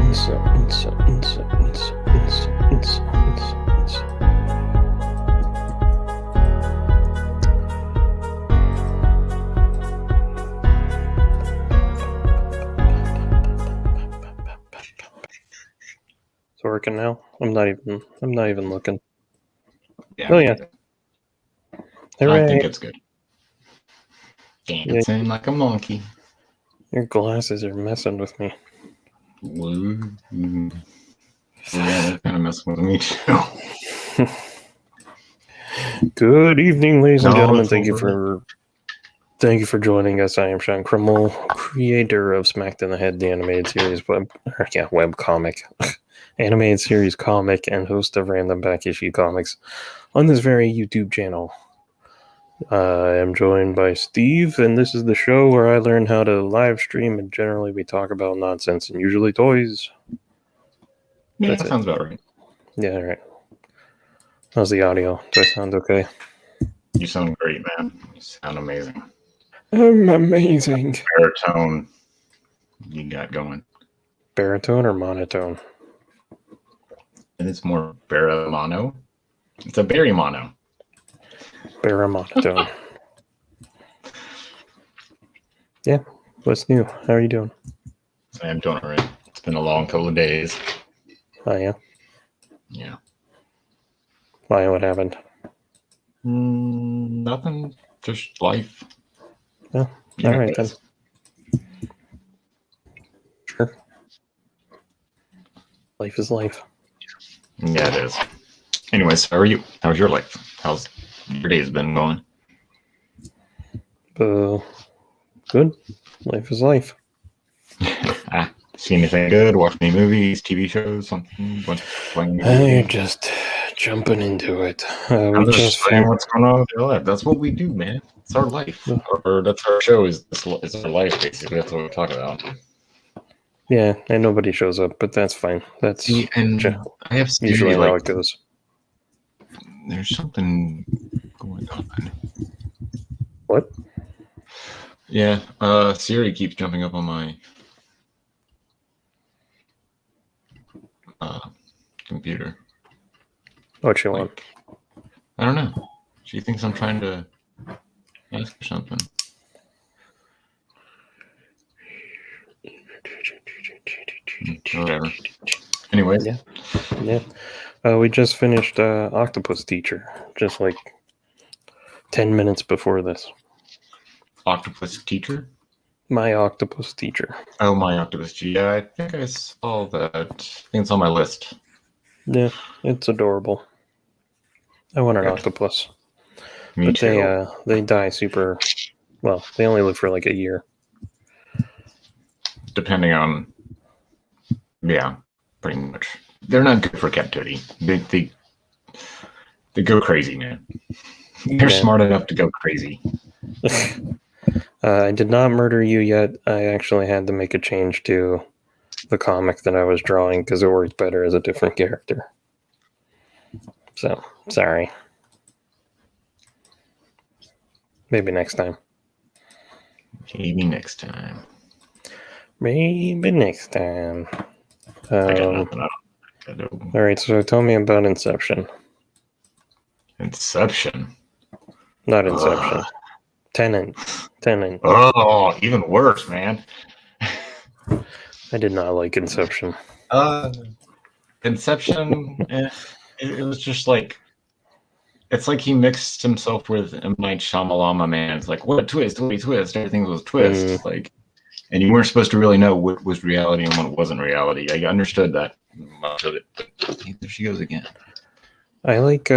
It's working now. I'm not even looking. Yeah. Oh yeah. I think it's good. Dancing like a monkey. Your glasses are messing with me. Yeah, they're kind of messing with me too. Good evening, ladies and gentlemen. Thank you for joining us. I am Sean Krimmel, creator of Smacked in the Head, the animated series web comic, animated series comic, and host of Random Back Issue Comics on this very YouTube channel. I am joined by Steve, and this is the show where I learn how to live stream, and generally we talk about nonsense and usually toys. Yeah, that sounds about right. Yeah, all right. How's the audio? Does that sound okay? You sound great, man. You sound amazing. I'm amazing. Baritone you got going. Baritone or monotone? And it's more baramono. It's a berry mono. Baramonotone. Yeah, what's new? How are you doing? I am doing all right. It's been a long couple of days. Oh, yeah? Yeah. Why? What happened? Nothing. Just life. Oh, all right then. Sure. Life is life. Yeah, it is. Anyways, how are you? How's your life? How's your days been going? Good. Life is life. See anything good? Watch any movies, TV shows, something? You're just jumping into it. I'm just saying what's going on with your life. That's what we do, man. It's our life. Or that's our show. It's our life, basically. That's what we talk about. Yeah, and nobody shows up, but that's fine. That's I have usually how it goes. There's something going on. What? Yeah, Siri keeps jumping up on my computer. What you want? I don't know. She thinks I'm trying to ask her something. Whatever. Anyways. Yeah. We just finished Octopus Teacher, just like 10 minutes before this. Octopus Teacher? My Octopus Teacher. Oh, My Octopus Teacher. Yeah, I think I saw that. I think it's on my list. Yeah, it's adorable. I want an octopus. Me too. They die super... Well, they only live for like a year. Depending on... Yeah, pretty much. They're not good for captivity. They go crazy, man. They're smart enough to go crazy. I did not murder you yet. I actually had to make a change to the comic that I was drawing because it worked better as a different character. So, sorry. Maybe next time. Maybe next time. I got nothing. All right, so tell me about Inception. Inception? Not Inception. Tenet. Oh, even worse, man. I did not like Inception. Inception, it was just like, it's like he mixed himself with M. Night Shyamalan, man. It's like, what a twist, everything was a twist. Like, and you weren't supposed to really know what was reality and what wasn't reality. I understood that much of it, but there she goes again. I like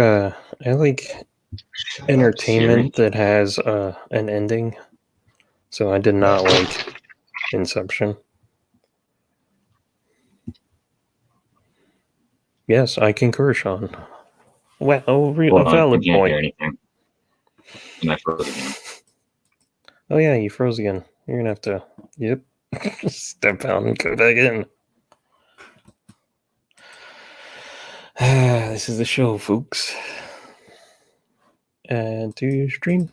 entertainment that has an ending. So I did not like Inception. Yes, I concur, Sean. Well, a valid point. And I froze again. Oh yeah, you froze again. You're gonna have to, step out and go back in. This is the show, folks. Add to stream.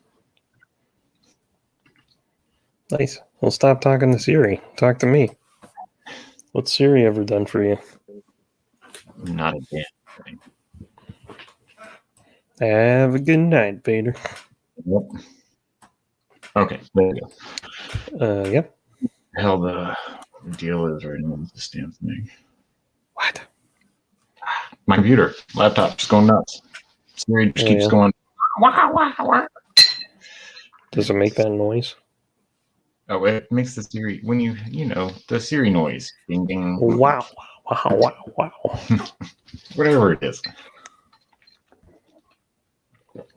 Nice. Well, stop talking to Siri. Talk to me. What's Siri ever done for you? Not a damn thing. Have a good night, Vader. Yep. Okay, there you go. Yep. Hell, the deal is right now with this damn thing. What? My computer, laptop, just going nuts. Siri just keeps going. Wah, wah, wah. Does it make that noise? Oh, it makes the Siri when you know the Siri noise. Ding ding. Wow! Wow! Whatever it is.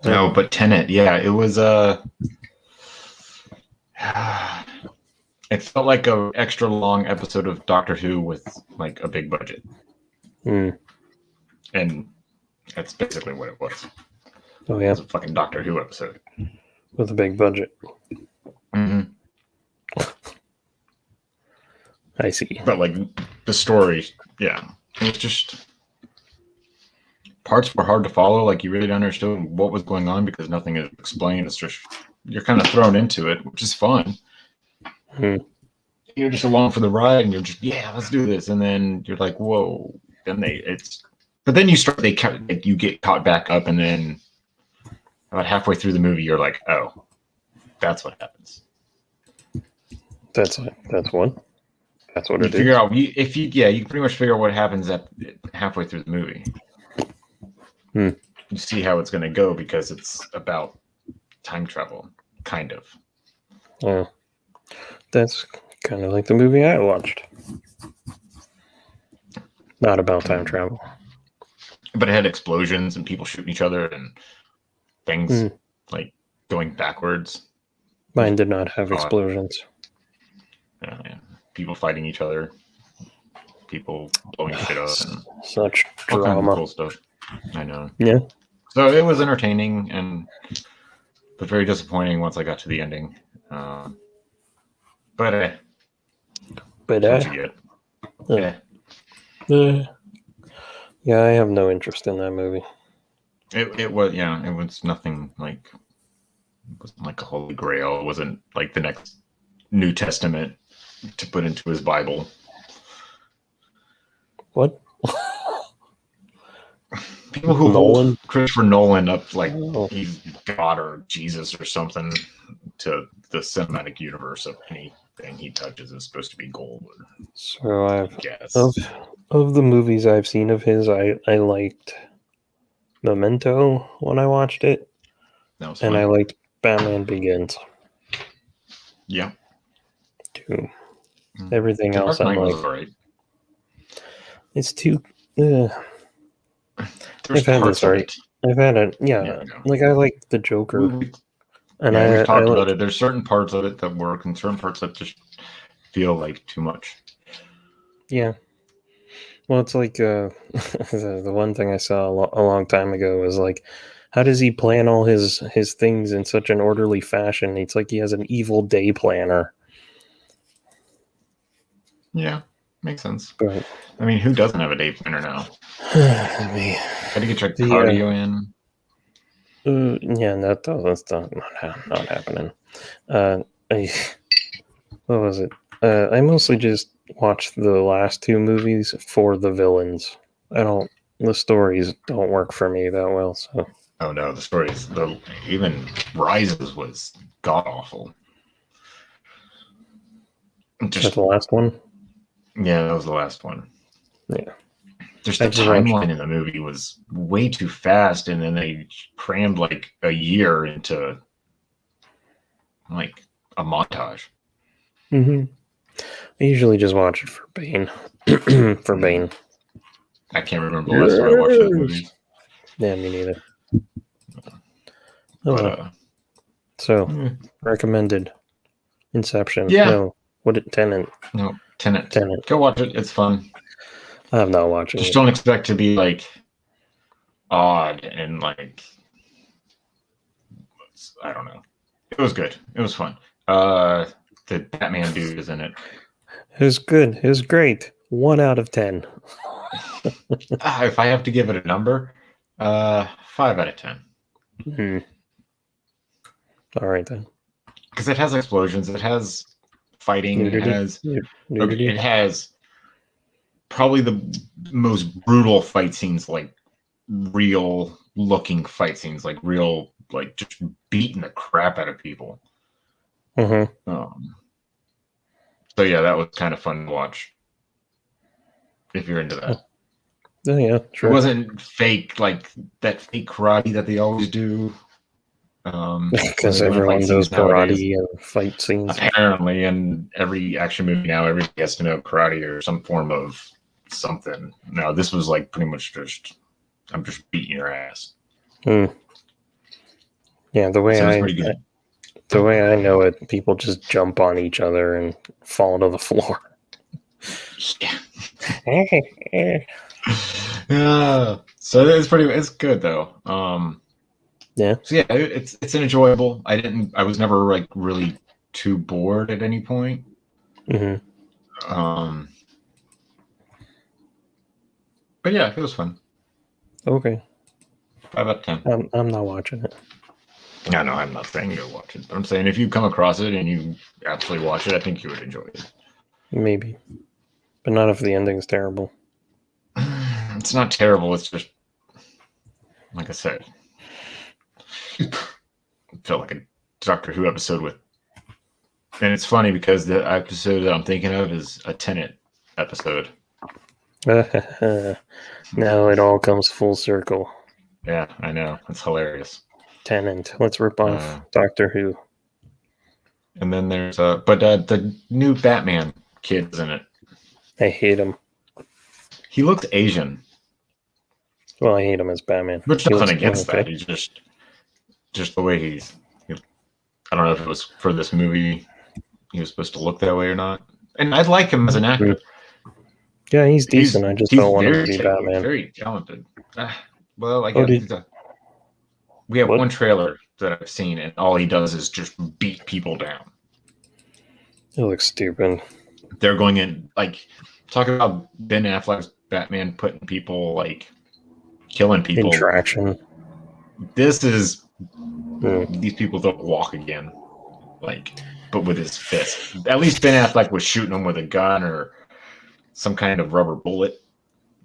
No, but Tenet, yeah, it was it felt like a extra long episode of Doctor Who with like a big budget. And that's basically what it was. Oh yeah. It was a fucking Doctor Who episode. With a big budget. Mm-hmm. I see. But like the story, yeah. It was just parts were hard to follow, like you really don't understand what was going on because nothing is explained. It's just you're kind of thrown into it, which is fun. You're just along for the ride, and you're just let's do this, and then you're like, whoa. Then but then you get caught back up, and then about halfway through the movie, you're like, oh, that's what happens. That's what you figure out you can pretty much figure out what happens at halfway through the movie. You see how it's going to go because it's about time travel, kind of. Yeah, that's kind of like the movie I watched. Not about time travel, but it had explosions and people shooting each other and things like going backwards. Mine did not have explosions. Yeah. People fighting each other, people blowing shit up, and such all drama. kinds of cool stuff. I know. Yeah. So it was entertaining but very disappointing once I got to the ending. But what you get. Yeah, I have no interest in that movie. It was nothing like it wasn't like a holy grail. It wasn't like the next New Testament to put into his Bible. What? People who hold Christopher Nolan up like he's God or Jesus or something to the cinematic universe of anything he touches is supposed to be gold. So of the movies I've seen of his, I liked Memento when I watched it, and fun. I liked Batman Begins. Yeah. Too. Everything else I'm like, right. It's too. I've had this right. I've had it. Yeah, like I like the Joker, we've talked about it. There's certain parts of it that work, and certain parts that just feel like too much. Yeah. Well, it's like the one thing I saw a long time ago was like, how does he plan all his things in such an orderly fashion? It's like he has an evil day planner. Yeah, makes sense. But, I mean, who doesn't have a day planner now? How do you get your cardio in? Yeah, that's not happening. What was it? I mostly just watched the last two movies for the villains. The stories don't work for me that well. So. Oh no, the stories. Even Rises was god awful. Just the last one. Yeah, that was the last one. Yeah. Just the timeline in the movie was way too fast, and then they crammed like a year into like a montage. Mm-hmm. I usually just watch it for Bane. For Bane. I can't remember the last time I watched those movies. Yeah, me neither. Recommended. Inception. Yeah. No. Tenet? No, Tenet. Go watch it. It's fun. I'm not watching Just don't expect to be like odd and like I don't know. It was good. It was fun. The Batman dude is in it. It was good. It was great. 1 out of 10. If I have to give it a number, 5 out of 10. All right then. Because it has explosions. It has fighting. Nudity. It has probably the most brutal fight scenes, like real looking fight scenes, like real, like just beating the crap out of people. So yeah, that was kind of fun to watch if you're into that. Oh, yeah, sure. It wasn't fake, like that fake karate that they always do. Because everyone does karate and fight scenes. Apparently, and every action movie now, everybody has to know karate or some form of something. No, this was like pretty much just, I'm just beating your ass. Yeah, the way I know it, people just jump on each other and fall to the floor. Yeah. So it's good though. Yeah. So yeah, it's enjoyable. I was never like really too bored at any point. But yeah, it was fun. Okay. 5 out of 10. I'm not watching it. No, I'm not saying you watch it, but I'm saying if you come across it and you actually watch it, I think you would enjoy it. Maybe, but not if the ending's terrible. It's not terrible. It's just, like I said, it felt like a Doctor Who episode with, and it's funny because the episode that I'm thinking of is a Tenet episode. Now it all comes full circle. Yeah, I know. It's hilarious. Tenant. Let's rip off Doctor Who. And then there's the new Batman kid's in it. I hate him. He looks Asian. Well, I hate him as Batman. Which nothing against that. He's just the way he's. I don't know if it was for this movie he was supposed to look that way or not. And I'd like him as an actor. Yeah, he's decent. I just don't want him to be Batman. Very talented. Well, I guess we have one trailer that I've seen, and all he does is just beat people down. It looks stupid. They're going in, like, talking about Ben Affleck's Batman putting people, like, killing people. Interaction. This is, these people don't walk again, like, but with his fist. At least Ben Affleck was shooting them with a gun or some kind of rubber bullet.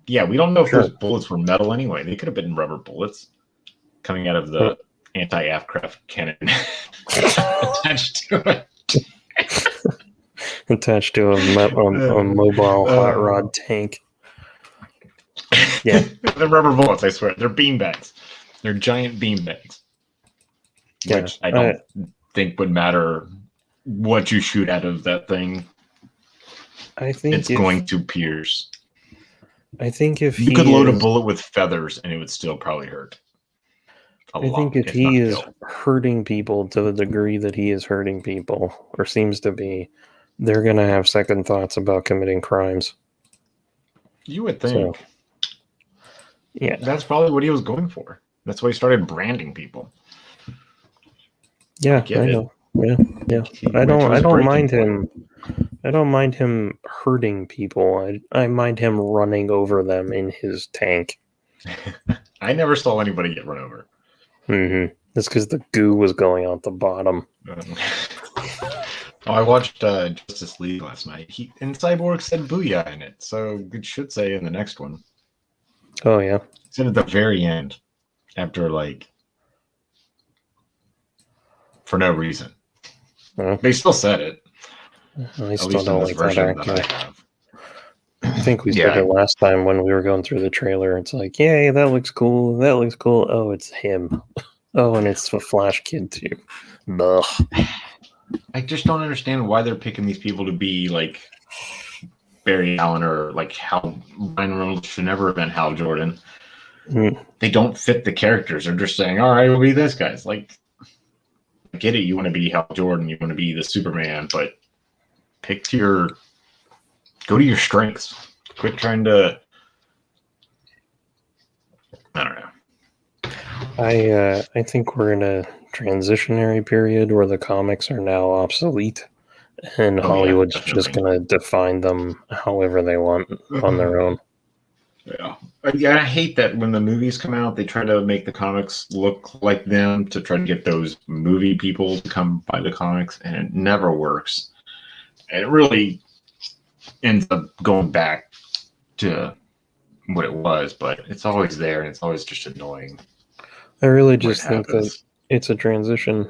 Yeah, we don't know if those bullets were metal anyway. They could have been rubber bullets coming out of the anti-aircraft cannon attached to it. Attached to a mobile hot rod tank. Yeah. They're rubber bullets, I swear. They're beanbags. They're giant beanbags. Yeah, which I don't think would matter what you shoot out of that thing. I think it's going to pierce. I think if you could load a bullet with feathers and it would still probably hurt. I think if he is hurting people to the degree that he is hurting people, or seems to be, they're going to have second thoughts about committing crimes. You would think. So, yeah. That's probably what he was going for. That's why he started branding people. Yeah, I know. Yeah. I don't mind him. I don't mind him hurting people. I mind him running over them in his tank. I never saw anybody get run over. That's because the goo was going out the bottom. I watched Justice League last night. And Cyborg said "booyah" in it, so it should say in the next one. Oh yeah. It said at the very end, after for no reason. They still said it. I still don't like that actor. I think we said it last time when we were going through the trailer. It's like, yay, that looks cool. That looks cool. Oh, it's him. Oh, and it's the Flash kid too. Ugh. I just don't understand why they're picking these people to be like Barry Allen or like Hal. Ryan Reynolds should never have been Hal Jordan. They don't fit the characters. They're just saying, all right, we'll be this guy's. Like, I get it. You want to be Hal Jordan. You want to be the Superman, but go to your strengths. Quit trying to. I don't know. I think we're in a transitionary period where the comics are now obsolete, and Hollywood's just going to define them however they want on their own. Yeah. I hate that when the movies come out, they try to make the comics look like them to try to get those movie people to come buy the comics, and it never works. And it really ends up going back to what it was, but it's always there and it's always just annoying. I really just think that it's a transition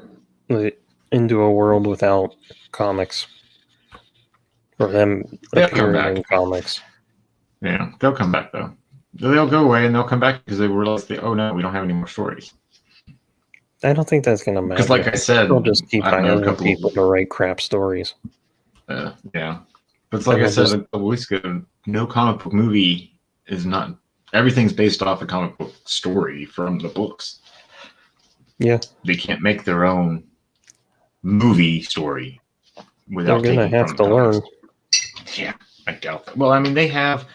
into a world without comics. Or them appearing in comics. Yeah, they'll come back though. They'll go away and they'll come back because they realize oh no, we don't have any more stories. I don't think that's going to matter. Because like I said, they'll just keep hiring people to write crap stories. Yeah. But it's like I said a couple weeks ago, no comic book movie is not... Everything's based off a comic book story from the books. Yeah. They can't make their own movie story without taking from the comics. They're going to have to learn. Yeah, I doubt that. Well, I mean, they have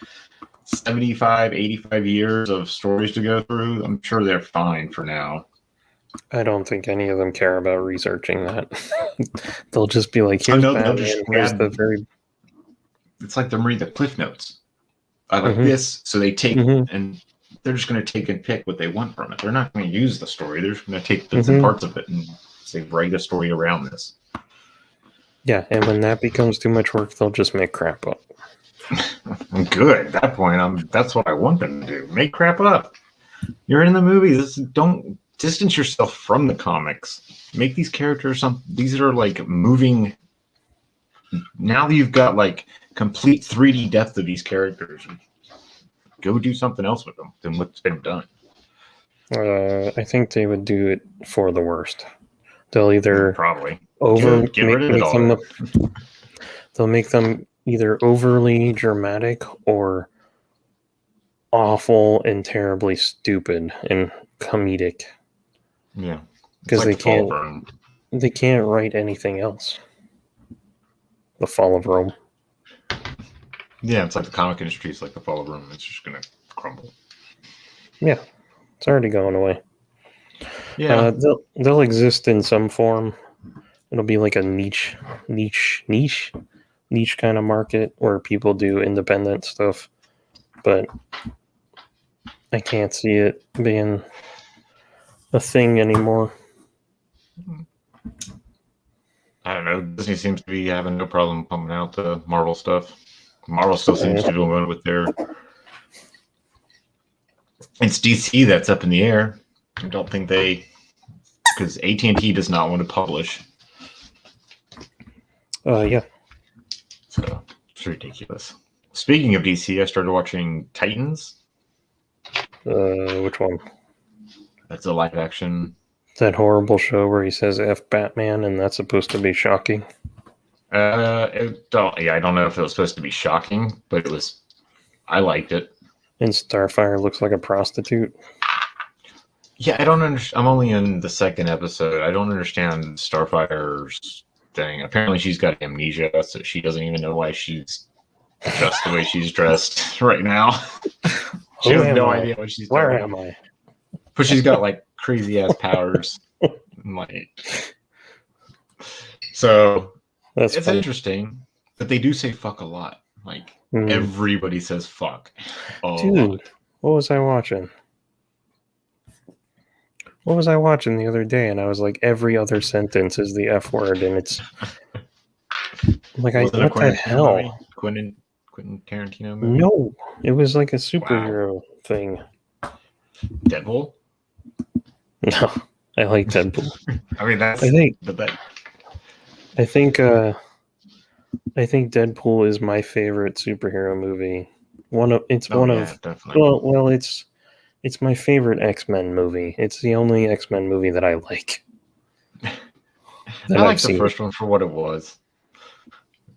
75, 85 years of stories to go through. I'm sure they're fine for now. I don't think any of them care about researching that. They'll just be like, here's Batman, here's the very... It's like they're reading the Cliff Notes. I like this, so they take and they're just going to take and pick what they want from it. They're not going to use the story. They're just going to take bits and parts of it and say, write a story around this. Yeah, and when that becomes too much work, they'll just make crap up. Good. At that point, that's what I want them to do. Make crap up. You're in the movies. Don't distance yourself from the comics. Make these characters these are like moving. Now that you've got like complete 3D depth of these characters, go do something else with them than what's been done. I think they would do it for the worst. They'll either probably they'll make them either overly dramatic or awful and terribly stupid and comedic. Yeah, because they can't write anything else. The Fall of Rome. Yeah, it's like the comic industry is like the Fall of Rome. It's just gonna crumble. Yeah, it's already going away. Yeah, they'll exist in some form. It'll be like a niche kind of market where people do independent stuff, but I can't see it being a thing anymore. I don't know. Disney seems to be having no problem pumping out the Marvel stuff. Marvel still seems to be going with their... It's DC that's up in the air. I don't think because AT&T does not want to publish. Yeah. So it's ridiculous. Speaking of DC, I started watching Titans. Which one? That's a live action. That horrible show where he says F Batman and that's supposed to be shocking. I don't know if it was supposed to be shocking, but I liked it. And Starfire looks like a prostitute. Yeah, I don't understand. I'm only in the second episode. I don't understand Starfire's thing. Apparently she's got amnesia, so she doesn't even know why she's dressed the way she's dressed right now. She has no idea what she's doing. Where am I? But she's got like crazy ass powers. So it's interesting, but they do say fuck a lot. Like everybody says fuck. Dude, what was I watching? What was I watching the other day? And I was like, every other sentence is the F word, and it's like, what the hell? Quentin Tarantino movie? No, it was like a superhero thing. Deadpool? No, I like Deadpool. I mean, I think Deadpool is my favorite superhero movie. It's my favorite X-Men movie. It's the only X-Men movie that I like. I like the first one for what it was.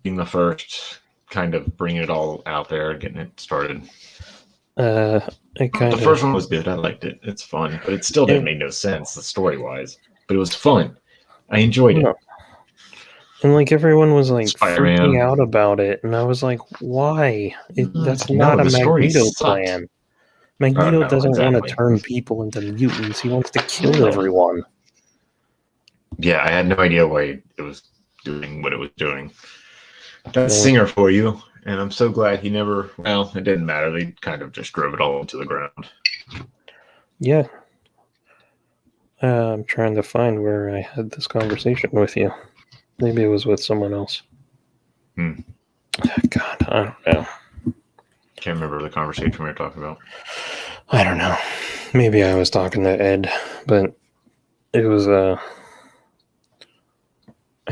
Being the first, kind of bringing it all out there, getting it started. The first one was good. I liked it. It's fun, but it still didn't make no sense story-wise. But it was fun. I enjoyed it. And like everyone was like freaking out about it, and I was like, "Why? That's not a Magneto plan. Magneto doesn't want to turn people into mutants. He wants to kill everyone." Yeah, I had no idea why it was doing what it was doing. That's Singer for you. And I'm so glad he never... Well, it didn't matter. They kind of just drove it all into the ground. Yeah. I'm trying to find where I had this conversation with you. Maybe it was with someone else. God, I don't know. Can't remember the conversation we were talking about. I don't know. Maybe I was talking to Ed, but it was I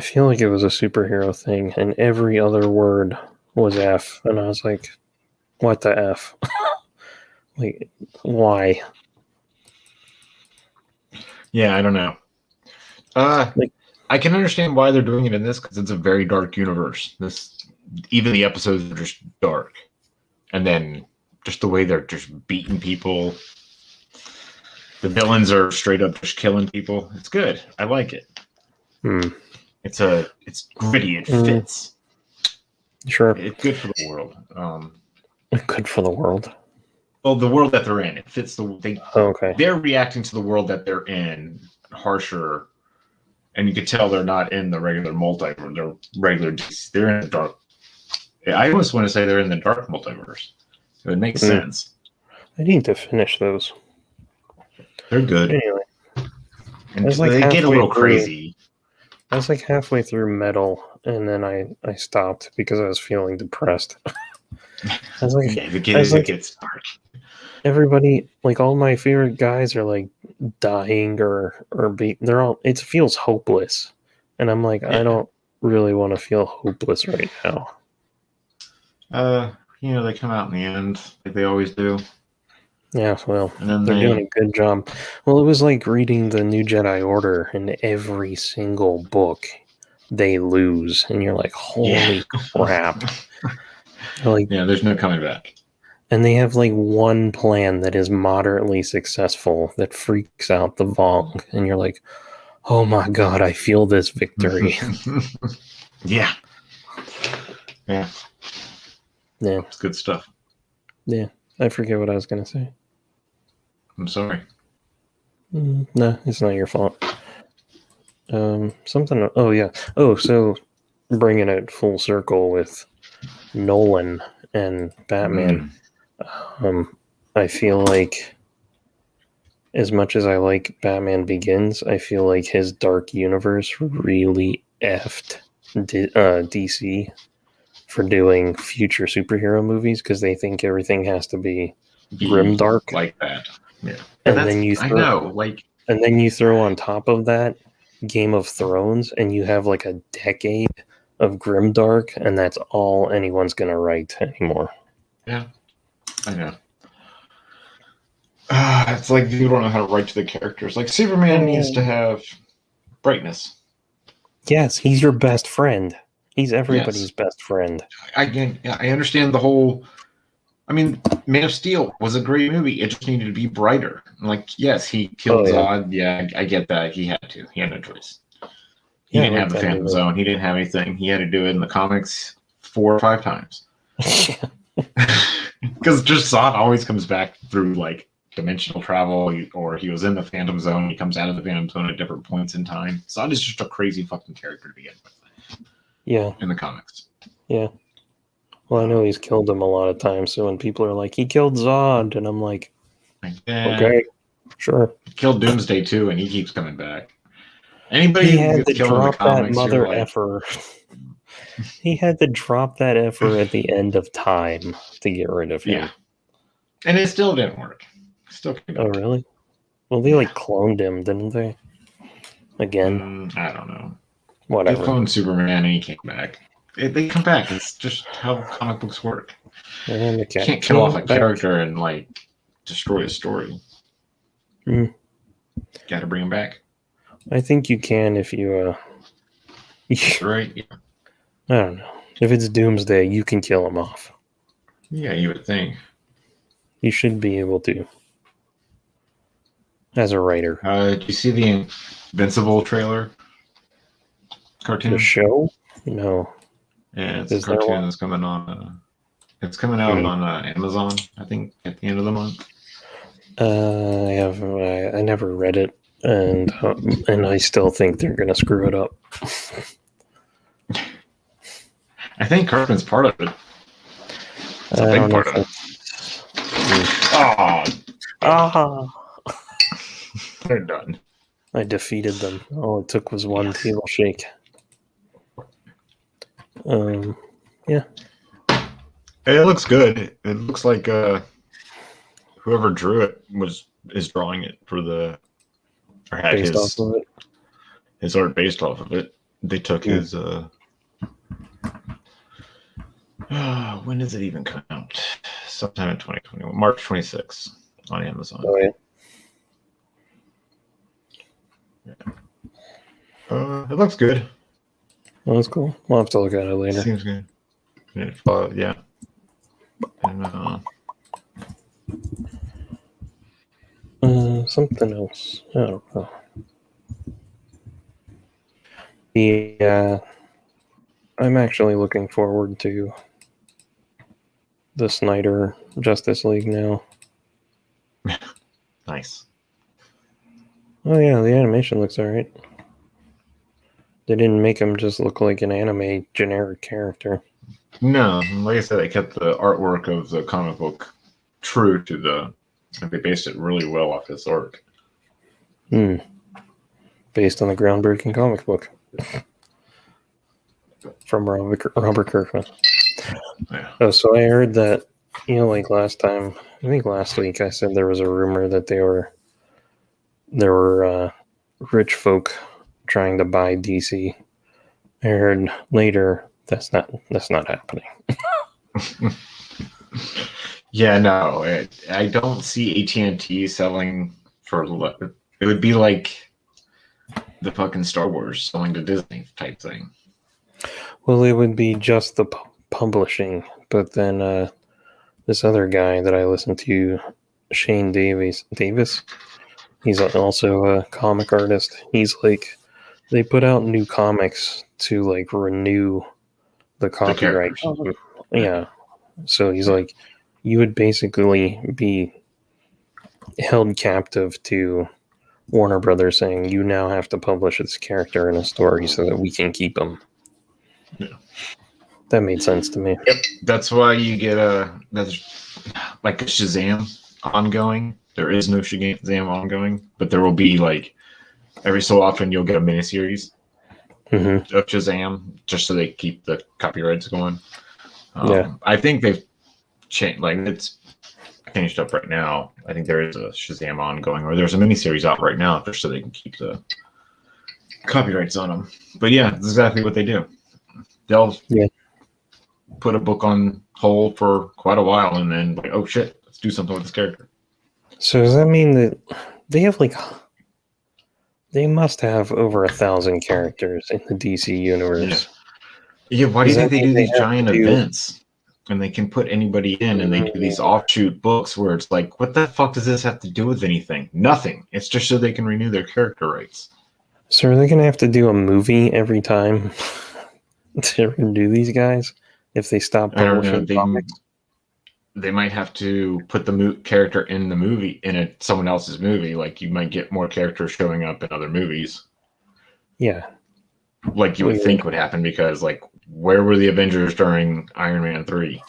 feel like it was a superhero thing, and every other word was F, and I was like, what the F? Like, why? Yeah, I don't know. I can understand why they're doing it in this, because it's a very dark universe. Even the episodes are just dark. And then just the way they're just beating people. The villains are straight up just killing people. It's good. I like it. It's gritty. It fits. Sure. It's good for the world. Good for the world. Well, the world that they're in. It fits okay. They're reacting to the world that they're in harsher. And you could tell they're not in the regular multiverse. They're in the dark. I almost want to say they're in the dark multiverse. It would make sense. I need to finish those. They're good. Anyway. And they get a little crazy. I was like halfway through Metal, and then I stopped because I was feeling depressed. I was like, it gets dark. Everybody, like all my favorite guys are like dying or it feels hopeless. And I'm like, I don't really want to feel hopeless right now. They come out in the end like they always do. Yeah, well, they're doing a good job. Well, it was like reading the New Jedi Order, and every single book they lose, and you're like, holy crap. Like, there's no coming back. And they have like one plan that is moderately successful that freaks out the Vong, and you're like, oh my god, I feel this victory. Yeah. It's good stuff. Yeah, I forget what I was going to say. I'm sorry. No, it's not your fault. Something. Oh, yeah. Oh, so bringing it full circle with Nolan and Batman. I feel like, as much as I like Batman Begins, I feel like his dark universe really effed DC for doing future superhero movies, because they think everything has to be grimdark like that. Yeah, and then you throw on top of that Game of Thrones, and you have like a decade of grimdark, and that's all anyone's gonna write anymore. Yeah, I know. It's like you don't know how to write to the characters. Like Superman needs to have brightness. Yes, he's your best friend. He's everybody's best friend. I understand the whole. I mean, Man of Steel was a great movie. It just needed to be brighter. Like, yes, he killed Zod. Yeah, I get that. He had to. He had no choice. He didn't have the Phantom Zone. He didn't have anything. He had to do it in the comics 4 or 5 times. Because just Zod always comes back through like dimensional travel, or he was in the Phantom Zone. He comes out of the Phantom Zone at different points in time. Zod is just a crazy fucking character to begin with. Yeah. In the comics. Yeah. Well, I know he's killed him a lot of times, so when people are like, he killed Zod, and I'm like, okay, sure. He killed Doomsday too, and he keeps coming back. Anybody he had to drop that mother effer. He had to drop that effer at the end of time to get rid of him. Yeah. And it still didn't work. Oh, really? Well, they like cloned him, didn't they? Again? I don't know. Whatever. They cloned Superman and he came back. They come back. It's just how comic books work. And you can't kill off a character and like destroy a story. Got to bring him back. I think you can if you. Right? Yeah. I don't know. If it's Doomsday, you can kill him off. Yeah, you would think. You should be able to. As a writer. Did you see the Invincible trailer? Cartoon? The show? No. Yeah, it's a cartoon that's coming on. It's coming out on Amazon, I think, at the end of the month. I never read it, and I still think they're gonna screw it up. I think Kirkman's part of it. It's a big part of it. They're done. I defeated them. All it took was one table shake. Yeah. It looks good. It looks like whoever drew it is drawing it for the or had based off of it. his art based off of it. They took his when does it even come out? Sometime in 2021, March 26th on Amazon. Oh yeah. It looks good. Well, that's cool. We'll have to look at it later. Seems good. Yeah. And something else. I don't know. Yeah, I'm actually looking forward to the Snyder Justice League now. Nice. Oh yeah, the animation looks alright. They didn't make him just look like an anime generic character. No, like I said, they kept the artwork of the comic book true to the. And they based it really well off his art. Based on the groundbreaking comic book from Robert Kirkman. Yeah. Oh, so I heard that, like last time, I think last week, I said there was a rumor that there were rich folk trying to buy DC. I heard later that's not happening. Yeah, no, I don't see AT&T selling for. It would be like the fucking Star Wars selling to Disney type thing. Well, it would be just the publishing, but then this other guy that I listen to, Shane Davis, he's also a comic artist. He's like, they put out new comics to like renew the copyright. Yeah. So he's like, you would basically be held captive to Warner Brothers saying you now have to publish this character in a story so that we can keep him. Yeah. That made sense to me. Yep. That's why you get that's like a Shazam ongoing. There is no Shazam ongoing, but there will be like every so often you'll get a miniseries of Shazam just so they keep the copyrights going. I think they've changed, like it's changed up right now. I think there is a Shazam ongoing, or there's a miniseries out right now just so they can keep the copyrights on them. But yeah, that's exactly what they do. They'll put a book on hold for quite a while and then like, oh shit, let's do something with this character. So does that mean that they must have over 1,000 characters in the DC universe? Yeah, why do you think they do these giant events and they can put anybody in and they do these offshoot books where it's like, what the fuck does this have to do with anything? Nothing. It's just so they can renew their character rights. So are they going to have to do a movie every time to renew these guys if they stop publishing comics? They might have to put the character in the movie, in someone else's movie. Like you might get more characters showing up in other movies. Yeah. Like you would think would happen because like where were the Avengers during Iron Man 3?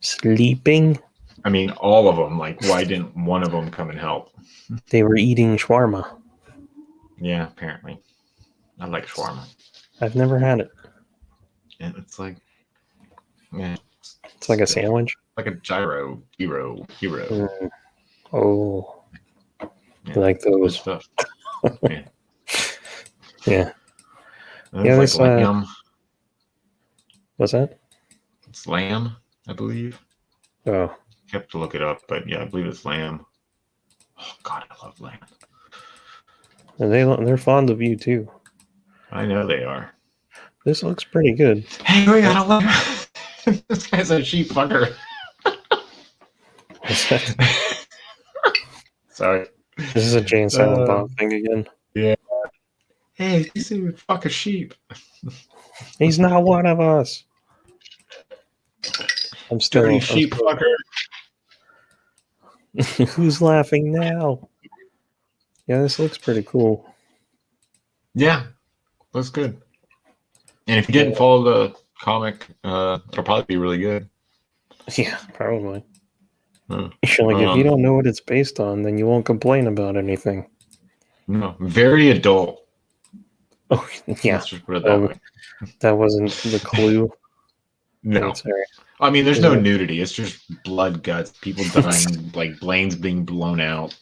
Sleeping? I mean, all of them. Like why didn't one of them come and help? They were eating shawarma. Yeah, apparently. I like shawarma. I've never had it. And it's like, yeah. It's like a sandwich? Like a gyro. Hero. Oh. Yeah, I like those. Stuff. Yeah. Yeah. Yeah, like lamb. What's that? It's lamb, I believe. Oh. You have to look it up, but yeah, I believe it's lamb. Oh God, I love lamb. And they're fond of you too. I know they are. This looks pretty good. Hey, we got a lamb. This guy's a sheep fucker. Sorry. This is a Jay and Silent Bob thing again. Yeah. Hey, you see me fuck a sheep. He's not one of us. I'm still dirty sheep fucker. Who's laughing now? Yeah, this looks pretty cool. Yeah, looks good. And if you didn't follow the comic, it'll probably be really good. Yeah, probably. If you don't know what it's based on, then you won't complain about anything. No, very adult. Oh, yeah. Let's just put it that way. That wasn't the clue. No. I mean, there's no nudity. It's just blood, guts, people dying, like Blaine's being blown out.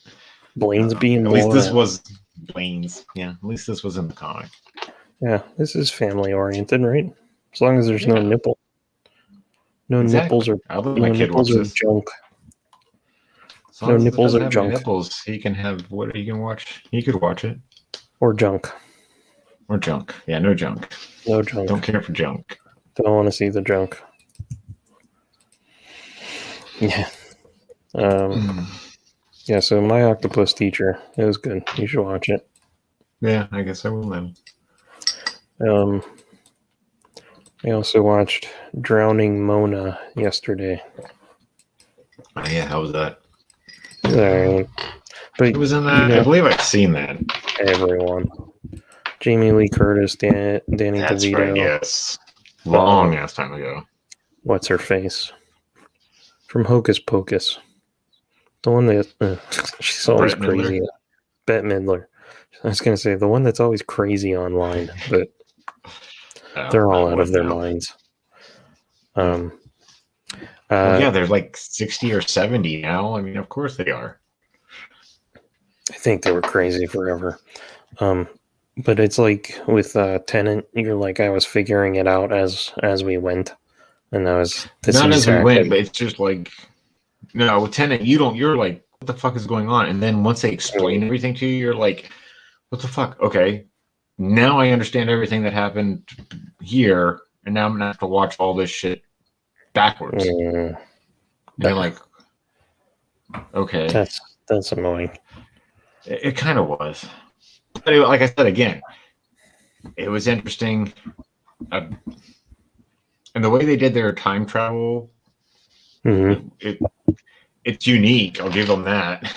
Blaine's being blown out. At least this was Blaine's. Yeah, at least this was in the comic. Yeah, this is family oriented, right? As long as there's no nipple. No nipples or junk. No nipples or junk. Nipples, he can have what he can watch. He could watch it. Or junk. Or junk. Yeah, no junk. No junk. Don't care for junk. Don't want to see the junk. Yeah. Yeah, so My Octopus Teacher. It was good. You should watch it. Yeah, I guess I will then. I also watched Drowning Mona yesterday. Oh, yeah, how was that? But it was in that. I believe I've seen that. Everyone. Jamie Lee Curtis, Danny DeVito. Right, yes. Long ass time ago. What's her face? From Hocus Pocus. The one that she's always crazy. Bette Midler. I was going to say the one that's always crazy online, but they're all out of their minds. Yeah, they're like 60 or 70 now. I mean, of course they are. I think they were crazy forever. But it's like with Tenet, you're like, I was figuring it out as we went. And I was not as we went, but it's just like, no, with Tenet, you're like, what the fuck is going on? And then once they explain everything to you, you're like, what the fuck? Okay, now I understand everything that happened here, and now I'm gonna have to watch all this shit backwards. And you're like, okay, that's annoying. It kind of was, but anyway, like I said again, it was interesting, and the way they did their time travel, it's unique. I'll give them that.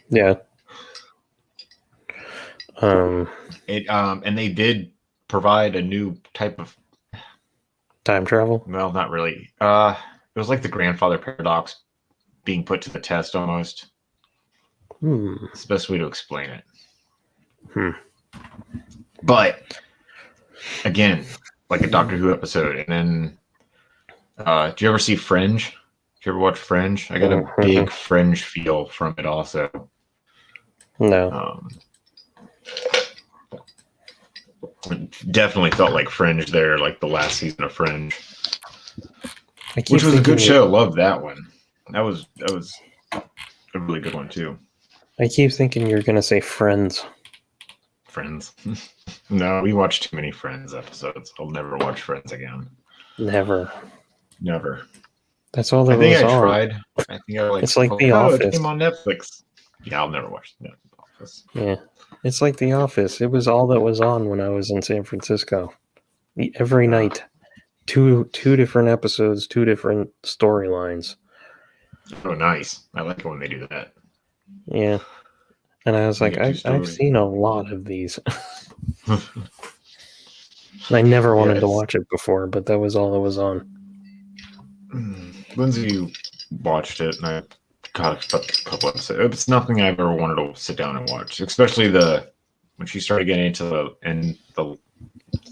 Yeah. And they did provide a new type of time travel. Well, not really. It was like the grandfather paradox being put to the test almost. It's the best way to explain it. But again, like a Doctor Who episode. And then, do you ever see Fringe? Did you ever watch Fringe? I got a big Fringe feel from it also. No. Definitely felt like Fringe there, like the last season of Fringe, which was a good show. Loved that one. That was a really good one too. I keep thinking you're gonna say Friends. Friends? No, we watched too many Friends episodes. I'll never watch Friends again. Never. That's all there was on. I think I like. It's like The Office. It came on Netflix. Yeah, I'll never watch The Office. Yeah. It's like The Office. It was all that was on when I was in San Francisco. Every night. Two different episodes, 2 different storylines. Oh, nice. I like it when they do that. Yeah. And I was like, I've seen a lot of these. I never wanted to watch it before, but that was all that was on. Lindsay watched it, and I caught a couple episodes. It's nothing I've ever wanted to sit down and watch, especially when she started getting into the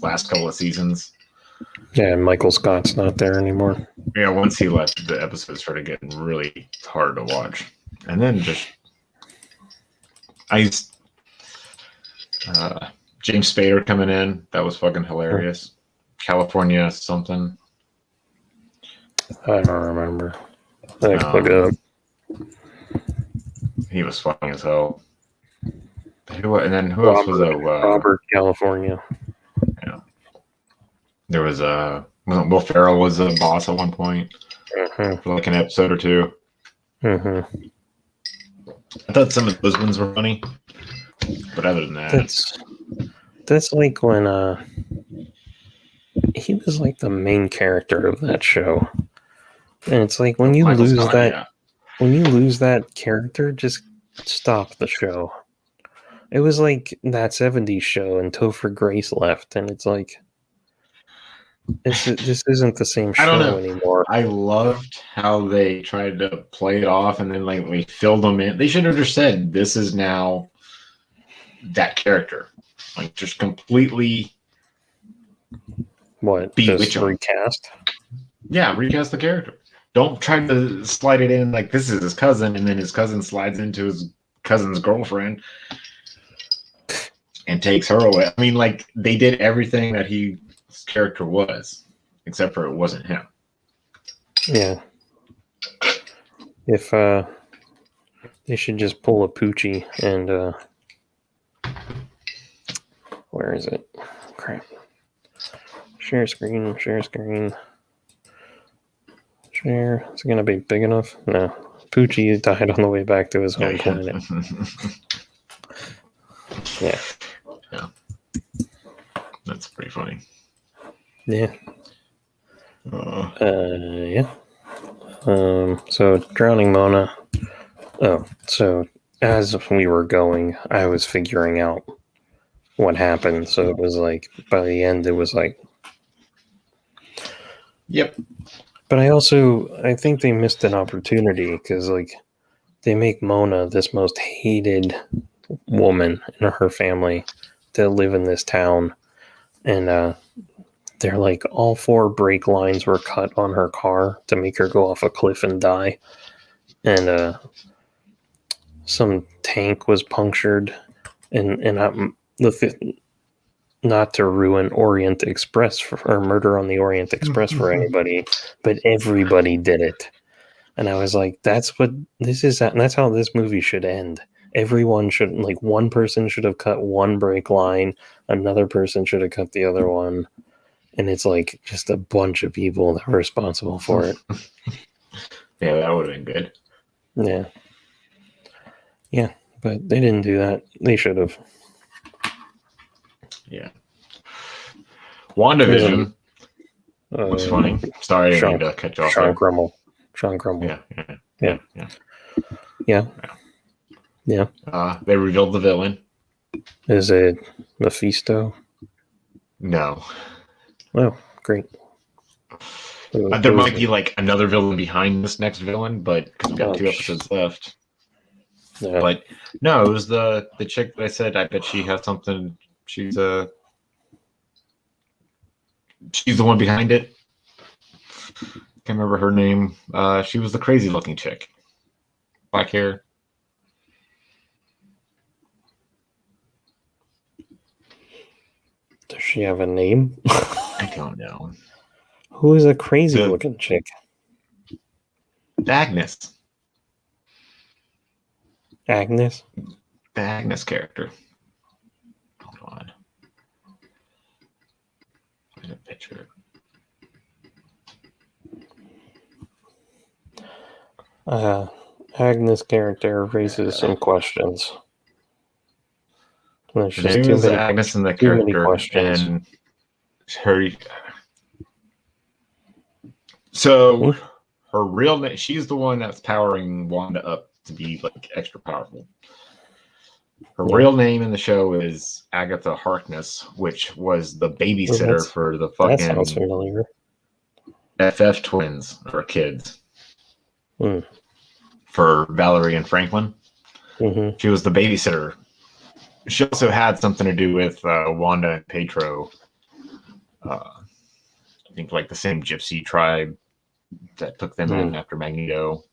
last couple of seasons. Yeah, Michael Scott's not there anymore. Yeah, once he left, the episodes started getting really hard to watch. And then James Spader coming in, that was fucking hilarious. California something. I don't remember. I can look it up. He was funny as hell. And then who else was there? Robert California. Yeah. There was Will Ferrell was a boss at one point for like an episode or two. I thought some of those ones were funny, but other than that, that's like when he was like the main character of that show, and it's like when you lose that character, just stop the show. It was like that 70s show and Topher Grace left, and it's like this isn't the same show anymore. I loved how they tried to play it off, and then like we filled them in. They should have just said, "This is now that character," like just completely. What? Just recast? Yeah, recast the character. Don't try to slide it in like this is his cousin, and then his cousin slides into his cousin's girlfriend and takes her away. I mean, like they did everything that his character was, except for it wasn't him. Yeah. If they should just pull a Poochie and where is it? Crap. Share screen. Share. Is it gonna be big enough? No. Poochie died on the way back to his home planet. Yeah. That's pretty funny. Yeah. Yeah. So drowning Mona. Oh, so as we were going, I was figuring out what happened. So it was like by the end, it was like. Yep. But I think they missed an opportunity because like they make Mona this most hated woman in her family to live in this town, and they're like all 4 brake lines were cut on her car to make her go off a cliff and die, and some tank was punctured, and not to ruin Orient Express or Murder on the Orient Express for anybody, but everybody did it. And I was like, that's what this is. And that's how this movie should end. Everyone should, like, one person should have cut one brake line, another person should have cut the other one. And it's like just a bunch of people that were responsible for it. Yeah, that would have been good. Yeah. Yeah, but they didn't do that. They should have. Yeah. WandaVision was funny. Sorry, I didn't mean to cut you off. Sean Crummell. Yeah. They revealed the villain. Is it Mephisto? No. Oh, great. There might be like another villain behind this next villain, but because we've got 2 episodes left. Yeah. But no, it was the chick that I said. I bet she has something. She's the one behind it. Can't remember her name. She was the crazy looking chick. Black hair. Does she have a name? I don't know. Who is a crazy looking chick? Agnes. Agnes? The Agnes character. Hold on. Find a picture. Agnes' character raises some questions. There's just too many, Agnes in the character, and her. So her real name, she's the one that's powering Wanda up to be like extra powerful. Her real name in the show is Agatha Harkness, which was the babysitter for the fucking. That sounds familiar. FF twins or kids. For Valerie and Franklin. Mm-hmm. She was the babysitter. She also had something to do with Wanda and Pedro. I think like the same gypsy tribe that took them in after Magneto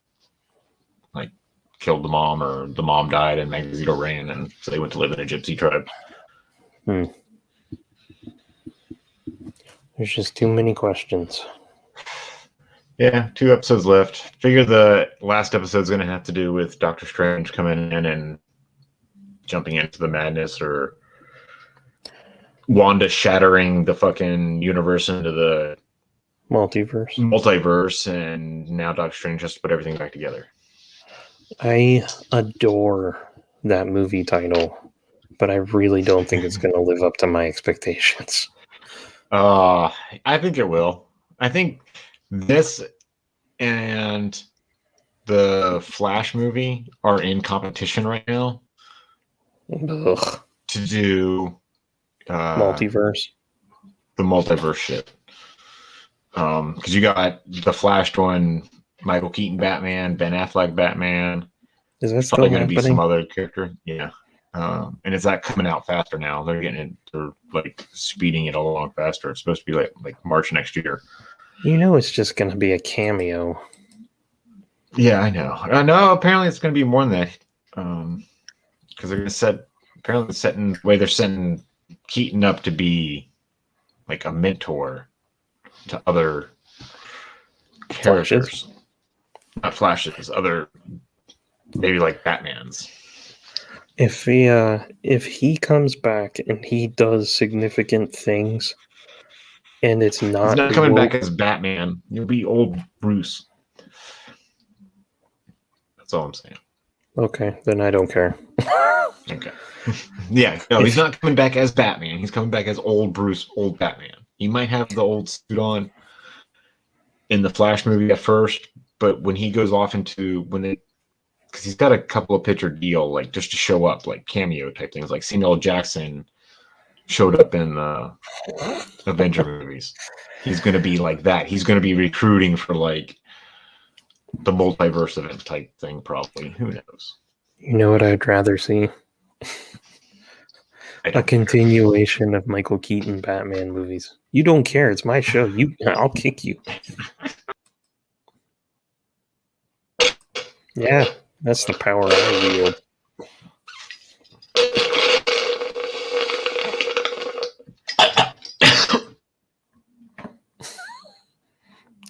like killed the mom, or the mom died and Magneto ran, and so they went to live in a gypsy tribe. There's just too many questions. Yeah, 2 episodes left. Figure the last episode's going to have to do with Doctor Strange coming in and jumping into the madness, or Wanda shattering the fucking universe into the multiverse, and now Doctor Strange has to put everything back together. I adore that movie title, but I really don't think it's going to live up to my expectations. I think it will. I think this and the Flash movie are in competition right now. Ugh. To do multiverse. The multiverse shit. Because you got the Flash one, Michael Keaton Batman, Ben Affleck Batman. Is that probably going to be some other character? Yeah. And is that coming out faster now? They're like speeding it along faster. It's supposed to be like March next year. You know it's just going to be a cameo. Yeah, I know. No, apparently it's going to be more than that. Because they're going to apparently the way they're setting Keaton up to be like a mentor to other characters. Flashes. Not Flashes, other, maybe like Batman's. If he comes back and he does significant things, and it's not, he's not coming back as Batman. You'll be old Bruce. That's all I'm saying. Okay, then I don't care. Okay. Yeah, no, he's not coming back as Batman. He's coming back as old Bruce, old Batman. He might have the old suit on in the Flash movie at first, but when he goes off because he's got a couple of picture deal, like just to show up, like cameo type things, like Samuel L. Jackson showed up in the Avenger movies. He's going to be like that. He's going to be recruiting for like the multiverse event type thing, probably. Who knows? You know what I'd rather see? A continuation of Michael Keaton Batman movies. You don't care. It's my show. I'll kick you. Yeah, that's the power I wield.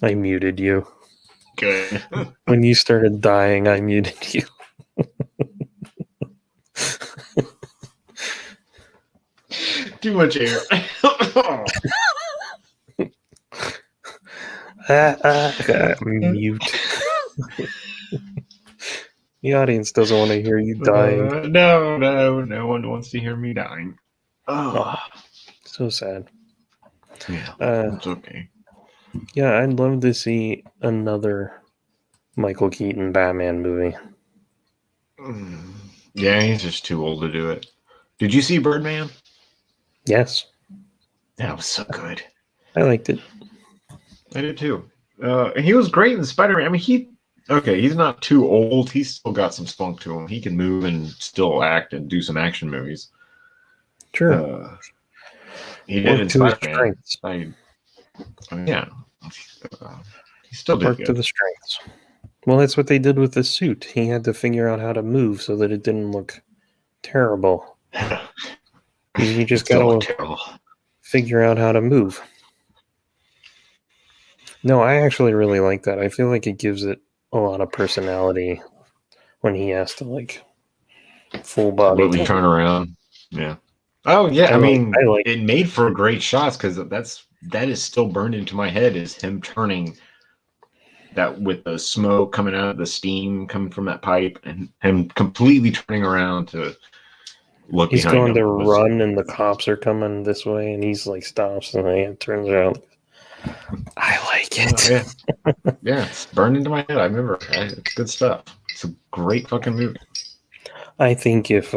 I muted you. Good. When you started dying, I muted you. Too much air. Mute. The audience doesn't want to hear you dying. No one wants to hear me dying. Oh, so sad. Yeah, it's okay. Yeah, I'd love to see another Michael Keaton Batman movie. Yeah, he's just too old to do it. Did you see Birdman? Yes. That was so good. I liked it. I did too. And he was great in Spider-Man. I mean, he's not too old. He's still got some spunk to him. He can move and still act and do some action movies. Sure. He did in Spider-Man. Yeah. He still did Work good. to the strengths. Well, that's what they did with the suit. He had to figure out how to move so that it didn't look terrible. You just got to figure out how to move. No, I actually really like that. I feel like it gives it a lot of personality when he has to like full body completely turn around. Yeah. Oh yeah. It made for great shots because that is still burned into my head. Is him turning that with the smoke coming out, the steam coming from that pipe, and him completely turning around to look. He's going to run, and the cops are coming this way, and he's like stops, and then turns around. I like it. Yeah, it's burned into my head. I remember. It's good stuff. It's a great fucking movie. I think if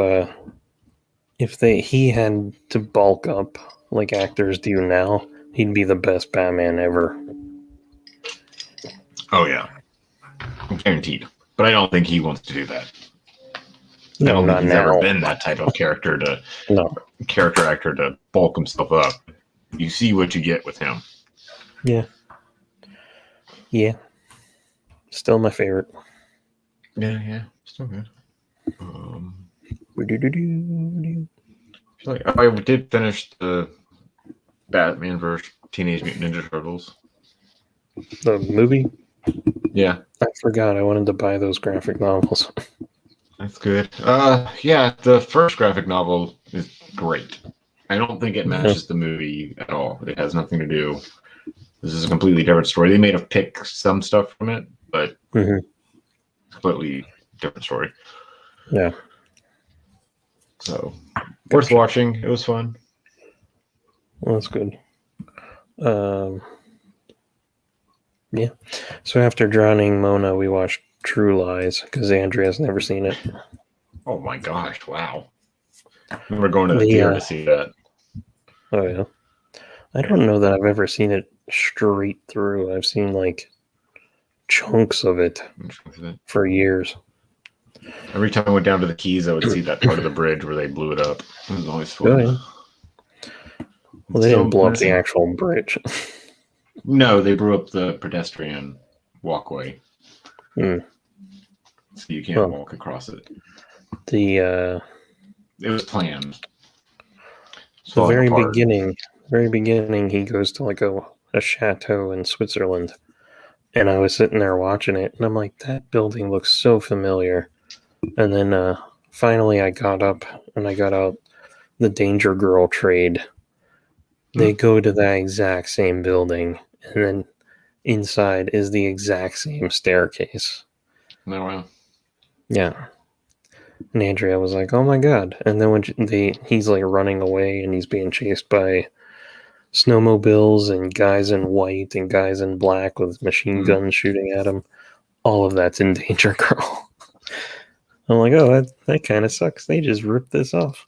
he had to bulk up like actors do now, he'd be the best Batman ever. Oh yeah, guaranteed. But I don't think he wants to do that. No, not he's now. Never been that type of character character actor to bulk himself up. You see what you get with him. Yeah. Still my favorite. Yeah, still good. I did finish the Batman vs. Teenage Mutant Ninja Turtles. The movie? Yeah. I forgot I wanted to buy those graphic novels. That's good. Yeah, the first graphic novel is great. I don't think it matches the movie at all. It has nothing to do. This is a completely different story. They may have picked some stuff from it, but completely different story. Yeah. So, worth watching. It was fun. Well, that's good. Yeah. So after Drowning Mona, we watched True Lies because Andrea's never seen it. Oh my gosh! Wow. I remember going to the theater to see that. Oh yeah. I don't know that I've ever seen it straight through. I've seen like chunks of it for years. Every time I went down to the Keys, I would see that part of the bridge where they blew it up. It was always fun. Oh, yeah. Well, they didn't blow up the actual bridge. No, they blew up the pedestrian walkway. Hmm. So you can't walk across it. It was planned. The very beginning, he goes to like a chateau in Switzerland, and I was sitting there watching it, and I'm like, that building looks so familiar. And then finally, I got up and I got out the Danger Girl trade. They go to that exact same building, and then inside is the exact same staircase. No way. Yeah. And Andrea was like, "Oh my god!" And then when he's like running away, and he's being chased by snowmobiles and guys in white and guys in black with machine guns shooting at him. All of that's in Danger Girl. I'm like, oh, that kind of sucks. They just ripped this off.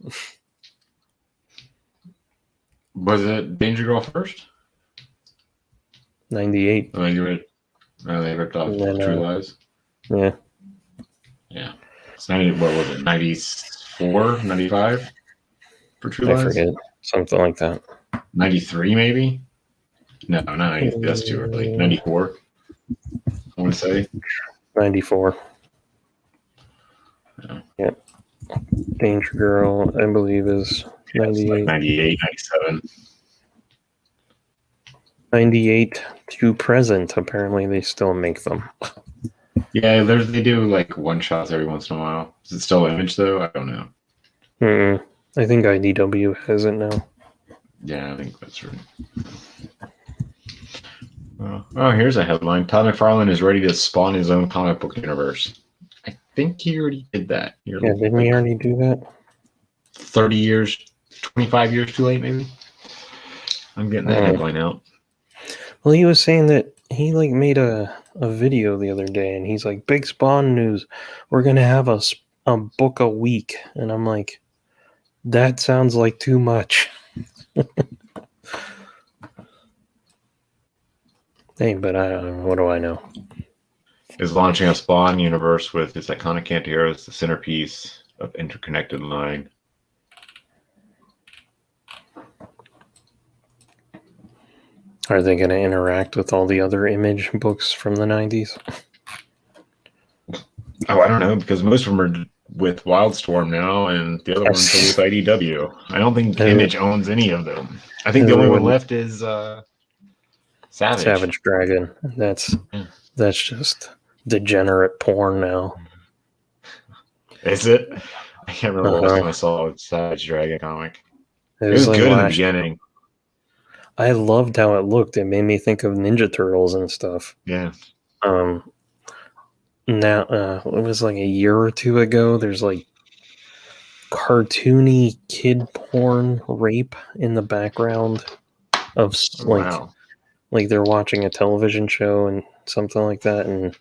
Was it Danger Girl first? 98. Oh, they ripped off True Lies? Yeah. Yeah. It's 90, what was it, 94, 95 for True Lies? I forget. Something like that. 93 maybe? No, not 90. That's too early. 94, I want to say. 94. Yeah. Danger Girl, I believe, is 98. Like 98, 97. 98 to present. Apparently, they still make them. Yeah, they do like one shots every once in a while. Is it still Image though? I don't know. I think IDW has it now. Yeah, I think that's right. Oh, here's a headline. Todd McFarlane is ready to spawn his own comic book universe. I think he already did that. Didn't he already do that? 30 years, 25 years too late, maybe? I'm getting that headline out. Well, he was saying that he like made a video the other day, and he's like, big Spawn news. We're going to have a book a week. And I'm like, that sounds like too much. Hey, but I don't know. What do I know? Is launching a Spawn universe with its iconic anti-heroes, the centerpiece of interconnected line. Are they going to interact with all the other Image books from the 90s? Oh, I don't know, because most of them are with Wildstorm now, and the other ones are with IDW. I don't think Image owns any of them. I think the only one left is Savage Dragon. That's just degenerate porn now. Is it? I can't remember last time I saw a Savage Dragon comic. It was like good in the beginning. I loved how it looked. It made me think of Ninja Turtles and stuff. Yeah. Now, it was like a year or two ago. There's like cartoony kid porn rape in the background of like they're watching a television show and something like that. And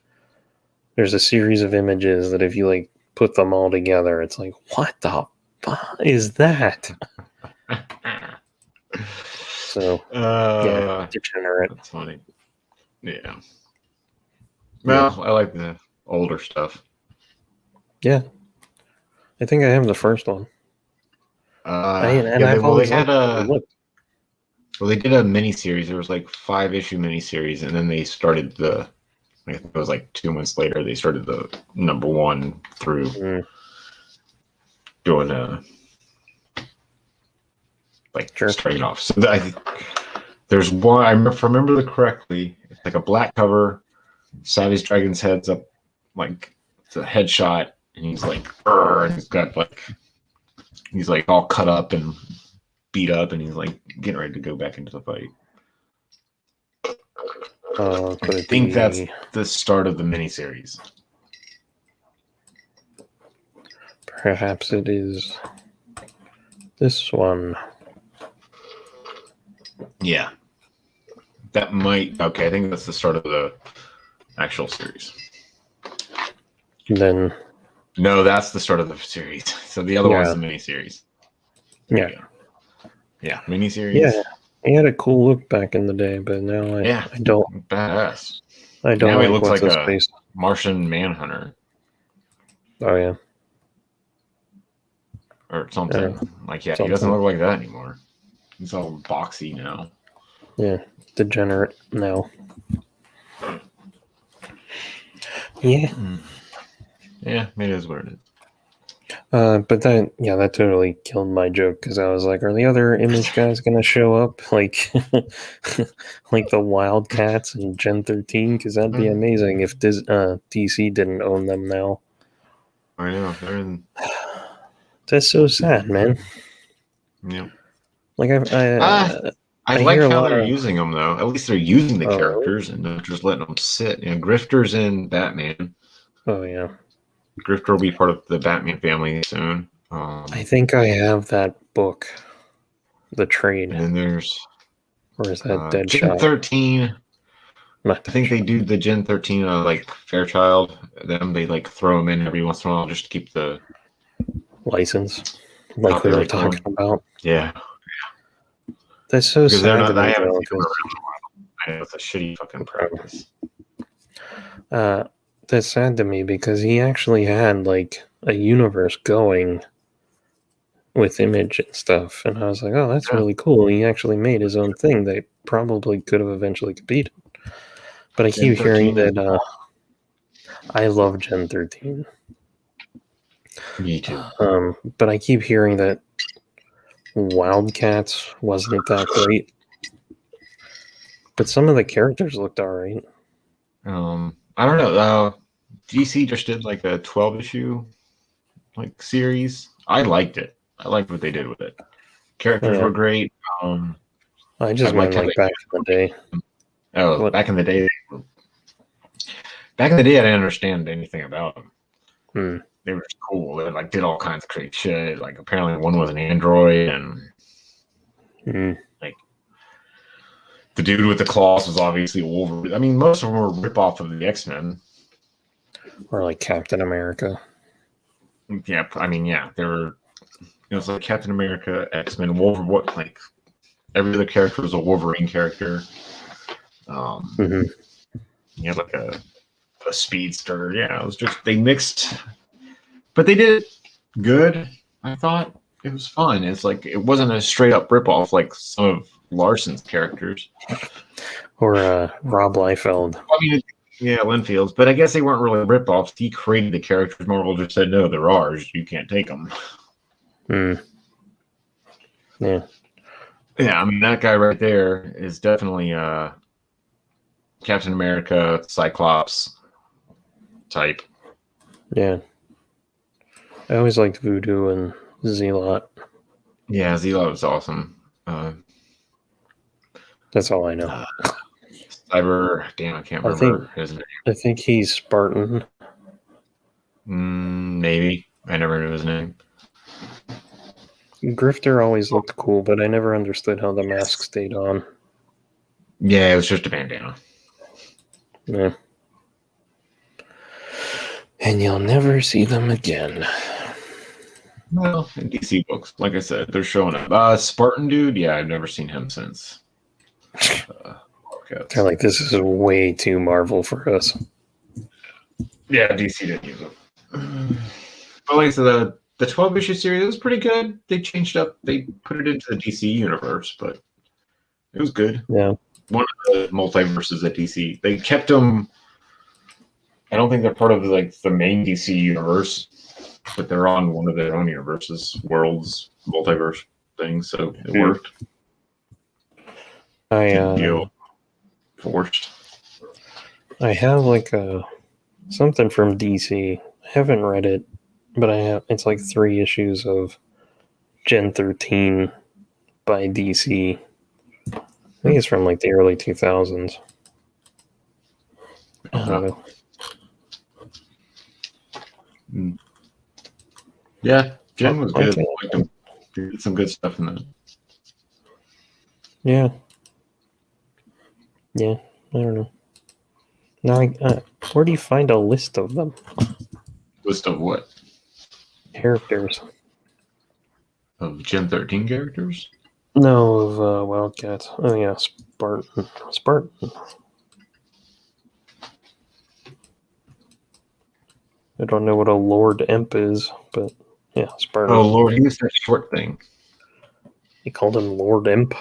there's a series of images that if you like put them all together, it's like, what the fuck is that? So, yeah, degenerate. That's funny. Yeah. Well, I like the older stuff. Yeah. I think I have the first one. They did a miniseries. There was like 5-issue miniseries, and then they started I think it was like 2 months later, they started the #1 through doing starting off. So I think there's one, I remember correctly, it's like a black cover, Savage Dragon's head's up, like it's a headshot, and he's like, and he's like all cut up and beat up, and he's like getting ready to go back into the fight. I think that's the start of the miniseries. Perhaps it is this one. Yeah. That might... Okay, I think that's the start of the actual series. Then... No, that's the start of the series. So the other one's the miniseries. Yeah. Yeah, miniseries. Yeah, he had a cool look back in the day, but now I don't. Badass. I don't. Now he looks like a Martian Manhunter. Oh, yeah. Or something. He doesn't look like that anymore. He's all boxy now. Yeah, degenerate now. Yeah. Yeah, it is what it is. But that totally killed my joke because I was like, are the other Image guys gonna show up like like the Wildcats and Gen 13? Because that'd be amazing if DC didn't own them now. I know they're in. That's so sad, man. Yeah. Like I like how they're using them though. At least they're using the characters and not just letting them sit. You know, Grifter's in Batman. Oh yeah. Grifter will be part of the Batman family soon. I think I have that book, the trade. And then there's or is that Deadshot? Gen 13. Not I think they do the Gen 13 like Fairchild. Them they like throw them in every once in a while just to keep the license, like we were talking about. Yeah. That's so sad. I haven't seen them around. I know it's a shitty fucking practice. That's sad to me because he actually had like a universe going with Image and stuff, and I was like, oh, that's really cool. He actually made his own thing that probably could have eventually competed. But I keep hearing that I love Gen 13. Me too. But I keep hearing that Wildcats wasn't that great. But some of the characters looked alright. I don't know. DC just did like a 12-issue like series. I liked it. I liked what they did with it. Characters were great. I just meant like back in the day. Oh, what? Back in the day. Back in the day, I didn't understand anything about them. They were just cool. They like did all kinds of crazy shit. Like apparently one was an android, and like the dude with the claws was obviously Wolverine. I mean, most of them were rip-off of the X-Men. Or like Captain America. Yeah, I mean, yeah, they were. It was like Captain America, X-Men, Wolverine. What like every other character was a Wolverine character. You had like a speedster. Yeah, it was just they mixed, but they did it good. I thought it was fun. It's like it wasn't a straight up rip-off like some of Larson's characters or Rob Liefeld. I mean, yeah, Linfield's, but I guess they weren't really rip-offs. He created the characters. Marvel just said, no, they're ours. You can't take them. Yeah. Yeah, I mean, that guy right there is definitely Captain America, Cyclops type. Yeah. I always liked Voodoo and Zealot. Yeah, Zealot was awesome. That's all I know. Cyber, damn, I can't remember his name. I think he's Spartan. Maybe. I never knew his name. Grifter always looked cool, but I never understood how the mask stayed on. Yeah, it was just a bandana. Yeah. And you'll never see them again. Well, in DC books, like I said, they're showing up. Spartan dude, yeah, I've never seen him since. They're like, this is way too Marvel for us. Yeah, DC didn't use them. But like I said, the 12-issue series was pretty good. They changed up. They put it into the DC universe, but it was good. Yeah. One of the multiverses at DC. They kept them. I don't think they're part of like the main DC universe, but they're on one of their own universes, worlds, multiverse things. So it worked. Forced. I have like something from DC. I haven't read it, but it's like 3 issues of Gen 13 by DC. I think it's from like the early 2000s. I don't know. Yeah, Gen was good. They did some good stuff in that. Yeah. Yeah, I don't know. Now, where do you find a list of them? List of what? Characters. Of Gen 13 characters? No, of Wildcats. Oh yeah, Spartan. I don't know what a Lord Imp is, but yeah, Spartan. Oh Lord, he was that short thing. He called him Lord Imp.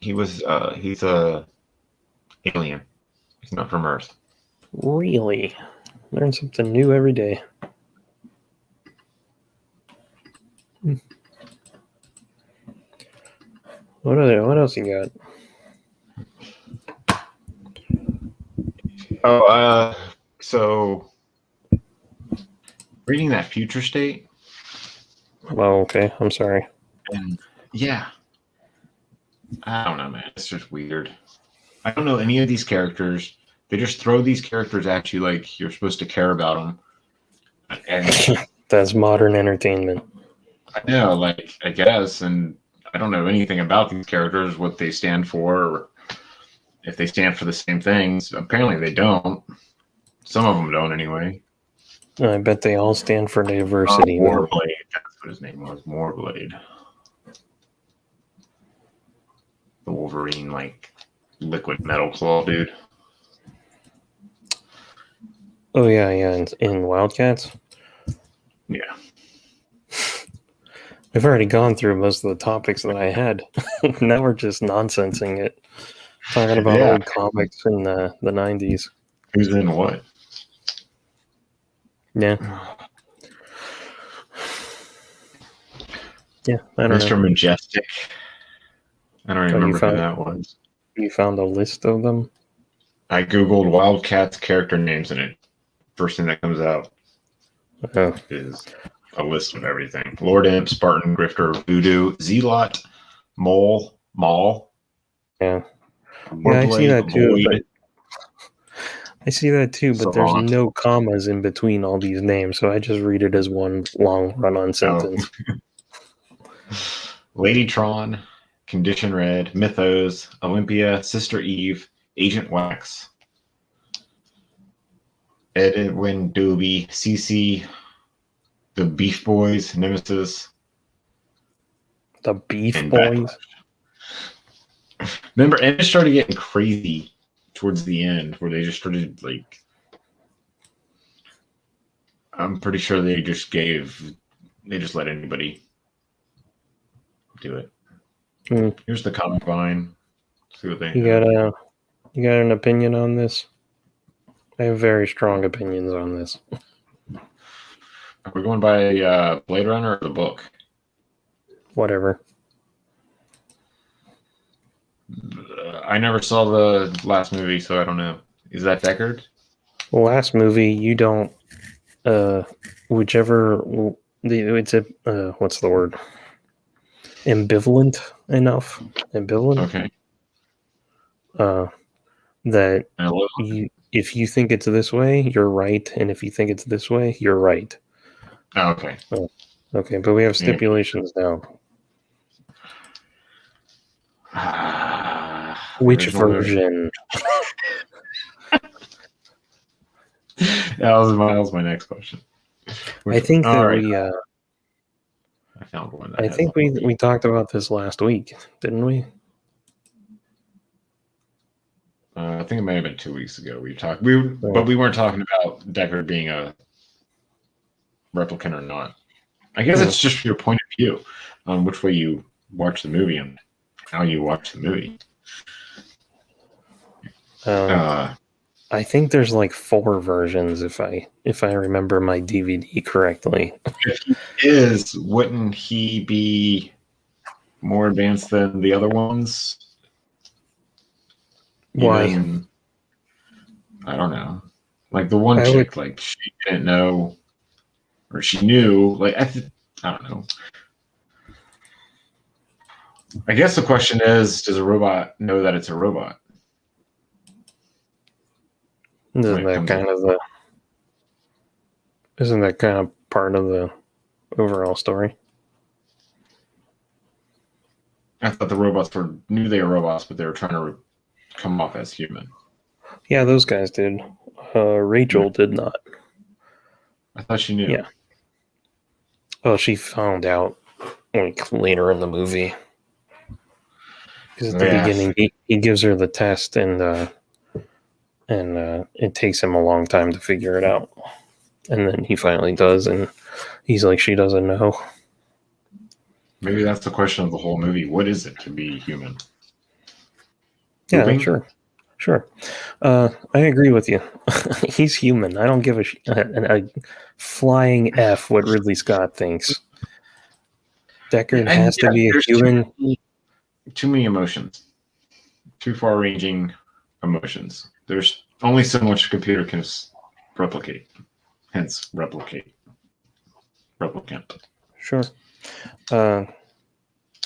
He's a alien. He's not from Earth. Really? Learn something new every day. What else you got? Oh, so reading that Future State. Oh, okay. I'm sorry. And yeah. I don't know, man. It's just weird. I don't know any of these characters. They just throw these characters at you like you're supposed to care about them. And that's modern entertainment. I know, like, I guess, and I don't know anything about these characters, what they stand for, or if they stand for the same things. Apparently they don't. Some of them don't anyway. I bet they all stand for diversity. Warblade. That's what his name was. Warblade. The Wolverine, like, liquid metal claw dude. Oh, yeah. In Wildcats? Yeah. We've already gone through most of the topics that I had. Now we're just nonsensing it. Talking about old comics in the 90s. Who's in what? Yeah. Yeah, I don't Mr. know. Majestic. I don't remember who that was. You found a list of them? I googled Wildcats character names, and it first thing that comes out is a list of everything. Lord Imp, Spartan, Grifter, Voodoo, Zealot, Mole, Maul. Yeah. Warblade, I see that too. Void, I see that too, but Savant. there's no commas in between all these names, so I just read it as one long run-on sentence. Ladytron, Condition Red, Mythos, Olympia, Sister Eve, Agent Wax, Edwin Dobie, CC, the Beef Boys, Nemesis. The Beef Boys? Remember, and it started getting crazy towards the end where they just started, like, I'm pretty sure they just let anybody do it. Here's the comic vine. See what they you got an opinion on this? I have very strong opinions on this. Are we going by Blade Runner or the book? Whatever. I never saw the last movie, so I don't know. Is that Deckard? The last movie, you don't. Whichever. It's a. What's the word? Ambivalent enough. Ambivalent. Okay. That if you think it's this way, you're right, and if you think it's this way, you're right. Oh, okay. Okay, but we have stipulations now. Which version? That was my next question. I think that I found one. I think we talked about this last week, didn't we? I think it may have been 2 weeks ago. But we weren't talking about Deckard being a replicant or not. I guess it's just your point of view on which way you watch the movie and how you watch the movie. I think there's like 4 versions if I remember my DVD correctly. If he is, wouldn't he be more advanced than the other ones? Why? I don't know. Like the one chick, like she didn't know, or she knew. Like I don't know. I guess the question is, does a robot know that it's a robot? Isn't that kind of part of the overall story? I thought the robots knew they were robots, but they were trying to come off as human. Yeah, those guys did. Rachel did not. I thought she knew. Yeah. Well, she found out like later in the movie. Because at the beginning, he gives her the test, and it takes him a long time to figure it out. And then he finally does, and he's like, she doesn't know. Maybe that's the question of the whole movie. What is it to be human? Yeah, pooping. sure. I agree with you. He's human. I don't give a flying F what Ridley Scott thinks. Deckard has to be a There's human. too many emotions, too far-ranging emotions. There's only so much a computer can replicate. Hence, replicant. Sure. I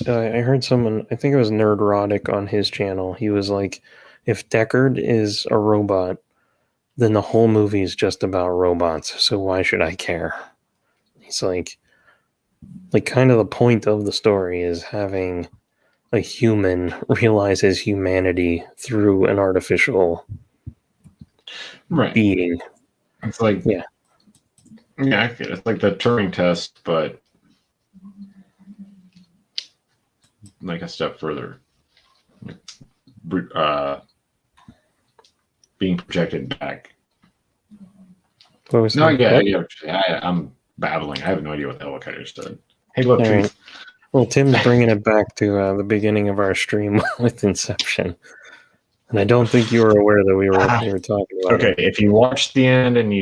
heard someone, I think it was Nerdrotic on his channel. He was like, if Deckard is a robot, then the whole movie is just about robots. So why should I care? He's like kind of the point of the story is having a human realize his humanity through an artificial being. It's like, yeah, I get it. It's like the Turing test, but like a step further. Being projected back. What was no, yeah. I'm babbling. I have no idea what the hell I just said. Hey, look, trees. Right. Well, Tim's bringing it back to the beginning of our stream with Inception. And I don't think you were aware that we were talking about it. If you watch the end and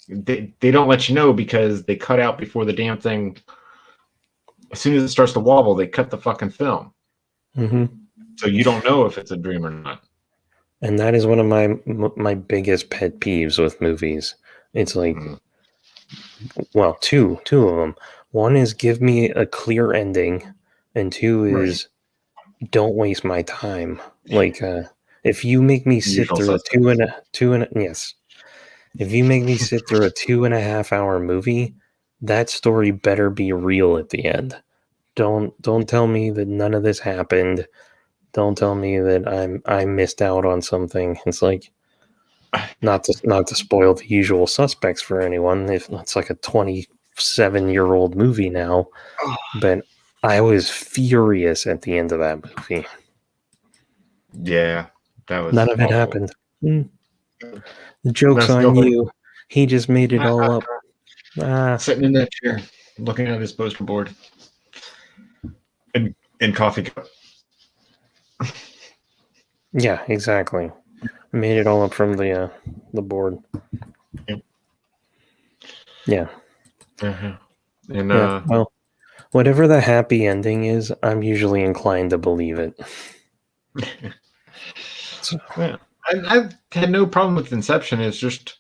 they don't let you know because they cut out before the damn thing. As soon as it starts to wobble, they cut the fucking film. Mm-hmm. So you don't know if it's a dream or not. And that is one of my biggest pet peeves with movies. It's like, well, two of them. One is give me a clear ending, and two is don't waste my time. Like, if you make me sit through if you make me sit through a 2.5 hour movie, that story better be real at the end. Don't tell me that none of this happened. Don't tell me that I missed out on something. It's like not to spoil The Usual Suspects for anyone. If it's like a 27-year-old movie now, but I was furious at the end of that movie. Yeah, that was none of it happened. The joke's on you. He just made it all up. Sitting in that chair, looking at his poster board, and coffee cup. Yeah, exactly. Made it all up from the board. Yeah. Uh-huh. And well, whatever the happy ending is, I'm usually inclined to believe it. So, yeah. I've had no problem with Inception. It's just,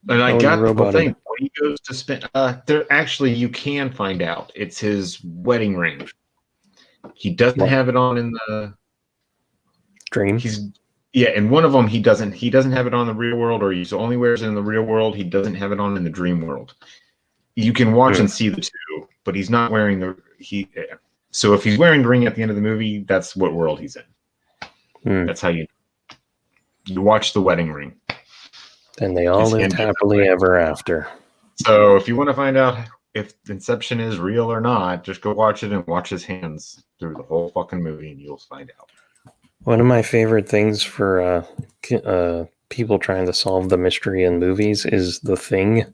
and I got the whole thing. When he goes to spend, there actually you can find out it's his wedding ring. He doesn't have it on in the dream. In one of them he doesn't have it on the real world, or he only wears it in the real world. He doesn't have it on in the dream world. You can watch and see the two, but he's not wearing so if he's wearing the ring at the end of the movie, that's what world he's in. That's how you watch the wedding ring. And they all lived happily ever after. So if you want to find out if Inception is real or not, just go watch it and watch his hands through the whole fucking movie, and you'll find out. One of my favorite things for people trying to solve the mystery in movies is The Thing.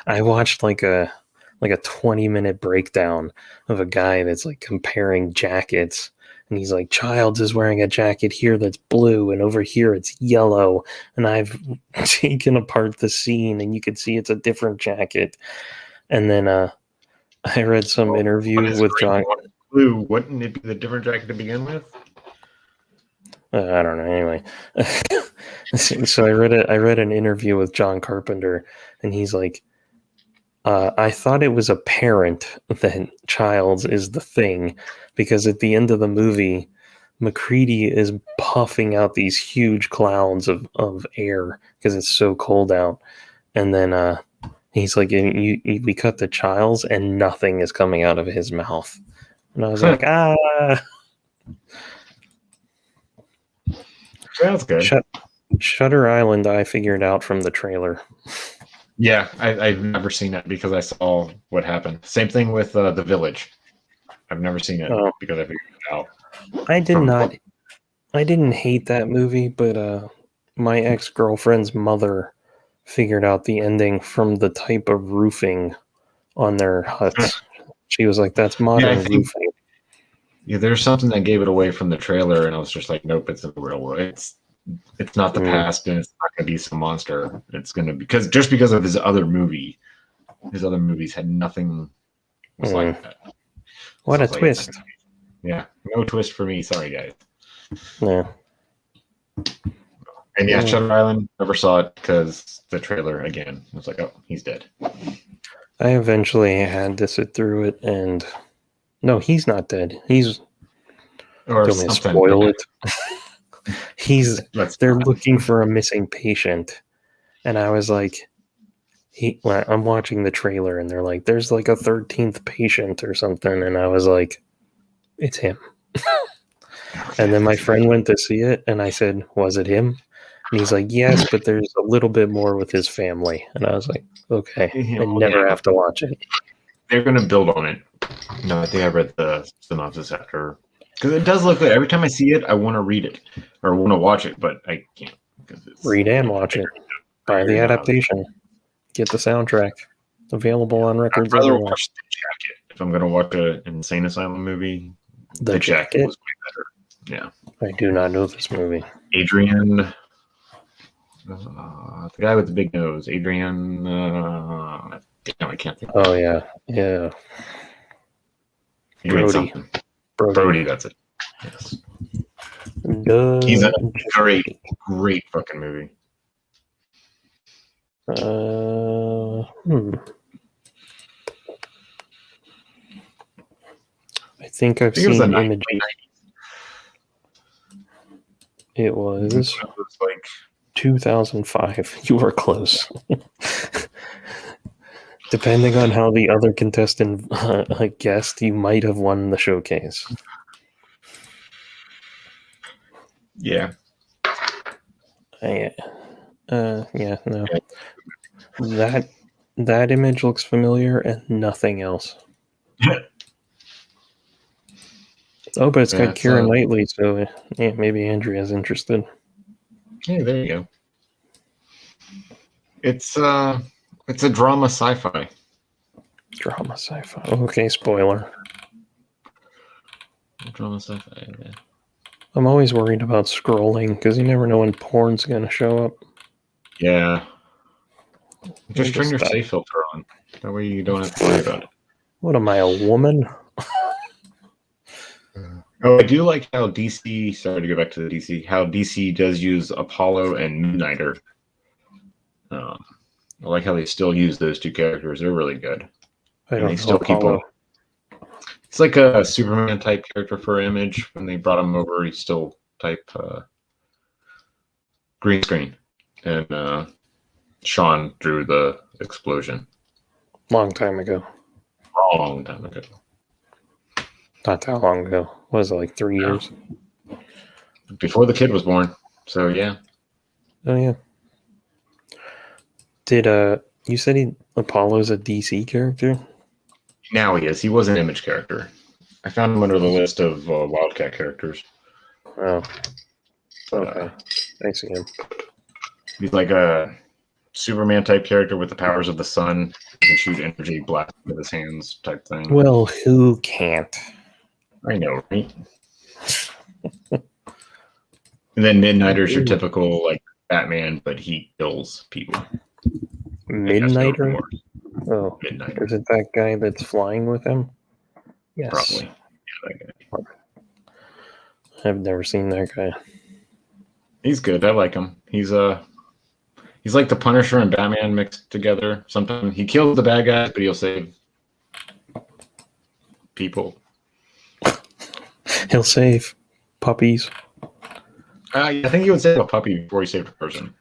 I watched like a 20-minute breakdown of a guy that's like comparing jackets, and he's like, Childs is wearing a jacket here that's blue, and over here it's yellow, and I've taken apart the scene and you can see it's a different jacket. And then I read some interview with John. Blue, wouldn't it be the different jacket to begin with? I don't know. Anyway, so I read an interview with John Carpenter, and he's like, I thought it was apparent that Childs is the Thing, because at the end of the movie, McCready is puffing out these huge clouds of air because it's so cold out, and then he's like, we cut to Childs, and nothing is coming out of his mouth. And I was like, Sounds good. Shutter Island, I figured out from the trailer. Yeah, I've never seen it because I saw what happened. Same thing with The Village. I've never seen it because I figured it out. I didn't hate that movie, but my ex-girlfriend's mother figured out the ending from the type of roofing on their huts. She was like, that's modern roofing. Yeah, there's something that gave it away from the trailer, and I was just like, nope, it's in the real world. It's not the past, and it's not going to be some monster. It's going to be because of his other movie. His other movies had nothing was like that. What a twist! Yeah, no twist for me. Sorry, guys. Yeah. And yeah, Shutter Island, never saw it because the trailer again. I was like, oh, he's dead. I eventually had to sit through it, and no, he's not dead. He's or don't spoil it. They're looking for a missing patient, and I was like, I'm watching the trailer, and they're like, there's like a 13th patient or something, and I was like, it's him. And then my friend went to see it, and I said, was it him? And he's like, yes, but there's a little bit more with his family. And I was like, okay, I never have to watch it. They're going to build on it. No, I think I read the synopsis after. Because it does look good. Every time I see it, I want to read it or want to watch it, but I can't. Read and watch it. Buy the adaptation. Get the soundtrack. Available on records. I'd rather watch The Jacket. If I'm going to watch an Insane Asylum movie, The Jacket was way better. Yeah. I do not know this movie. Adrian... the guy with the big nose, Adrian. Damn, I can't think. Oh yeah, yeah. Brody, that's it. Yes. He's a great fucking movie. I think I've seen images. It was like 2005. You were close. Depending on how the other contestant guessed, you might have won the showcase. Yeah. No. That image looks familiar and nothing else. Oh, but it's got Keira Knightley, so yeah, maybe Andrea's interested. Hey, there you go. It's a drama sci-fi. Drama sci-fi. Okay, spoiler. Drama sci-fi. Yeah. I'm always worried about scrolling because you never know when porn's gonna show up. Yeah. Just turn your safe filter on. That way you don't have to worry about it. What am I, a woman? Oh, I do like how DC. Sorry to go back to the DC. How DC does use Apollo and Midnighter. I like how they still use those two characters. They're really good. They still keep them. It's like a Superman type character for Image. When they brought him over, he's still type green screen, and Sean drew the explosion. Long time ago. Not that long ago. What was it, like 3 years? Before the kid was born. So yeah. Oh yeah. Did you said Apollo's a DC character? Now he is. He was an Image character. I found him under the list of Wildcat characters. Oh. Okay. I see him. He's like a Superman type character with the powers of the sun. He can shoot energy blast with his hands type thing. Well, who can't? I know, right? And then Midnighter's your typical like Batman, but he kills people. Midnighter? Oh, Midnighter. Is it that guy that's flying with him? Yes. Probably. Yeah, that guy. I've never seen that guy. He's good. I like him. He's like the Punisher and Batman mixed together. Sometimes he kills the bad guys, but he'll save people. He'll save puppies. I think he would save a puppy before he saved a person.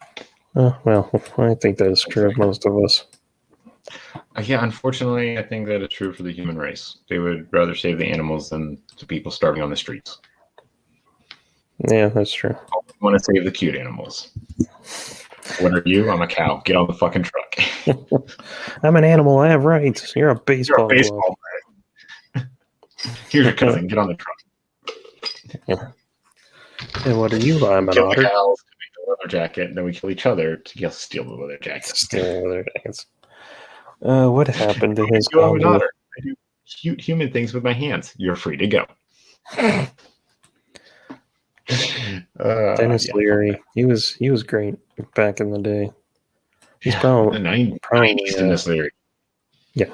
Oh, well, I think that's true of most of us. Yeah, unfortunately, I think that is true for the human race. They would rather save the animals than the people starving on the streets. Yeah, that's true. I want to save the cute animals. What are you? I'm a cow. Get on the fucking truck. I'm an animal. I have rights. You're a baseball player. Here's your cousin. Get on the truck. Yeah. And what are you? I'm an otter. The leather jacket, and then we kill each other to steal the leather jacket. Steal the leather jackets. What happened to his otter? I do cute human things with my hands. You're free to go. Dennis Leary, he was great back in the day. He's probably Dennis Leary. Yeah.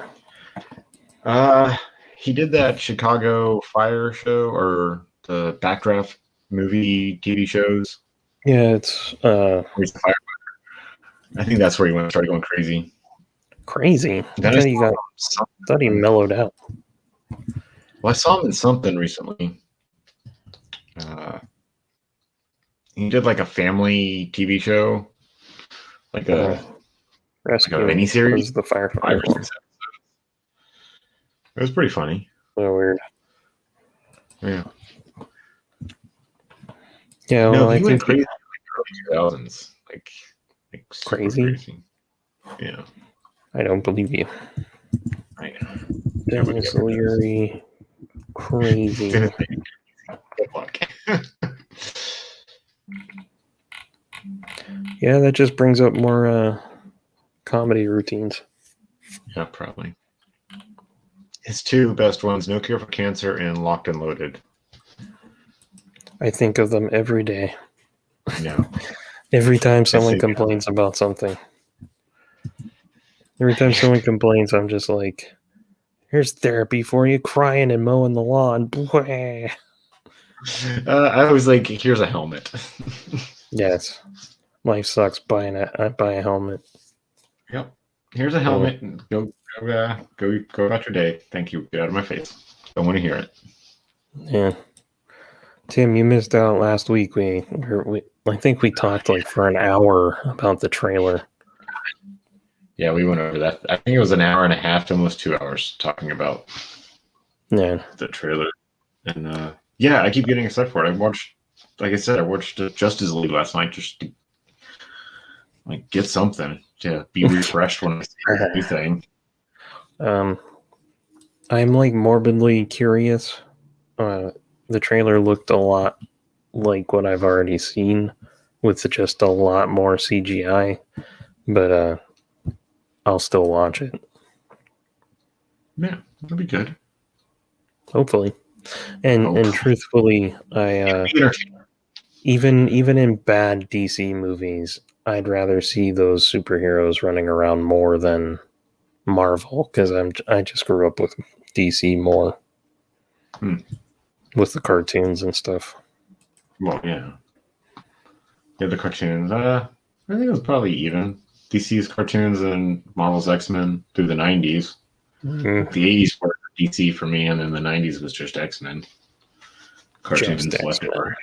He did that Chicago Fire show or the Backdraft movie TV shows. Yeah, it's I think that's where he started going crazy. Crazy. I thought he mellowed out. Well, I saw him in something recently. He did like a family TV show, like a miniseries. The firefighter. It was pretty funny. So weird. Yeah. Yeah, well, I think crazy in the early 2000s. Like crazy. Yeah. I don't believe you. I know. Dennis Leary, crazy. Good luck. Yeah, that just brings up more comedy routines. Yeah, probably. His two best ones, No Cure for Cancer and Locked and Loaded. I think of them every day. No. Every time someone complains about something. Every time someone complains, I'm just like, here's therapy for you, crying and mowing the lawn. I was like, here's a helmet. Yes. Life sucks. Buy a helmet. Yep. Here's a helmet. And go about your day. Thank you. Get out of my face. Don't want to hear it. Yeah. Tim, you missed out last week. I think we talked like for an hour about the trailer. Yeah, we went over that. I think it was an hour and a half to almost 2 hours talking about the trailer. And yeah, I keep getting excited for it. I watched Justice League last night just to get something to be refreshed when I see everything. I'm like morbidly curious. The trailer looked a lot like what I've already seen, with just a lot more CGI. But I'll still watch it. Yeah, it'll be good. Hopefully. And truthfully, I even in bad DC movies, I'd rather see those superheroes running around more than Marvel, because I just grew up with DC more. With the cartoons and stuff. Well, yeah. Yeah, the cartoons. I think it was probably even. DC's cartoons and Marvel's X-Men through the 90s. Mm-hmm. The 80s were DC for me, and then the 90s was just X-Men. Cartoons left and right.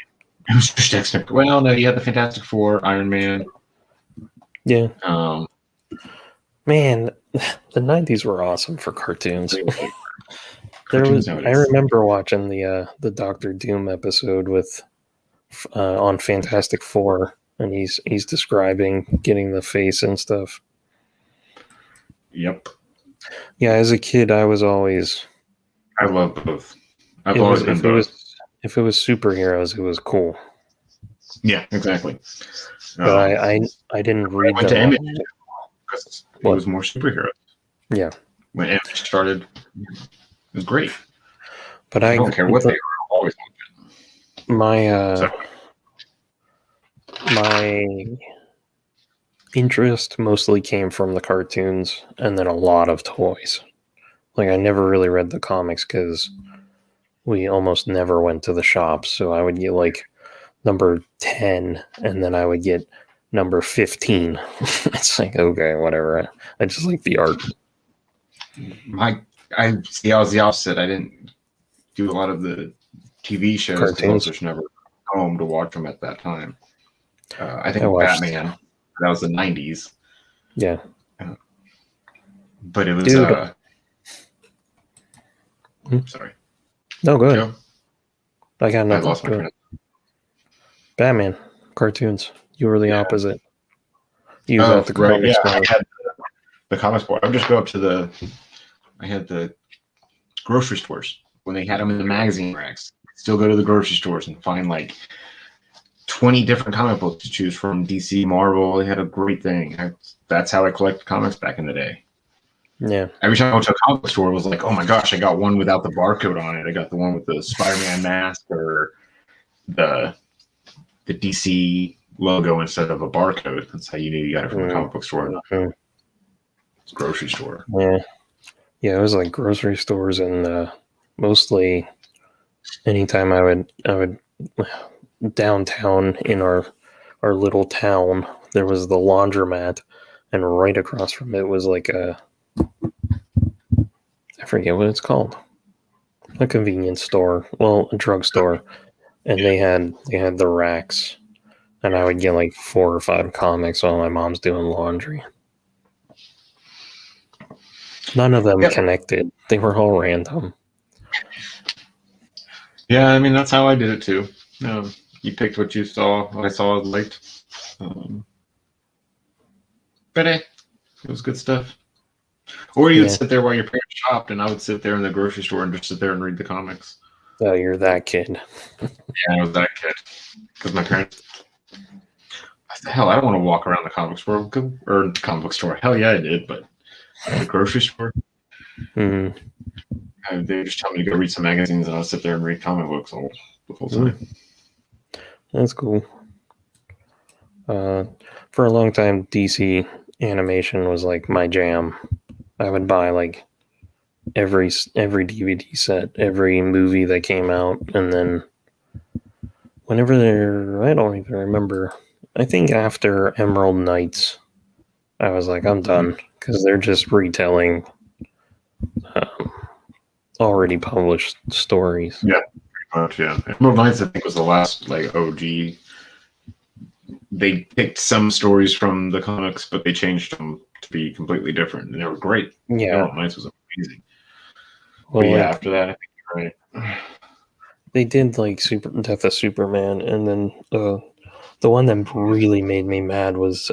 It was just X-Men. Well, no, you had the Fantastic Four, Iron Man. Yeah. Man, the 90s were awesome for cartoons. I remember watching the Doctor Doom episode with on Fantastic Four, and he's describing getting the face and stuff. Yep. Yeah, as a kid, I love both. I've always been both. If it was superheroes, it was cool. Yeah, exactly. But I didn't read them. I went to Image because it was more superheroes. Yeah. When Image started, it was great. But I don't care what they are. Always my interest mostly came from the cartoons and then a lot of toys. Like, I never really read the comics because we almost never went to the shops. So I would get like number 10 and then I would get number 15. It's like, okay, whatever. I just like the art. I was the opposite. I didn't do a lot of the TV shows because I was just never home to watch them at that time. I think Batman, that was the 90s. Yeah. But it was... Sorry. No, go ahead. I got nothing. I lost my friend. Batman, cartoons. You were the opposite. You got the comics bar. I had the comics bar. I would just go up to I had the grocery stores when they had them in the magazine racks. Still go to the grocery stores and find like 20 different comic books to choose from. DC, Marvel, they had a great thing. That's how I collected comics back in the day. Yeah. Every time I went to a comic book store, it was like, oh my gosh, I got one without the barcode on it. I got the one with the Spider-Man mask or the DC logo instead of a barcode. That's how you knew you got it from a comic book store. Mm-hmm. It's a grocery store. Yeah. Yeah, it was like grocery stores and mostly anytime I would downtown in our little town, there was the laundromat, and right across from it was like I forget what it's called. A convenience store. Well, a drugstore. And they had the racks. And I would get like 4 or 5 comics while my mom's doing laundry. None of them connected. They were all random. Yeah, I mean that's how I did it too. You picked what you saw, what I saw, liked. But hey, it was good stuff. Or you would sit there while your parents shopped, and I would sit there in the grocery store and just sit there and read the comics. Oh, you're that kid. Yeah, I was that kid. Because my parents... Hell, I don't want to walk around the comic store or comic book store. Hell yeah, I did, but the grocery store, Mm-hmm. They just tell me to go read some magazines, and I'll sit there and read comic books the whole time. That's cool. For a long time, DC animation was like my jam. I would buy like every DVD set, every movie that came out, and then whenever I don't even remember. I think after Emerald Knights, I was like, I'm done, because they're just retelling already published stories. Yeah, pretty much. Yeah, Emerald Knights I think was the last like OG. They picked some stories from the comics, but they changed them to be completely different, and they were great. Yeah, Emerald Knights was amazing. Well, but yeah, like, after that, I think you're right. They did like Death of Superman, and then the one that really made me mad was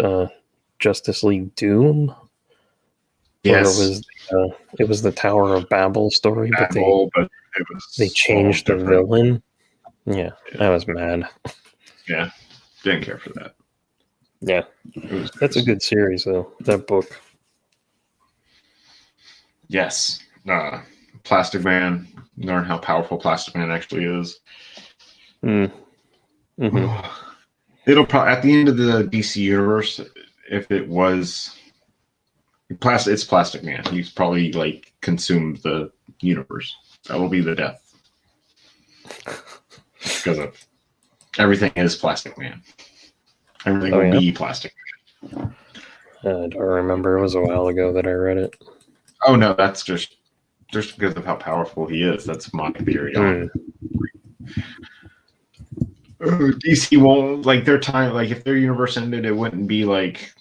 Justice League Doom. Yes, it was the Tower of Babel story, but they changed the villain. Yeah, I was mad. Yeah, didn't care for that. Yeah, that's a good series though. That book. Yes, Plastic Man. Learn how powerful Plastic Man actually is. Mm-hmm. It'll probably at the end of the DC universe, if it was it's Plastic Man. He's probably like consumed the universe. That will be the death because of everything is Plastic Man. Everything will be Plastic Man. I don't remember. It was a while ago that I read it. Oh no, that's just because of how powerful he is. That's my theory on it. DC won't like their time. Like if their universe ended, it wouldn't be like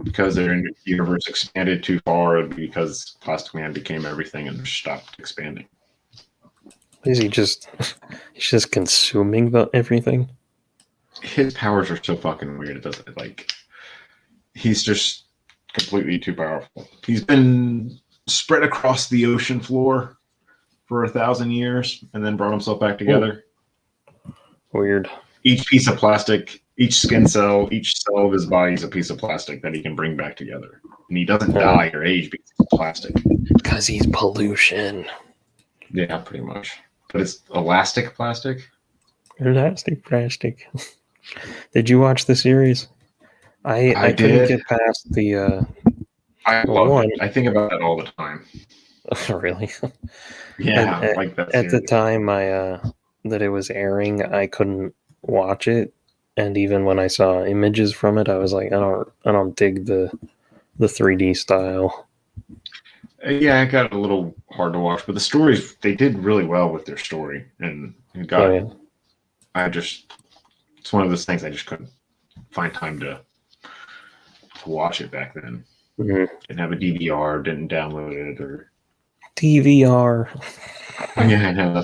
because their universe expanded too far. It'd be because Plastic Man became everything and stopped expanding. Is he just? He's just consuming everything. His powers are so fucking weird. It doesn't like. He's just completely too powerful. He's been spread across the ocean floor for 1,000 years and then brought himself back together. Ooh. Weird. Each piece of plastic, each skin cell, each cell of his body is a piece of plastic that he can bring back together. And he doesn't die or age because he's plastic. Because he's pollution. Yeah, pretty much. But it's elastic plastic? Elastic plastic. Did you watch the series? I couldn't get past the I love it. I think about it all the time. Really? Yeah, like that. At the time that it was airing, I couldn't watch it, and even when I saw images from it, I was like, I don't dig the 3D style. Yeah, it got a little hard to watch, but the stories, they did really well with their story, and it got. It's one of those things I just couldn't find time to watch it back then. Mm-hmm. Didn't have a DVR, didn't download it or DVR. Yeah, I know.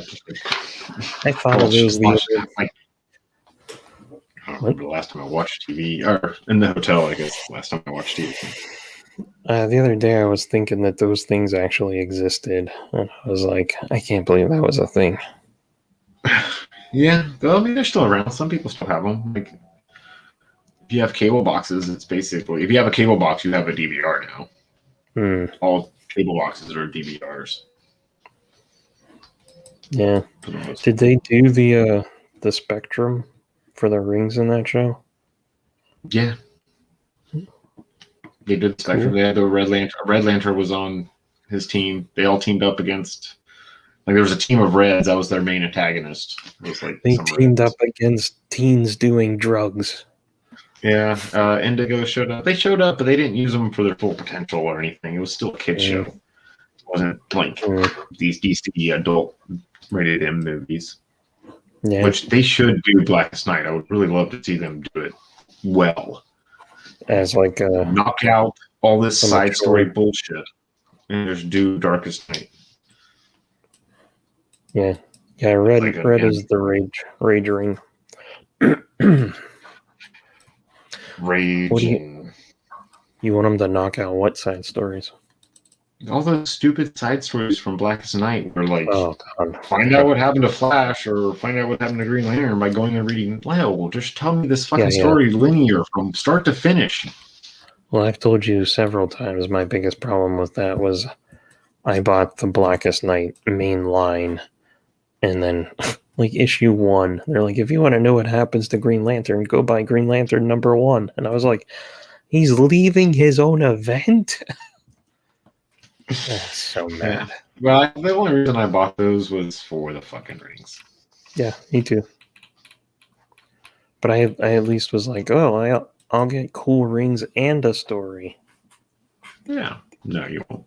I thought it was I don't remember the last time I watched TV, or in the hotel, I guess. Last time I watched TV. The other day, I was thinking that those things actually existed, and I was like, I can't believe that was a thing. Yeah, well, I mean, they're still around. Some people still have them. Like, if you have cable boxes, it's basically if you have a cable box, you have a DVR now. All cable boxes or DVRs. Yeah. Did they do the Spectrum for the rings in that show? Yeah. They did Spectrum. Cool. They had the Red Lantern. Red Lantern was on his team. They all teamed up against. Like there was a team of Reds. That was their main antagonist. It was like they teamed up against teens doing drugs. Yeah, Indigo showed up. They showed up, but they didn't use them for their full potential or anything. It was still a kid show. It wasn't like these DC adult rated M movies. Yeah. Which they should do Blackest Night. I would really love to see them do it well. As like a knock out all this side story bullshit and just do Darkest Night. Yeah. Yeah, red is the rage ring. Raging. You want them to knock out what side stories? All those stupid side stories from Blackest Night where like find out what happened to Flash or find out what happened to Green Lantern by going and reading. Well, just tell me this fucking story linear from start to finish. Well, I've told you several times my biggest problem with that was I bought the Blackest Night main line and then like issue 1, they're like, if you want to know what happens to Green Lantern, go buy Green Lantern #1. And I was like, he's leaving his own event? So mad. Well, the only reason I bought those was for the fucking rings. Yeah, me too. But I at least was like, oh, I'll get cool rings and a story. Yeah. No, you won't.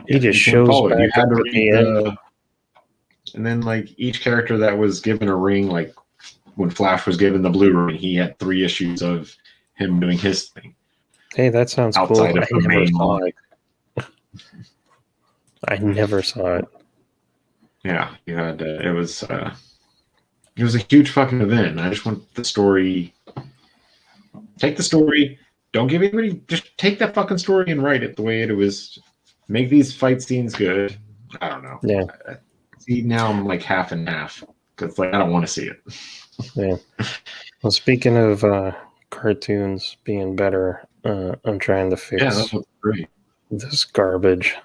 He just shows back you had to read and then like each character that was given a ring, like when Flash was given the blue ring, he had 3 issues of him doing his thing. Hey, that sounds outside cool. Of the main line. I never saw it. Yeah, you had it was a huge fucking event. I just want the story. Take the story. Don't give anybody. Just take that fucking story and write it the way it was. Make these fight scenes good. I don't know. Yeah. See, now I'm like half and half because like I don't want to see it. Yeah. Well, speaking of cartoons being better, I'm trying to fix. Yeah, that was great. This garbage.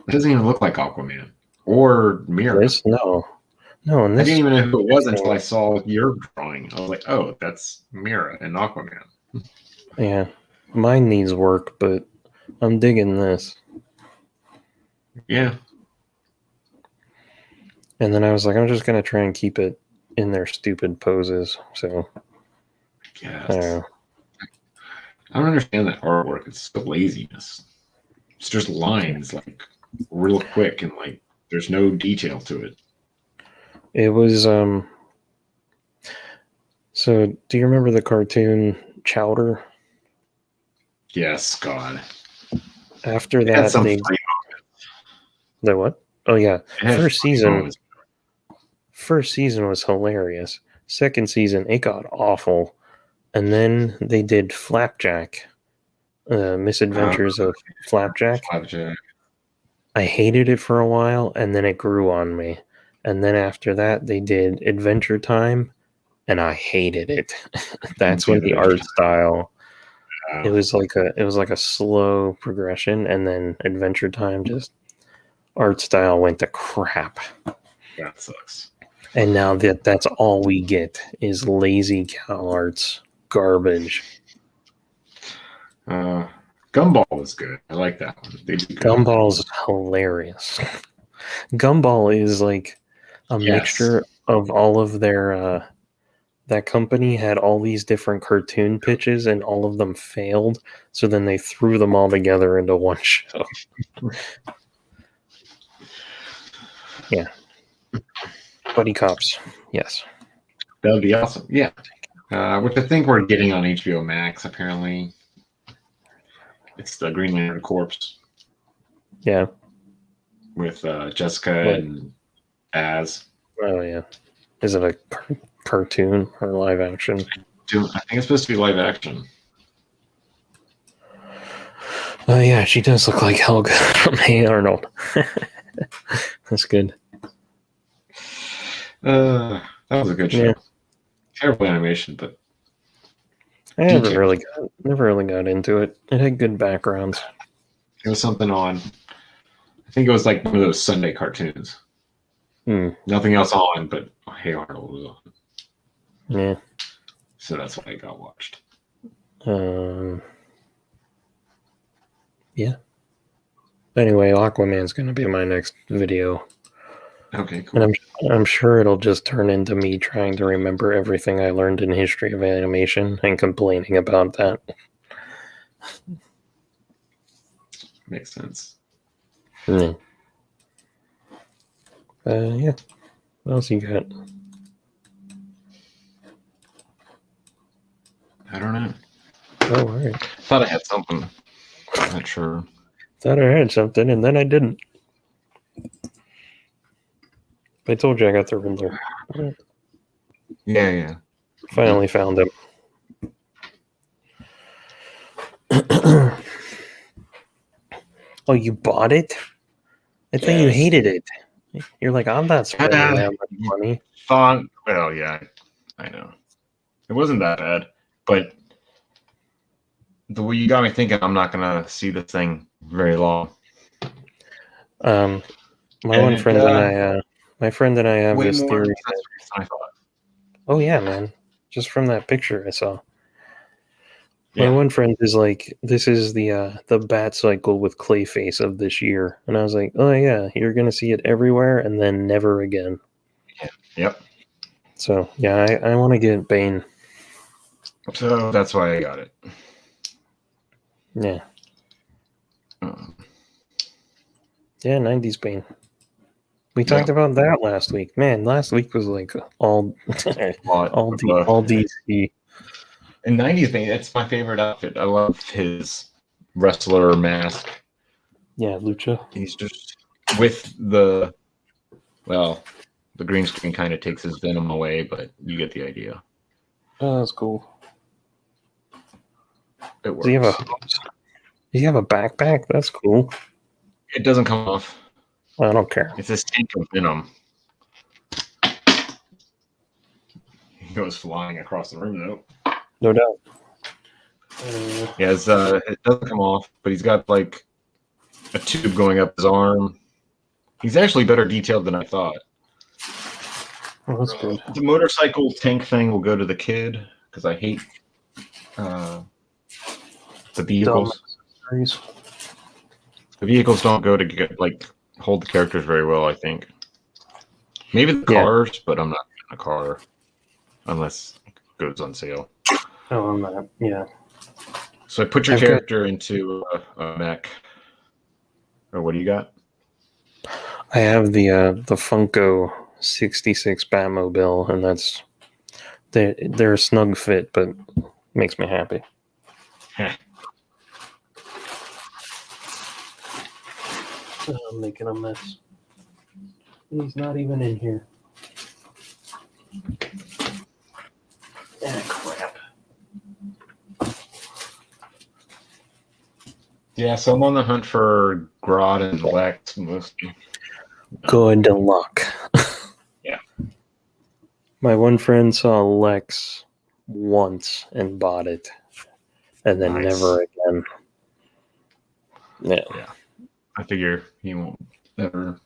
It doesn't even look like Aquaman or Mira. No. And I didn't even know who it was until I saw your drawing. I was like, oh, that's Mira and Aquaman. Yeah. Mine needs work, but I'm digging this. Yeah. And then I was like, I'm just going to try and keep it in their stupid poses. So, yeah. I don't understand that artwork. It's the laziness. It's just lines, like, real quick, and, like, there's no detail to it. It was, so, do you remember the cartoon Chowder? Yes, God. After that, the what? Oh, yeah. First season was hilarious. Second season, it got awful. And then they did Flapjack. Misadventures of Flapjack. I hated it for a while, and then it grew on me. And then after that, they did Adventure Time, and I hated it. That's when the art style. It was like a slow progression, and then Adventure Time just art style went to crap. That sucks. And now that's all we get is lazy cow arts garbage. Gumball was good. I like that one. Gumball's hilarious. Gumball is like a mixture of all of their that company had all these different cartoon pitches and all of them failed, so then they threw them all together into one show. Yeah. Buddy Cops. Yes. That would be awesome. Yeah. Which I think we're getting on HBO Max, apparently. It's the Green Lantern Corps. Yeah. With Jessica and Az. Oh, yeah. Is it a cartoon or live action? I think it's supposed to be live action. Oh, yeah. She does look like Helga from Hey Arnold. That's good. That was a good show. Yeah. Terrible animation, but I never really got into it. It had good backgrounds. It was something on. I think it was like one of those Sunday cartoons. Nothing else on, but Hey Arnold was on. Yeah. So that's why it got watched. Yeah. Anyway, Aquaman's going to be my next video. Okay, cool. And I'm sure it'll just turn into me trying to remember everything I learned in history of animation and complaining about that. Makes sense. Yeah. Yeah. What else you got? I don't know. Oh, all right. Thought I had something. I'm not sure. Thought I had something, and then I didn't. I told you I got the Riddler. Yeah. Finally found him. Oh, you bought it? I thought you hated it. You're like, I'm not spending that much money. Well, yeah, I know. It wasn't that bad, but the way you got me thinking, I'm not gonna see this thing very long. My friend and I have this theory. I thought. Oh yeah, man! Just from that picture I saw. My one friend is like, this is the bat cycle with Clayface of this year. And I was like, oh yeah, you're going to see it everywhere and then never again. Yep. So, yeah, I want to get Bane. So that's why I got it. Yeah. Yeah, 90s Bane. We talked about that last week. Man, last week was like all DC. And 90s Bane, that's my favorite outfit. I love his wrestler mask. Yeah, Lucha. He's just with the green screen kind of takes his venom away, but you get the idea. Oh, that's cool. It works. Does he have a backpack? That's cool. It doesn't come off. I don't care. It's this tank of venom. He goes flying across the room, though. No doubt. Yeah, it doesn't come off, but he's got like a tube going up his arm. He's actually better detailed than I thought. Oh, that's good. The motorcycle tank thing will go to the kid because I hate the vehicles. The vehicles don't go to hold the characters very well, I think. Maybe the cars, but I'm not getting a car unless it goes on sale. Oh, I'm not. Yeah. So I put your character into a mech. Or what do you got? I have the Funko 66 Batmobile, and they're a snug fit, but makes me happy. I'm making a mess. He's not even in here. Ah, crap. Yeah, so I'm on the hunt for Grodd and Lex mostly. Good luck. Yeah. My one friend saw Lex once and bought it, and then never again. Yeah. I figure he won't ever.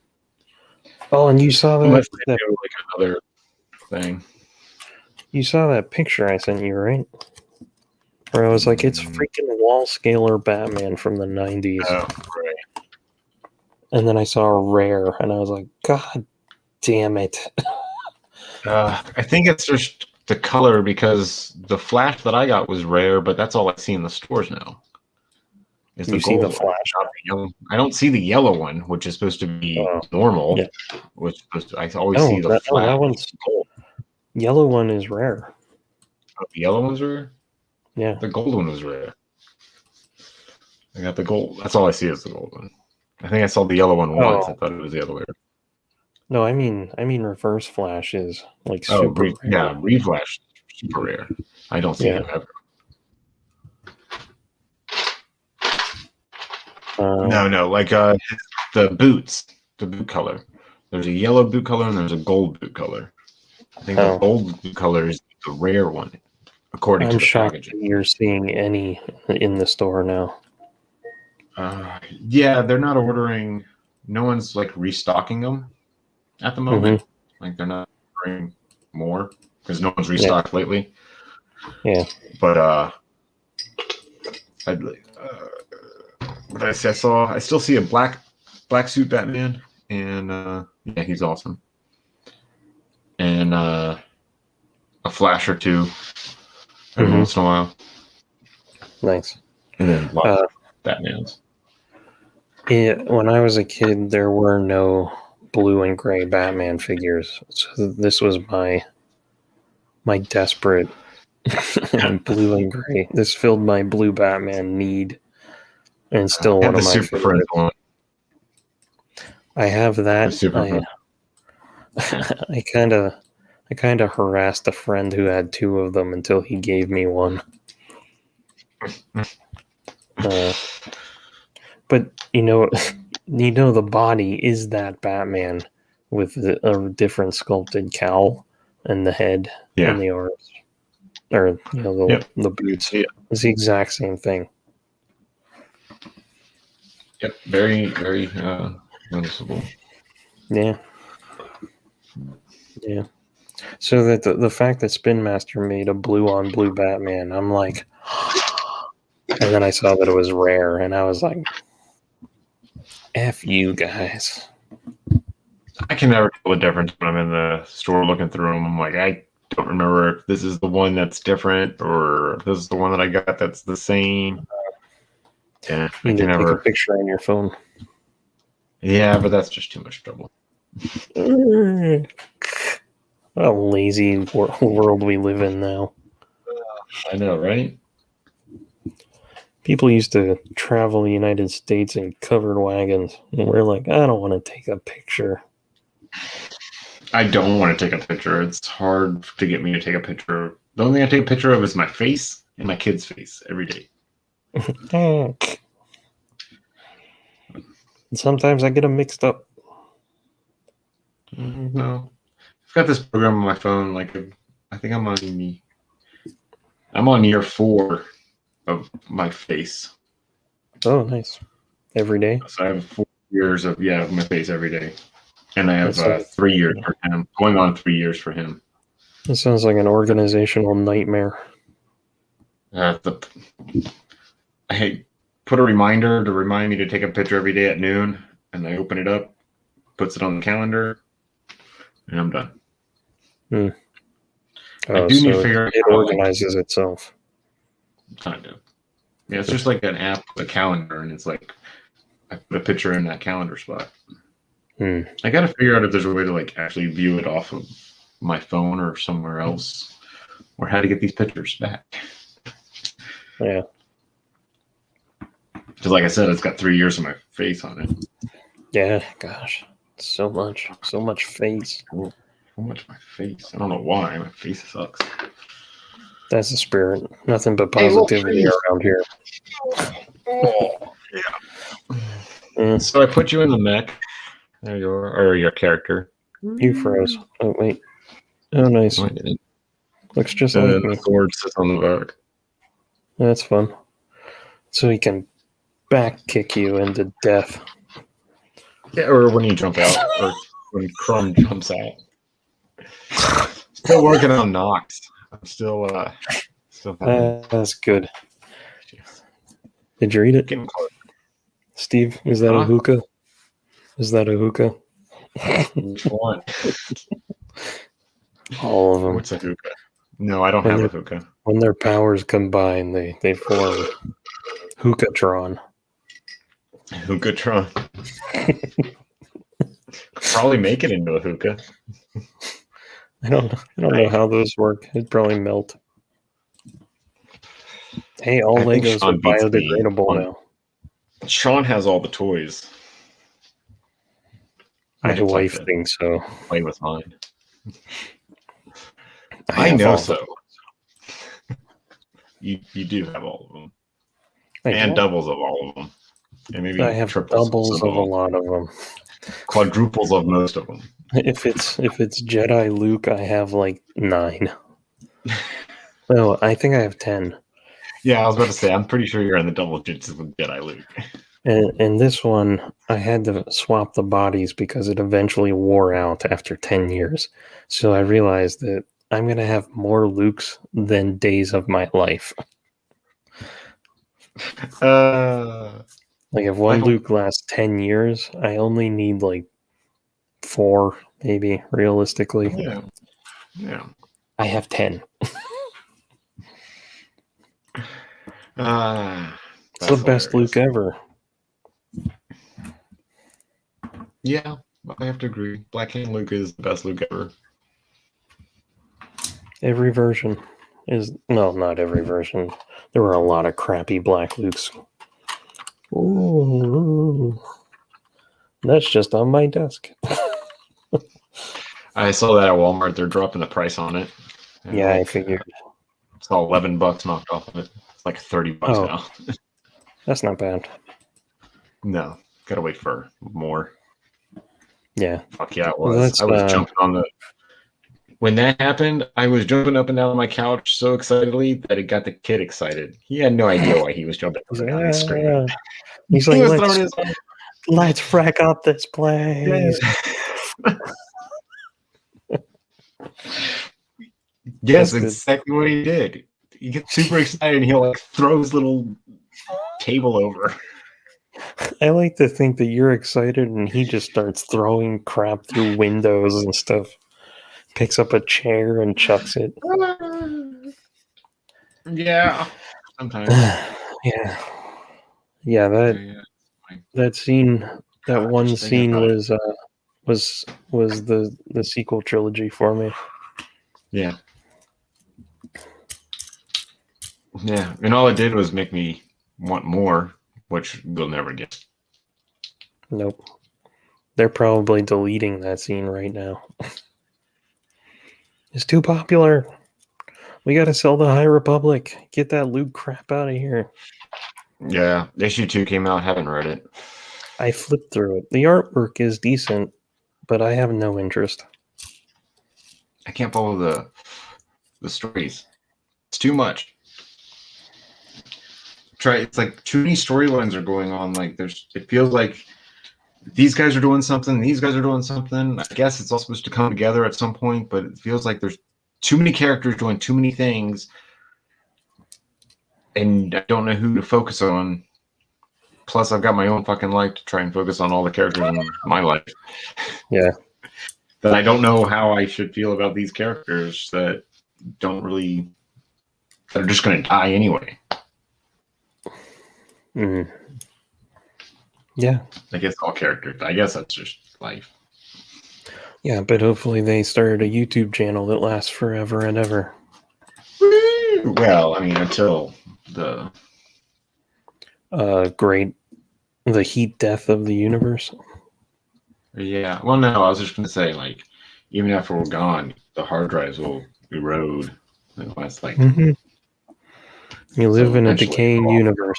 Oh, and you saw that? Unless they do another thing. You saw that picture I sent you, right? Where I was like, it's freaking wall scaler Batman from the 90s. Oh, right. And then I saw a rare, and I was like, God damn it. I think it's just the color, because the Flash that I got was rare, but that's all I see in the stores now. Is the see the gold Flash? one. I don't see the yellow one, which is supposed to be normal. Yeah. Which is supposed to, I always see the Flash. That one's gold. Yellow one is rare. Oh, the yellow one's rare? Yeah. The gold one was rare. I got the gold. That's all I see is the gold one. I think I saw the yellow one once. I thought it was the other way. No, I mean reverse Flash is like super rare. Yeah, reflash super rare. I don't see them ever. No, like the boots, the boot color. There's a yellow boot color and there's a gold boot color. I think the gold boot color is the rare one, according to the packaging. I'm shocked you're seeing any in the store now. Yeah, they're not ordering. No one's like restocking them at the moment. Like they're not ordering more because no one's restocked lately. Yeah. But I still see a black suit Batman, and yeah, he's awesome. And a Flash or two every once in a while. Nice. And then lots of Batmans. When I was a kid, there were no blue and gray Batman figures, so this was my desperate blue and gray. This filled my blue Batman need, and still one of my Super Friends one. I have that. Super I kind of harassed a friend who had two of them until he gave me one. But the body is that Batman with a different sculpted cowl and the head and the arms, or the boots. Yeah. It's the exact same thing. Yep, very, very noticeable. Yeah. Yeah. So that the fact that Spin Master made a blue on blue Batman, I'm like, and then I saw that it was rare, and I was like, F you guys. I can never tell the difference when I'm in the store looking through them. I'm like, I don't remember if this is the one that's different or this is the one that I got that's the same. Yeah, you can never take a picture on your phone. Yeah, but that's just too much trouble. What a lazy world we live in now. I know, right? People used to travel the United States in covered wagons, and we're like, I don't want to take a picture. I don't want to take a picture. It's hard to get me to take a picture. The only thing I take a picture of is my face and my kid's face every day. Sometimes I get them mixed up. No, I've got this program on my phone. Like, I think I'm on year 4 of my face. Oh, nice. Every day. So I have 4 years of my face every day, and I have 3 years for him. Going on 3 years for him. It sounds like an organizational nightmare. I put a reminder to remind me to take a picture every day at noon, and I open it up, puts it on the calendar, and I'm done. I do need to figure out it organizes itself. Kind of. Yeah, it's just like an app, a calendar, and it's like I put a picture in that calendar spot. I got to figure out if there's a way to like actually view it off of my phone or somewhere else, or how to get these pictures back. Yeah. Because like I said, it's got 3 years of my face on it. Yeah, gosh. So much face. So much my face. I don't know why. My face sucks. That's the spirit. Nothing but positivity around here. Oh, yeah. So I put you in the mech. There you are. Or your character. You froze. Oh, wait. Oh, nice. Looks just like me. The sword sits on the back. That's fun. So he can back kick you into death. Yeah, or when you jump out, or when Crumb jumps out. Still working on Nox. I'm still that's good. Did you read it? Steve, is that a hookah? Is that a hookah? Which one? All of them. What's a hookah? No, I don't have a hookah. When their powers combine, they form Hookatron. Hookatron. Probably make it into a hookah. I don't know how those work. It'd probably melt. Hey, all Legos are biodegradable now. Sean has all the toys. My wife thinks so. Play with mine. I know so. You do have all of them. And doubles of all of them. And maybe I have doubles of a lot of them. Quadruples of most of them. If it's Jedi Luke, I have like 9. No, I think I have 10. Yeah, I was about to say, I'm pretty sure you're in the double digits with Jedi Luke. And this one, I had to swap the bodies because it eventually wore out after 10 years. So I realized that I'm going to have more Lukes than days of my life. Like, if one Luke lasts 10 years, I only need, like, 4, maybe, realistically. Yeah. I have 10. It's the best Luke ever. Yeah, I have to agree. Black Hand Luke is the best Luke ever. Every version is... No, not every version. There were a lot of crappy Black Lukes. Ooh. That's just on my desk. I saw that at Walmart. They're dropping the price on it. Yeah, I figured. It's all $11 knocked off of it. It's like $30 now. That's not bad. No, gotta wait for more. Yeah. Fuck yeah, it was. I was jumping on the... When that happened, I was jumping up and down on my couch so excitedly that it got the kid excited. He had no idea why he was jumping up and down and screaming. He's like, let's frack up this place. Yes, that's exactly what he did. He gets super excited and he'll like throw his little table over. I like to think that you're excited and he just starts throwing crap through windows and stuff. Picks up a chair and chucks it. Yeah. Sometimes. Yeah, that scene, that one scene was the sequel trilogy for me. Yeah. Yeah, and all it did was make me want more, which we'll never get. Nope. They're probably deleting that scene right now. It's too popular. We gotta sell the High Republic. Get that Luke crap out of here. Yeah, issue 2 came out. Haven't read it. I flipped through it. The artwork is decent, but I have no interest. I can't follow the stories. It's too much. It's like too many storylines are going on. Like it feels like these guys are doing something, these guys are doing something. I guess it's all supposed to come together at some point, but it feels like there's too many characters doing too many things, and I don't know who to focus on. Plus, I've got my own fucking life to try and focus on all the characters in my life. Yeah. That I don't know how I should feel about these characters that are just going to die anyway. Mm. Yeah. I guess all characters. I guess that's just life. Yeah, but hopefully they started a YouTube channel that lasts forever and ever. Well, I mean, until the the heat death of the universe. Yeah. Well, no, I was just going to say, like, even after we're gone, the hard drives will erode. That's like you live in a decaying universe.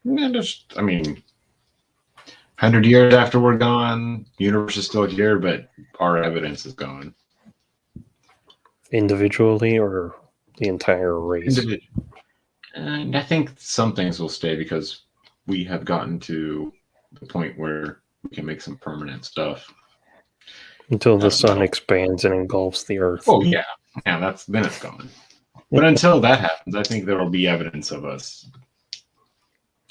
I mean, 100 years after we're gone, the universe is still here, but our evidence is gone. Individually or the entire race? And I think some things will stay because we have gotten to the point where we can make some permanent stuff. Until the sun expands and engulfs the earth. Oh, yeah. Yeah, then it's gone. But until that happens, I think there will be evidence of us.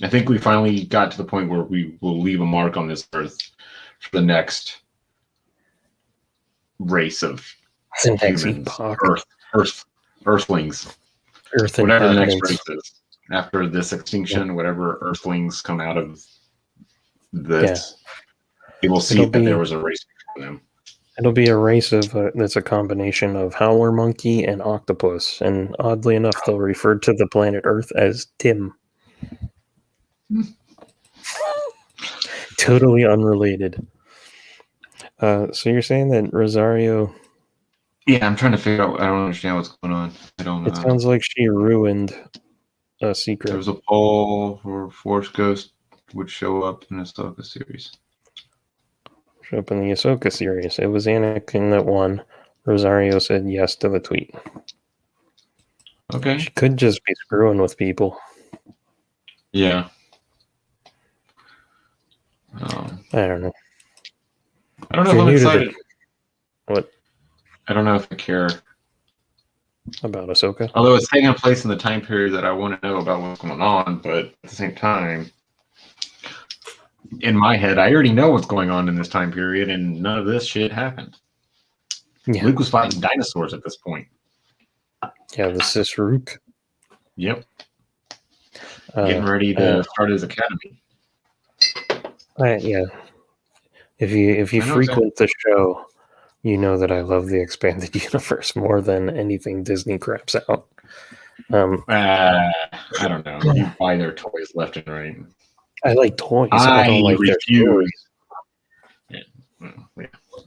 I think we finally got to the point where we will leave a mark on this earth for the next race of humans, earthlings, whatever the next race is. After this extinction, whatever earthlings come out of this, we will see that there was a race for them. It'll be a race of that's a combination of howler monkey and octopus, and oddly enough, they'll refer to the planet Earth as Tim. Totally unrelated. So you're saying that Rosario? Yeah, I'm trying to figure out. I don't understand what's going on. I don't know. It sounds like she ruined a secret. There was a poll where Force Ghost would show up in the Ahsoka series. Show up in the Ahsoka series. It was Anakin that won. Rosario said yes to the tweet. Okay. She could just be screwing with people. Yeah. I don't know. I don't know if I'm excited. What? I don't know if I care about Ahsoka. Although it's taking place in the time period that I want to know about what's going on, but at the same time, in my head, I already know what's going on in this time period, and none of this shit happened. Yeah. Luke was fighting dinosaurs at this point. Yeah, the Sisrook. Yep. Getting ready to start his academy. Yeah. If you frequent the show, you know that I love the expanded universe more than anything Disney craps out. I don't know. You buy their toys left and right. I like toys. I don't like their stories. Yeah,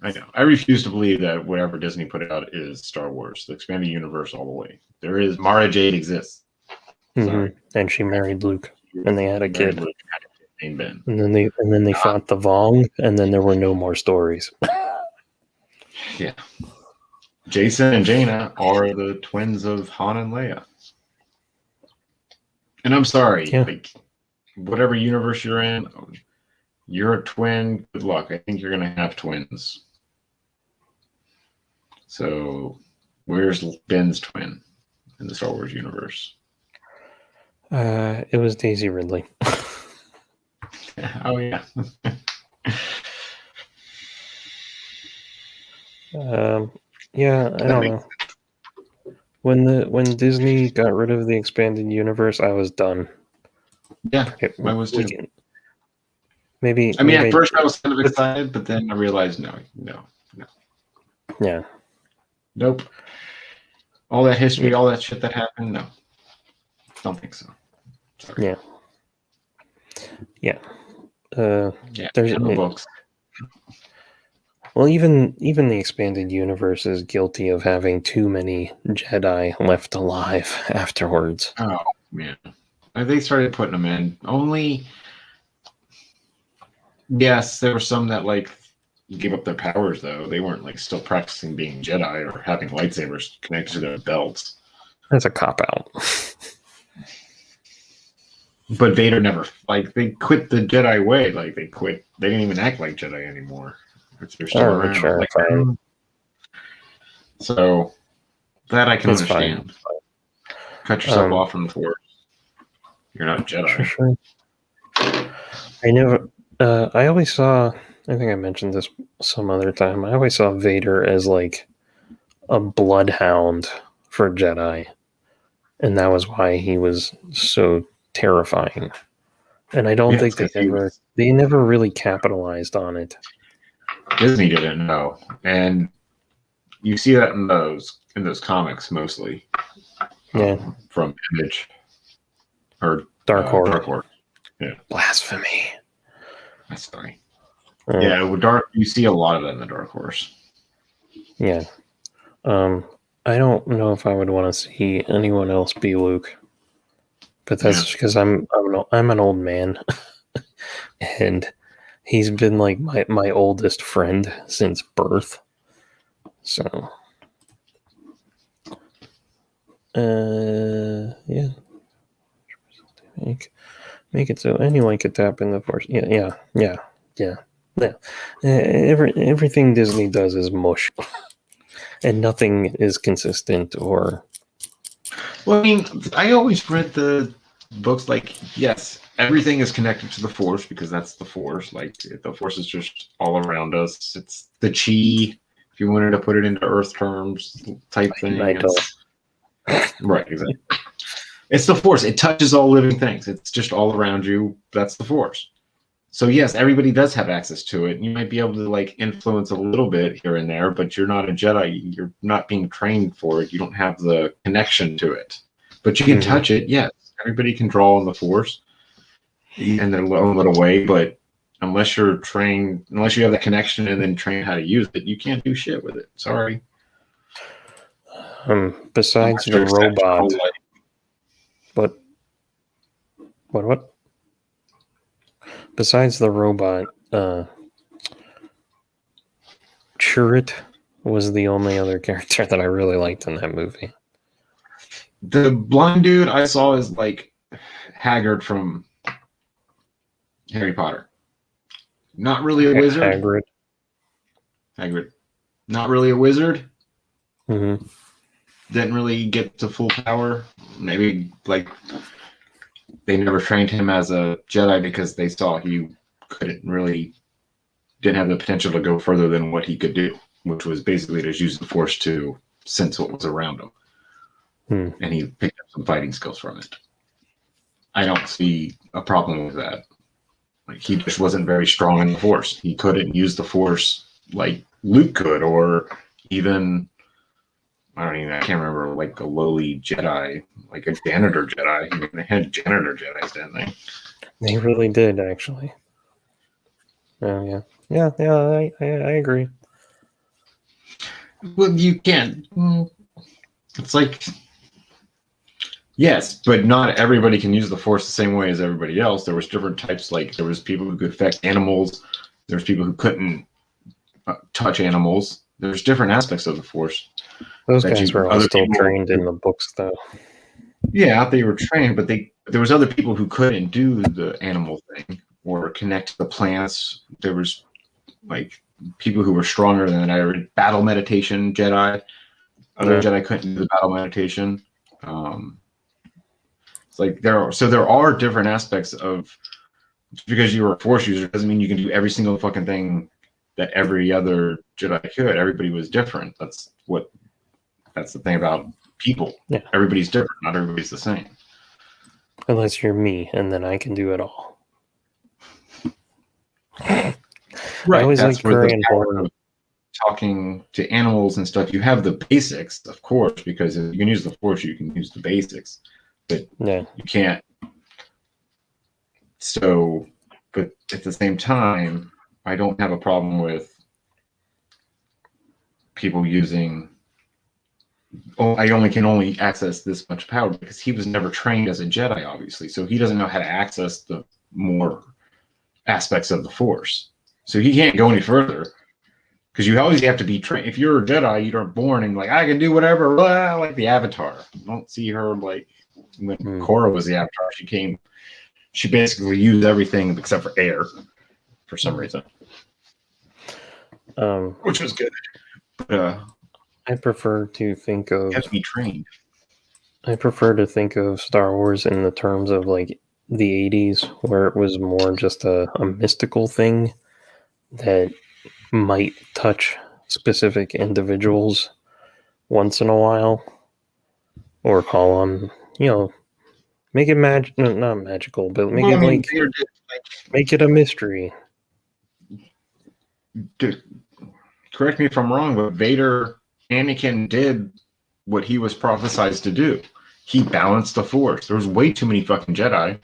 I know. I refuse to believe that whatever Disney put out is Star Wars, the expanded universe all the way. There is Mara Jade exists. Mm-hmm. And she married Luke, and they had a kid. Luke, and then they fought the Vong, and then there were no more stories. Yeah. Jason and Jaina are the twins of Han and Leia. And I'm sorry, like whatever universe you're in, you're a twin. Good luck. I think you're gonna have twins. So, where's Ben's twin in the Star Wars universe? It was Daisy Ridley. Oh yeah. Yeah, I don't know. When Disney got rid of the expanded universe, I was done. Yeah, I was too. Maybe. I mean, at first I was kind of excited, but then I realized no. Yeah. Nope. All that history, all that shit that happened, no. Don't think so. Sorry. Yeah. Yeah. There's no books. Well, even the expanded universe is guilty of having too many Jedi left alive afterwards. Oh man, they started putting them in. Only, yes, there were some that like gave up their powers though. They weren't like still practicing being Jedi or having lightsabers connected to their belts. That's a cop out. But Vader never they quit the Jedi way. Like they quit. They didn't even act like Jedi anymore. They're still around. Sure, like, so that I can understand. Cut yourself off from the Force. You're not a Jedi. Sure. I never. I always saw. I think I mentioned this some other time. I always saw Vader as like a bloodhound for Jedi, and that was why he was so terrifying. And I don't think they never really capitalized on it. Disney didn't know, and you see that in those comics mostly. From Image or Dark Horse. Dark Horse. Yeah. Blasphemy. That's funny. Yeah, with Dark, you see a lot of that in the Dark Horse. Yeah. I don't know if I would want to see anyone else be Luke, but that's because I'm an old man, and he's been like my oldest friend since birth. So, yeah. Make it so anyone could tap in the Force. Yeah. Everything Disney does is mush, and nothing is consistent or. Well, I mean, I always read the books like, yes, everything is connected to the Force because that's the Force. Like, the Force is just all around us. It's the chi, if you wanted to put it into Earth terms, type thing. Right, exactly. It's the Force. It touches all living things. It's just all around you. That's the Force. So yes, everybody does have access to it. You might be able to like influence a little bit here and there, but you're not a Jedi. You're not being trained for it. You don't have the connection to it. But you can touch it. Yes, everybody can draw on the Force in their own little way. But unless you're trained, unless you have the connection and then train how to use it, you can't do shit with it. Sorry. Besides the robot, what? Besides the robot, Chirrut was the only other character that I really liked in that movie. The blind dude I saw is like Haggard from Harry Potter. Not really a wizard. Hagrid. Not really a wizard. Mm-hmm. Didn't really get to full power. Maybe like they never trained him as a Jedi because they saw he didn't have the potential to go further than what he could do, which was basically to use the Force to sense what was around him. And he picked up some fighting skills from it. I don't see a problem with that. Like, he just wasn't very strong in the Force. He couldn't use the Force like Luke could, or even I can't remember, like a lowly Jedi, like a janitor Jedi. I mean, they had janitor Jedis, didn't they? They really did, actually. Oh yeah, I agree. Well, you can't. It's like, yes, but not everybody can use the Force the same way as everybody else. There was different types. Like, there was people who could affect animals. There was people who couldn't touch animals. There's different aspects of the Force. Those guys were all still trained in the books, though. Yeah, they were trained, but there was other people who couldn't do the animal thing or connect to the plants. There was like people who were stronger than I read battle meditation Jedi. Other Jedi couldn't do the battle meditation. It's like there are different aspects of, just because you were a Force user doesn't mean you can do every single fucking thing that every other Jedi could. Everybody was different. That's the thing about people. Yeah. Everybody's different. Not everybody's the same. Unless you're me, and then I can do it all. Right. I always like very important. Talking to animals and stuff, you have the basics, of course, because if you can use the Force, you can use the basics. But you can't. So, but at the same time, I don't have a problem with people using. Oh, I can only access this much power, because he was never trained as a Jedi, obviously, so he doesn't know how to access the more aspects of the Force. So he can't go any further, because you always have to be trained. If you're a Jedi, you aren't born and like, I can do whatever, blah, like the Avatar. You don't see her like when Korra was the Avatar. She basically used everything except for air for some reason, which was good. But, I prefer to think of. You have to be trained. I prefer to think of Star Wars in the terms of like the 80s, where it was more just a mystical thing that might touch specific individuals once in a while, or call them, make it not magical, but make make it a mystery. Correct me if I'm wrong, but Anakin did what he was prophesized to do. He balanced the Force. There was way too many fucking Jedi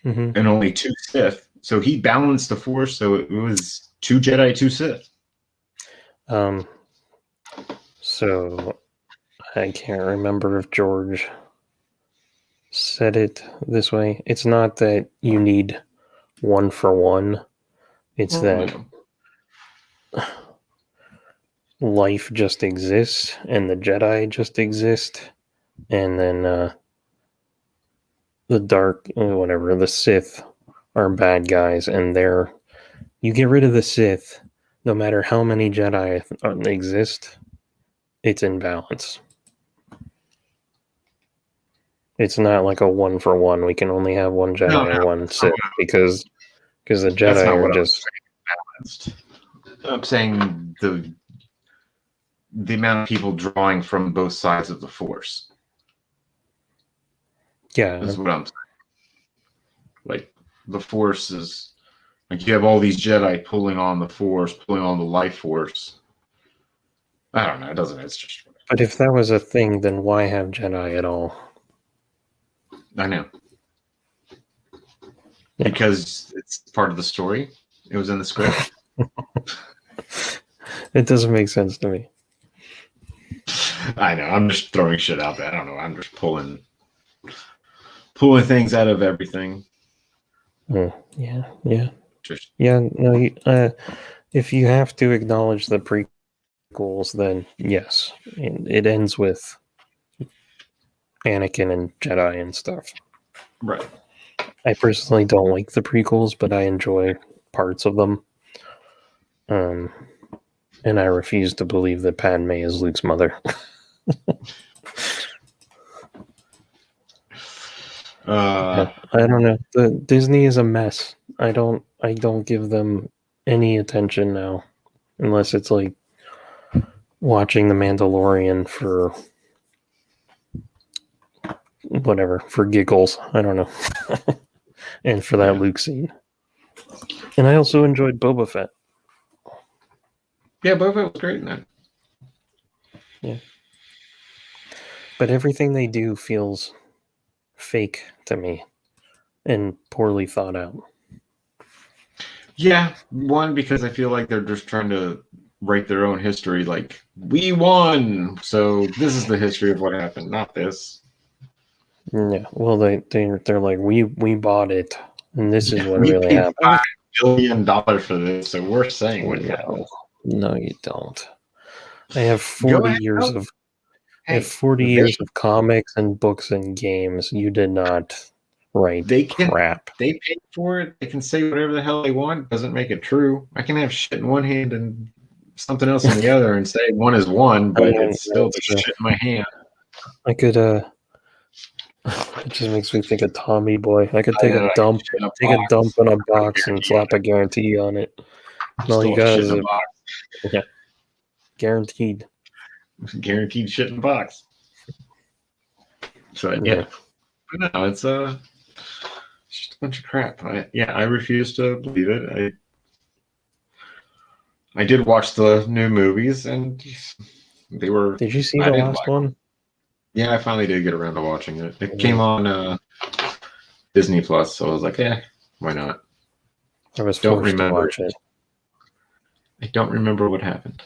and only 2 Sith. So he balanced the Force, so it was 2 Jedi, 2 Sith. So I can't remember if George said it this way. It's not that you need 1 for 1. It's that life just exists, and the Jedi just exist, and then the Sith are bad guys, and you get rid of the Sith, no matter how many Jedi exist, it's in balance. It's not like a 1 for 1. We can only have 1 Jedi and 1 Sith, because the Jedi are just balanced. I'm saying the amount of people drawing from both sides of the Force. Yeah. That's what I'm saying. Like, the Force is like, you have all these Jedi pulling on the Force, pulling on the life Force. I don't know. It's just. But if that was a thing, then why have Jedi at all? I know. Yeah. Because it's part of the story. It was in the script. It doesn't make sense to me. I know. I'm just throwing shit out there. I don't know. I'm just pulling things out of everything. Yeah. No. If you have to acknowledge the prequels, then yes, it ends with Anakin and Jedi and stuff. Right. I personally don't like the prequels, but I enjoy parts of them. And I refuse to believe that Padme is Luke's mother. I don't know. The Disney is a mess. I don't give them any attention now, unless it's like watching The Mandalorian for whatever, for giggles. I don't know. And for that Luke scene. And I also enjoyed Boba Fett. Yeah, Boba Fett was great in that. Yeah. But everything they do feels fake to me and poorly thought out. Yeah, one, because I feel like they're just trying to write their own history, like, we won, so this is the history of what happened, not this. Yeah, well, they're like, we bought it, and this is what really happened. $5 billion for this, so we're saying what happened. No, you don't. I have 40 years of I have 40 years of comics and books and games. You did not write crap. They paid for it. They can say whatever the hell they want. Doesn't make it true. I can have shit in one hand and something else in the other and say one is one, but it's still just shit in my hand. I could it just makes me think of Tommy Boy. I could take a dump in a box and slap a guarantee on it. No, you got is yeah, guaranteed shit in a box. So yeah, but no, it's just a bunch of crap. I refuse to believe it. I did watch the new movies and they were. Did you see the last one? Yeah, I finally did get around to watching it. It came on Disney Plus, so I was like, why not? I was forced to watch it. I don't remember what happened.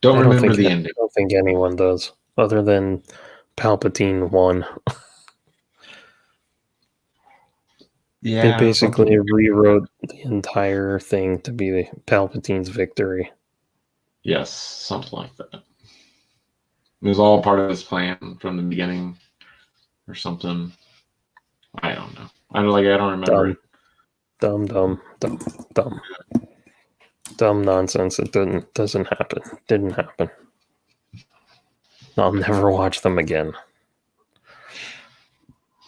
Don't remember the ending. I don't think anyone does, other than Palpatine won. Yeah, they basically rewrote the entire thing to be Palpatine's victory. Yes, something like that. It was all part of his plan from the beginning, or something. I don't know. I don't remember it. Dumb nonsense. It doesn't happen. Didn't happen. I'll never watch them again.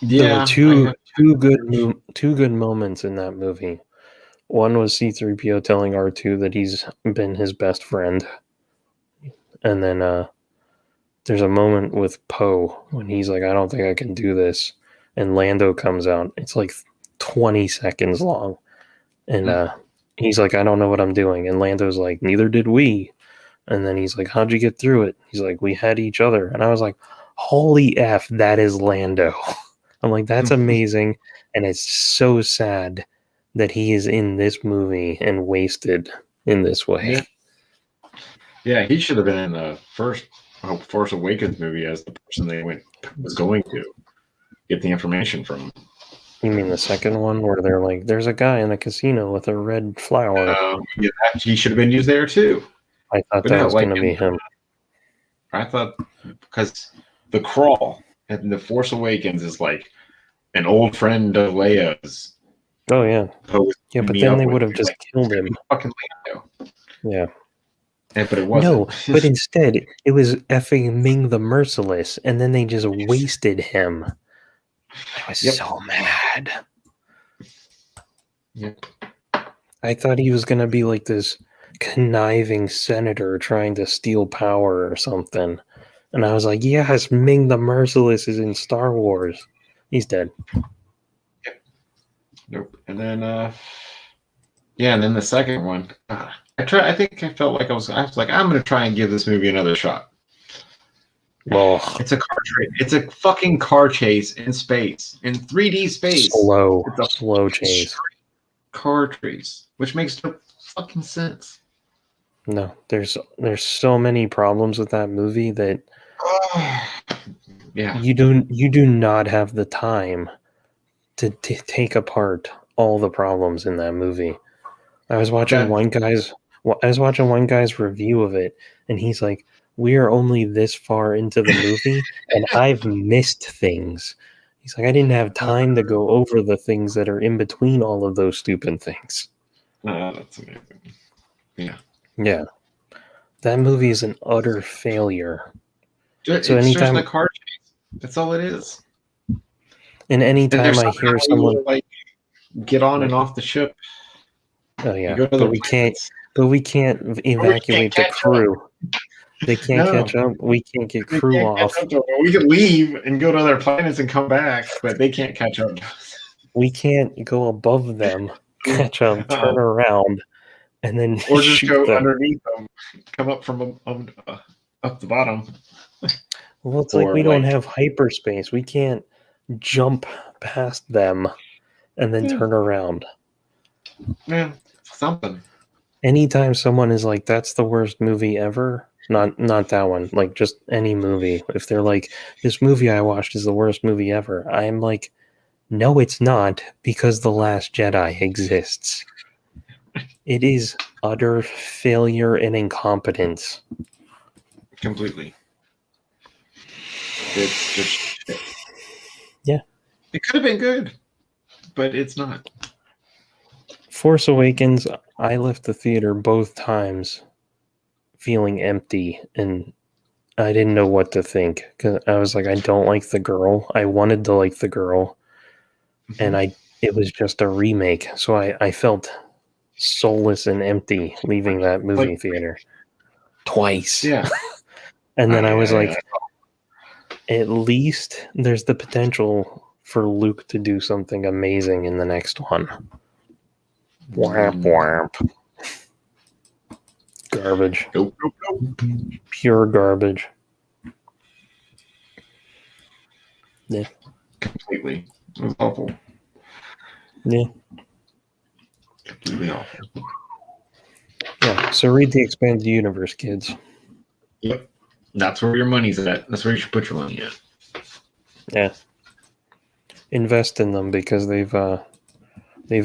Yeah, there were two good moments in that movie. One was C-3PO telling R2 that he's been his best friend, and then there's a moment with Poe when he's like, I don't think I can do this. And Lando comes out. It's like 20 seconds long. And he's like, I don't know what I'm doing. And Lando's like, neither did we. And then he's like, how'd you get through it? He's like, we had each other. And I was like, holy F, that is Lando. I'm like, that's amazing. And it's so sad that he is in this movie and wasted in this way. Yeah, he should have been in the first Force Awakens movie as the person they was going to get the information from. You mean the second one where they're like, there's a guy in a casino with a red flower? Yeah, he should have been used there too. I thought that was going to be him. I thought because the Crawl in the Force Awakens is like an old friend of Leia's. Oh yeah, yeah, but then they would have just killed him. Fucking Lando. Yeah. But it wasn't. No, but instead it was effing Ming the Merciless, and then they just wasted him. I was so mad. Yep. I thought he was gonna be like this conniving senator trying to steal power or something, and I was like, yes, Ming the Merciless is in Star Wars. He's dead. Yep. Nope. And then, and then the second one. I think I felt like I was like, I'm going to try and give this movie another shot. Well, it's a car chase. It's a fucking car chase in space, in 3D space. Slow chase. Car chase, which makes no fucking sense. No, there's so many problems with that movie that you do not have the time to take apart all the problems in that movie. I was watching one guy's review of it, and he's like, we are only this far into the movie, and I've missed things. He's like, I didn't have time to go over the things that are in between all of those stupid things. That's amazing. Yeah. Yeah. That movie is an utter failure. It's So just anytime a car chase. That's all it is. and anytime There's I hear someone like get on and off the ship. oh You yeah, go to but other we can't planets. evacuate the Catch up. crew. They can't No, catch up. We can't get they crew can't catch off. up to them. We can leave and go to other planets and come back, but they can't catch up. We can't go above them, catch up, turn around, and then Or just shoot go them. underneath them, come up from up the bottom. Well, it's like Or we don't like have hyperspace. We can't jump past them and then turn around. yeah, something. Anytime someone is like, "That's the worst movie ever," not that one, like just any movie. If they're like, "This movie I watched is the worst movie ever," I'm like, "No, it's not, because The Last Jedi exists. It is utter failure and incompetence." Completely. It's just shit. Yeah. It could have been good, but it's not. Force Awakens, I left the theater both times feeling empty, and I didn't know what to think, because I was like, I don't like the girl. I wanted to like the girl, and it was just a remake, so I felt soulless and empty leaving that movie theater twice. Yeah. And then I was like, at least there's the potential for Luke to do something amazing in the next one. Whap whap. Garbage. Nope. Pure garbage. Yeah. Completely. It was awful. Yeah. Completely awful. Yeah. So read the Expanded Universe, kids. Yep. That's where your money's at. That's where you should put your money at. Yeah. Invest in them, because they've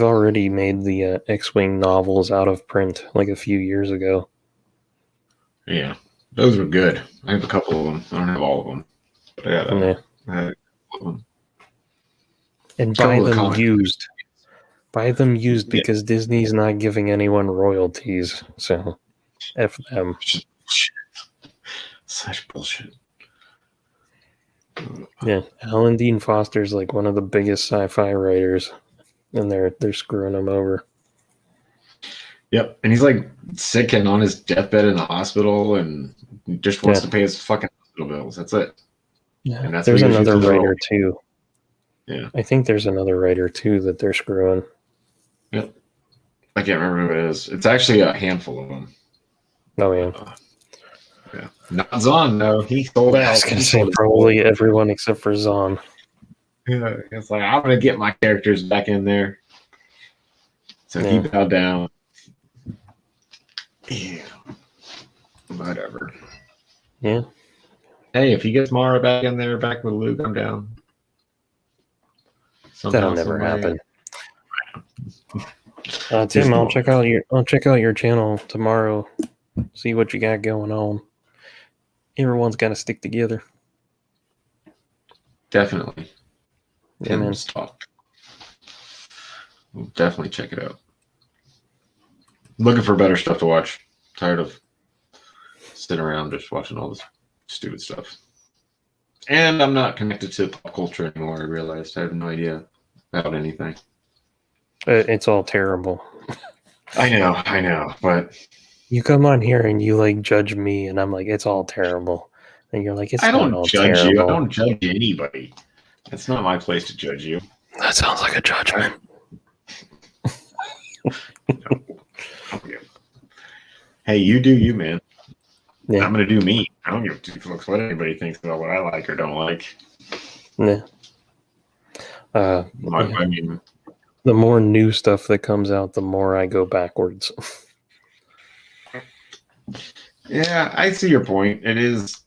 already made the X-Wing novels out of print like a few years ago. Yeah. Those were good. I have a couple of them. I don't have all of them. But I got Yeah. I had a couple of them. And Couple buy of the them comics. used. Buy them used, Yeah. because Disney's not giving anyone royalties. So, F them. Such bullshit. Yeah, Alan Dean Foster's like one of the biggest sci-fi writers, and they're screwing him over. Yep. And he's like sick and on his deathbed in the hospital and just wants to pay his fucking hospital bills. That's it. Yeah, And that's there's what he another shoots his writer role. too. Yeah. I think there's another writer too that they're screwing. Yep. I can't remember who it is. It's actually a handful of them. Oh yeah. Yeah. Not Zahn, though. He sold out. I was gonna He say sold his probably soul. everyone except for Zahn. Yeah. It's like, I'm going to get my characters back in there. So he bowed down. Yeah. Whatever. Yeah. Hey, if he gets Mara back in there, back with Luke, I'm down. That'll never happen. Tim, I'll check out your channel tomorrow. See what you got going on. Everyone's got to stick together. Definitely. Yeah, man. Tim's talk. We'll definitely check it out. Looking for better stuff to watch. Tired of sitting around just watching all this stupid stuff. And I'm not connected to pop culture anymore. I realized I have no idea about anything. It's all terrible. I know, but you come on here and you like judge me, and I'm like, it's all terrible, and you're like, it's I not don't all judge terrible. you. I don't judge anybody. It's not my place to judge you. That sounds like a judgment. No. Hey, you do you, man. Yeah. I'm gonna do me. I don't give two fucks what anybody thinks about what I like or don't like. Yeah. I mean, the more new stuff that comes out, the more I go backwards. yeah, I see your point. It is.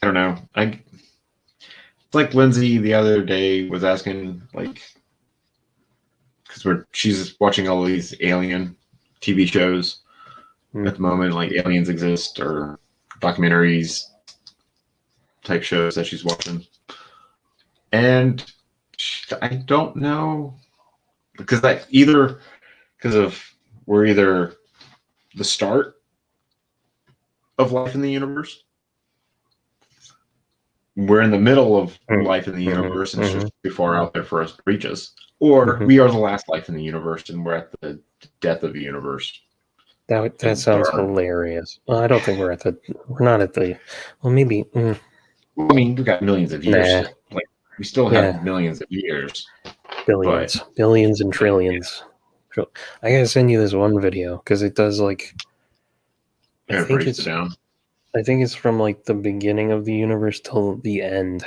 I don't know. It's like Lindsay the other day was asking, like, because she's watching all these alien TV shows at the moment, like Aliens Exist or documentaries type shows that she's watching. And I don't know, because we're either the start of life in the universe, we're in the middle of life in the universe, and it's just too far out there for us to reach us, or we are the last life in the universe, and we're at the death of the universe. That sounds hilarious. Well, I don't think we're not at the. Well, maybe. I mean, we've got millions of years. Nah. Still. Like we still have millions of years. Billions and trillions. Yeah. I gotta send you this one video because it does like. I think it's down. I think it's from like the beginning of the universe till the end,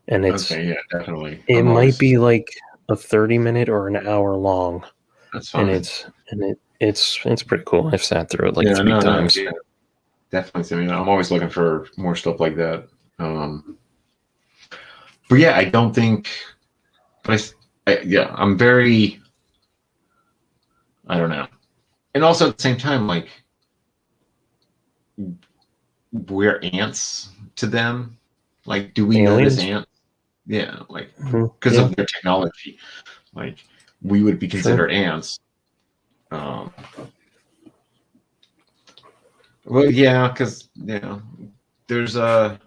and it's definitely. It might be like a 30-minute or an hour long. That's fine. And it's pretty cool. I've sat through it like 3 times. Yeah. Definitely. I mean, I'm always looking for more stuff like that. But yeah, I don't think. But I'm very. I don't know, and also at the same time, like we're ants to them. Like, do we notice ants? Yeah, like because of their technology, like we would be considered ants. Well, yeah, because there's a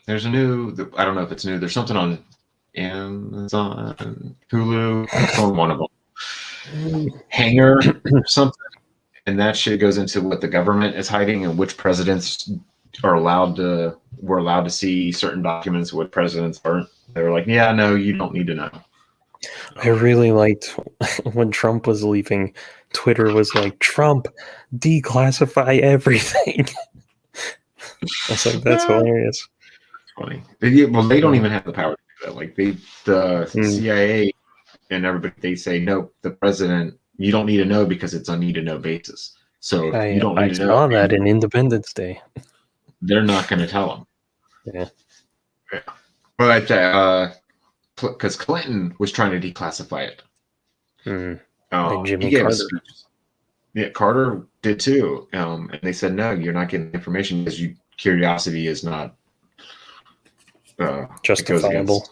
new. I don't know if it's new. There's something on Amazon, Hulu. It's on one of them. Hanger or something, and that shit goes into what the government is hiding and which presidents were allowed to see certain documents, what presidents aren't. They were like, yeah, no, you don't need to know. I really liked when Trump was leaving. Twitter was like, Trump, declassify everything. I was like, that's hilarious. Funny. Well, they don't even have the power to do that. Like the CIA and everybody, they say, no, the president, you don't need to know because it's on need to know basis. So you don't need to know. I saw that in Independence Day. They're not going to tell them. Yeah. But because Clinton was trying to declassify it. Jimmy Carter. Yeah, Carter did too. And they said, no, you're not getting information because curiosity is not justifiable.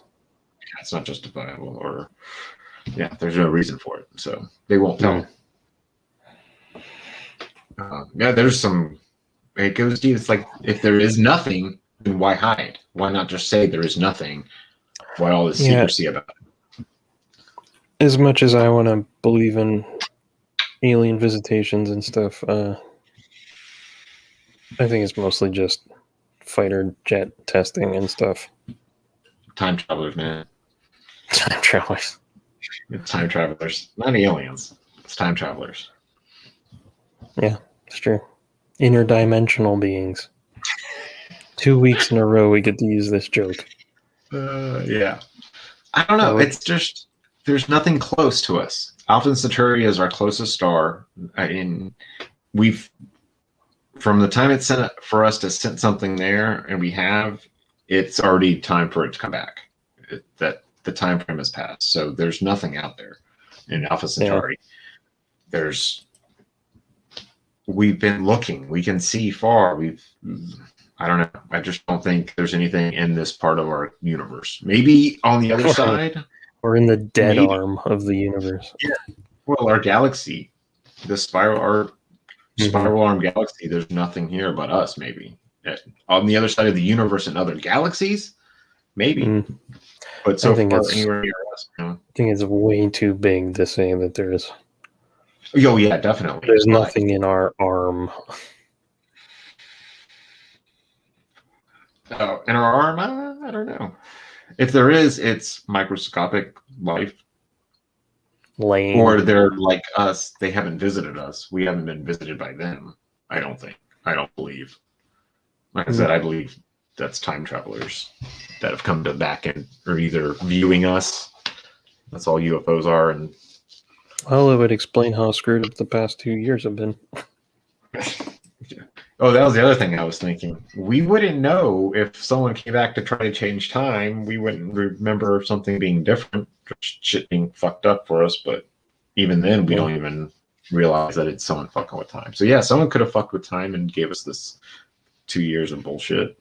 It's not justifiable, or there's no reason for it, so they won't tell. There's some. It goes deep. It's like if there is nothing, then why hide? Why not just say there is nothing? Why all this secrecy about it? As much as I want to believe in alien visitations and stuff, I think it's mostly just fighter jet testing and stuff. Time travelers, man. Time travelers. It's time travelers, not aliens. It's time travelers. Yeah, it's true. Interdimensional beings. 2 weeks in a row we get to use this joke. Yeah. I don't know. It's just there's nothing close to us. Alpha Centauri is our closest star. We've from the time it's sent for us to send something there, and it's already time for it to come back. That the time frame has passed, so there's nothing out there in Alpha Centauri. We've been looking. We can see far. I don't know. I just don't think there's anything in this part of our universe. Maybe on the other side, or in the dead arm of the universe. Yeah. Well, our galaxy, the spiral arm galaxy. There's nothing here but us. Maybe on the other side of the universe and other galaxies, maybe. But so far, anywhere near us, I think it's way too big to say that there's. Oh yeah, definitely. There's nothing in our arm. In our arm, I don't know. If there is, it's microscopic life. Lame. Or they're like us. They haven't visited us. We haven't been visited by them. I don't think. I don't believe. Like I said, I believe that's time travelers that have come to back and are either viewing us. That's all UFOs are. And well, it would explain how screwed up the past 2 years have been. Oh, that was the other thing I was thinking. We wouldn't know if someone came back to try to change time. We wouldn't remember something being different, shit being fucked up for us. But even then, we don't even realize that it's someone fucking with time. So yeah, someone could have fucked with time and gave us this 2 years of bullshit,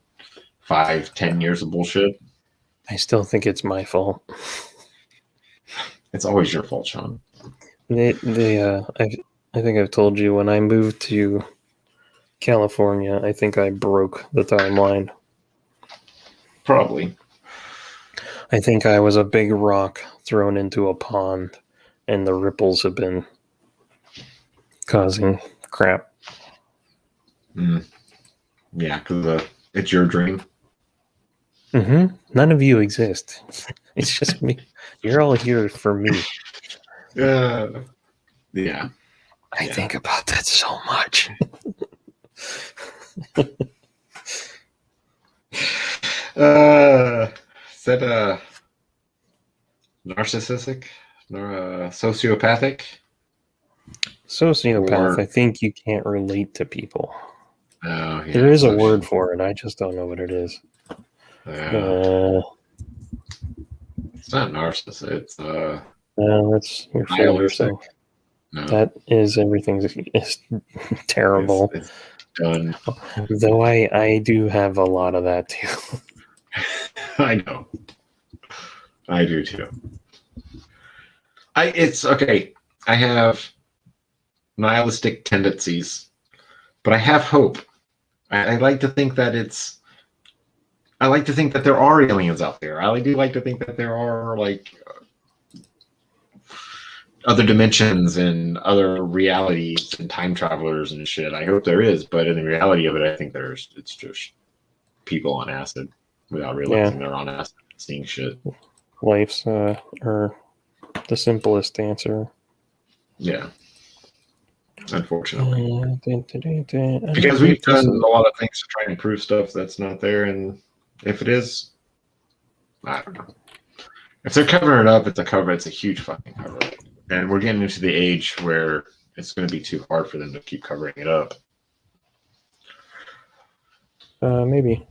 5, 10 years of bullshit. I still think it's my fault. It's always your fault, Sean. I think I've told you when I moved to California, I think I broke the timeline. Probably. I think I was a big rock thrown into a pond, and the ripples have been causing crap. Yeah, because it's your dream. None of you exist. It's just me. You're all here for me. Yeah. I think about that so much. Is that narcissistic? Sociopathic? Sociopath, I think you can't relate to people. Oh, yeah. There is a word for it. I just don't know what it is. It's not narcissist. It's that's you're full of yourself. No. That is everything is terrible. It's done. Though I do have a lot of that too. I know. I do too. It's okay. I have nihilistic tendencies, but I have hope. I like to think that I like to think that there are aliens out there. I do like to think that there are other dimensions and other realities and time travelers and shit. I hope there is, but in the reality of it, I think it's just people on acid without realizing they're on acid, seeing shit. Life's or the simplest answer. Yeah. Unfortunately. Because we've done a lot of things to try and prove stuff that's not there, and if it is, I don't know. If they're covering it up, it's a huge fucking cover up. And we're getting into the age where it's going to be too hard for them to keep covering it up. Maybe.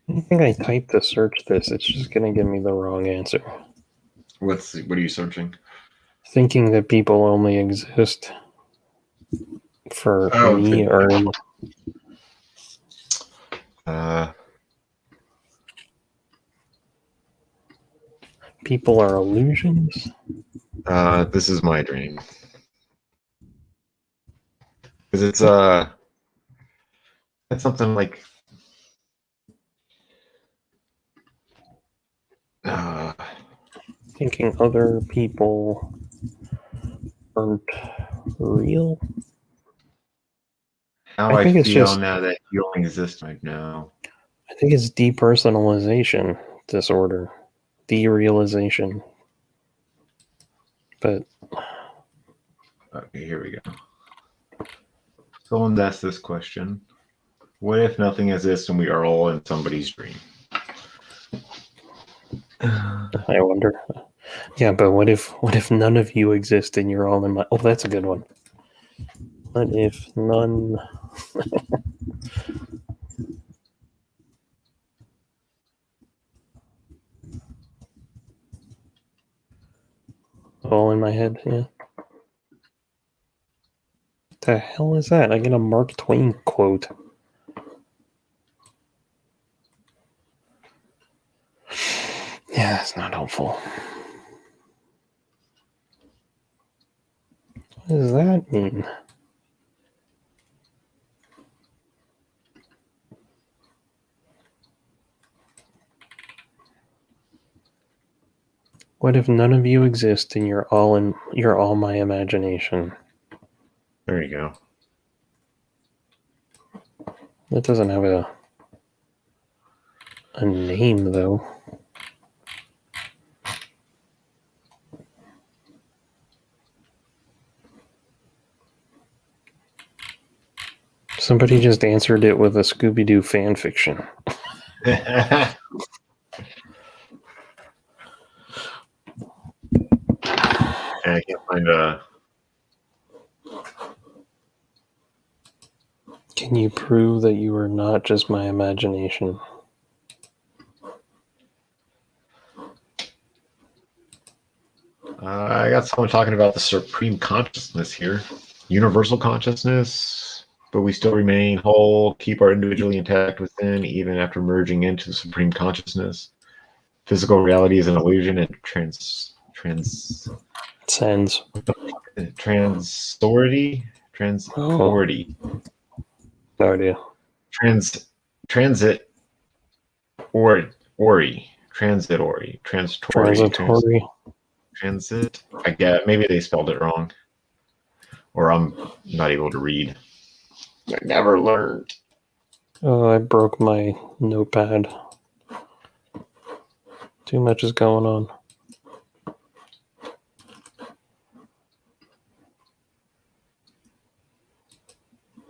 I think I typed to search this. It's just going to give me the wrong answer. What are you searching? Thinking that people only exist for me or... people are illusions? This is my dream. Because it's something like thinking other people aren't real. How I feel now that you don't exist right now. I think it's depersonalization disorder. Derealization. But okay, here we go. Someone asked this question. What if nothing exists and we are all in somebody's dream? I wonder. Yeah, but what if none of you exist and you're all in my... Oh, that's a good one. What if none... all in my head, yeah. What the hell is that? I get a Mark Twain quote. Yeah, that's not helpful. What does that mean? What if none of you exist and you're all my imagination? There you go. That doesn't have a name though. Somebody just answered it with a Scooby-Doo fan fiction. I can't find a... Can you prove that you are not just my imagination? I got someone talking about the supreme consciousness here. Universal consciousness, but we still remain whole, keep our individually intact within, even after merging into the supreme consciousness. physical reality is an illusion, and Sends. transority. No idea. Transit transitory. Transit. I get maybe they spelled it wrong, or I'm not able to read. I never learned. Oh, I broke my notepad. Too much is going on.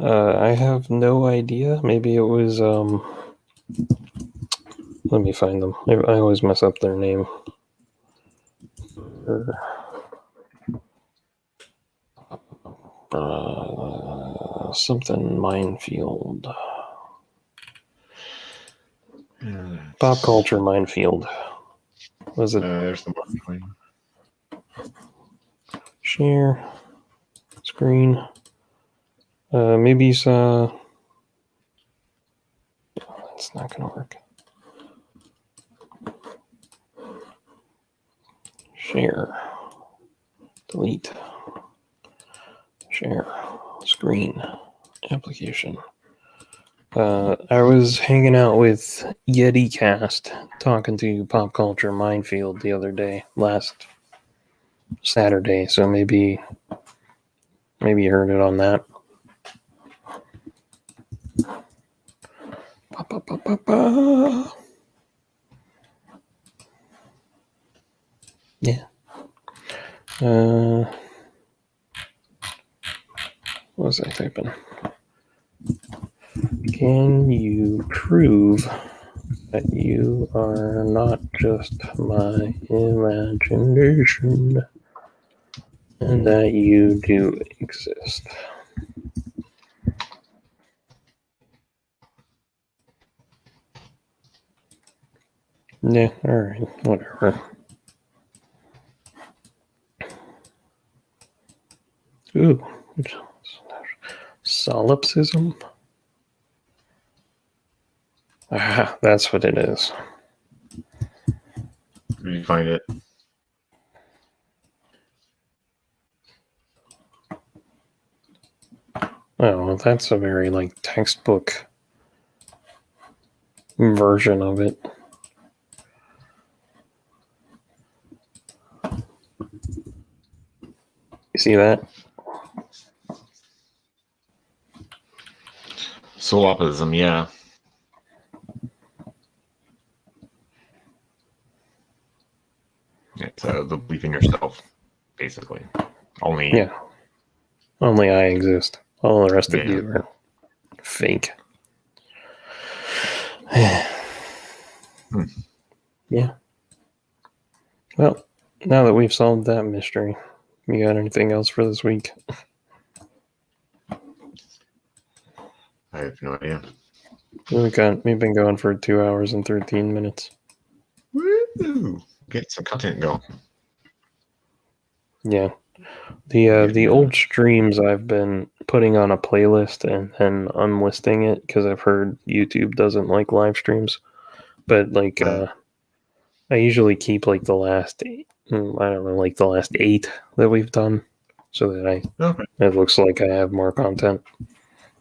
I have no idea. Maybe it was, let me find them. I always mess up their name. Something minefield. Pop culture minefield. Was it? There's the mark. Share. Screen. Maybe you saw. It's not going to work. Share. Delete. Share. Screen. Application. I was hanging out with YetiCast, talking to Pop Culture Minefield the other day, last Saturday, so maybe you heard it on that. Yeah. What was I typing? Can you prove that you are not just my imagination and that you do exist? Yeah, alright, whatever. Ooh, solipsism? Ah, that's what it is. Did you find it? Oh, well, that's a very, textbook version of it. You see that? Solipsism, yeah. It's the belief in yourself, basically. Only I exist. All the rest of you are fake. Yeah. Well, now that we've solved that mystery, you got anything else for this week? I have no idea. We've been going for 2 hours and 13 minutes. Woo! Get some content going. Yeah. The old streams I've been putting on a playlist and then unlisting it because I've heard YouTube doesn't like live streams. But I usually keep the last, the last 8 that we've done, so that it looks like I have more content.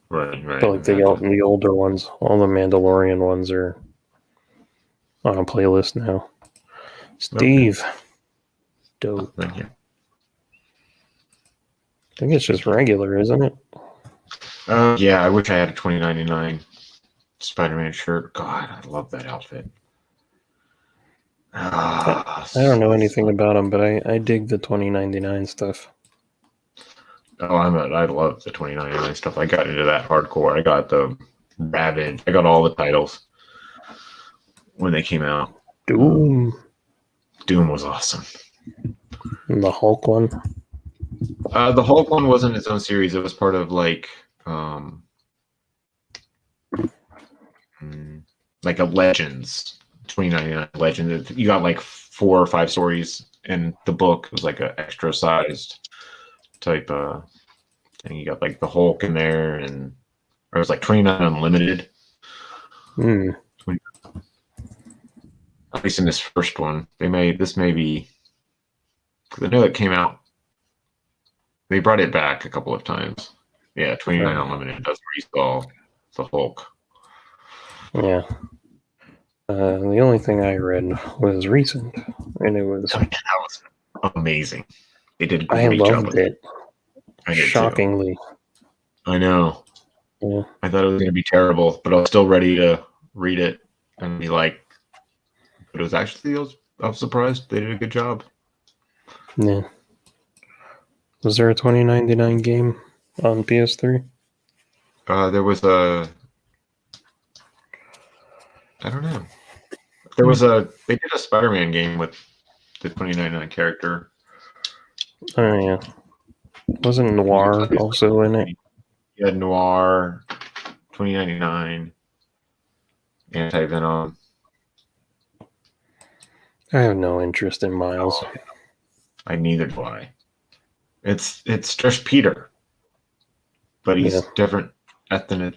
Right. But the older ones, all the Mandalorian ones are on a playlist now. Steve, dope. Thank you. I think it's just regular, isn't it? Yeah, I wish I had a $20.99 Spider-Man shirt. God, I love that outfit. I don't know anything about them, but I dig the $20.99 stuff. Oh, I love the $20.99 stuff. I got into that hardcore. I got the Ravage. I got all the titles when they came out. Doom was awesome. And the Hulk one. The Hulk one wasn't its own series. It was part of a Legends, $20.99 Legend. You got 4 or 5 stories in the book. It was an extra sized type thing. You got the Hulk in there, and it was $29 unlimited. At least in this first one. This may be, because I know it came out. They brought it back a couple of times. Yeah, 29 Unlimited does restall the Hulk. Yeah. The only thing I read was recent, and it was. That was amazing. They did a great I job loved with it. I did shockingly. Too. I know. Yeah. I thought it was going to be terrible, but I was still ready to read it and be like, but it was actually, I was surprised they did a good job. Yeah. Was there a $20.99 game on PS3? There was a, I don't know. There was they did a Spider-Man game with the $20.99 character. Oh, yeah. Wasn't Noir also in it? You had Noir, $20.99, Anti-Venom. I have no interest in Miles. I neither do I. It's just Peter, but he's different ethnicity.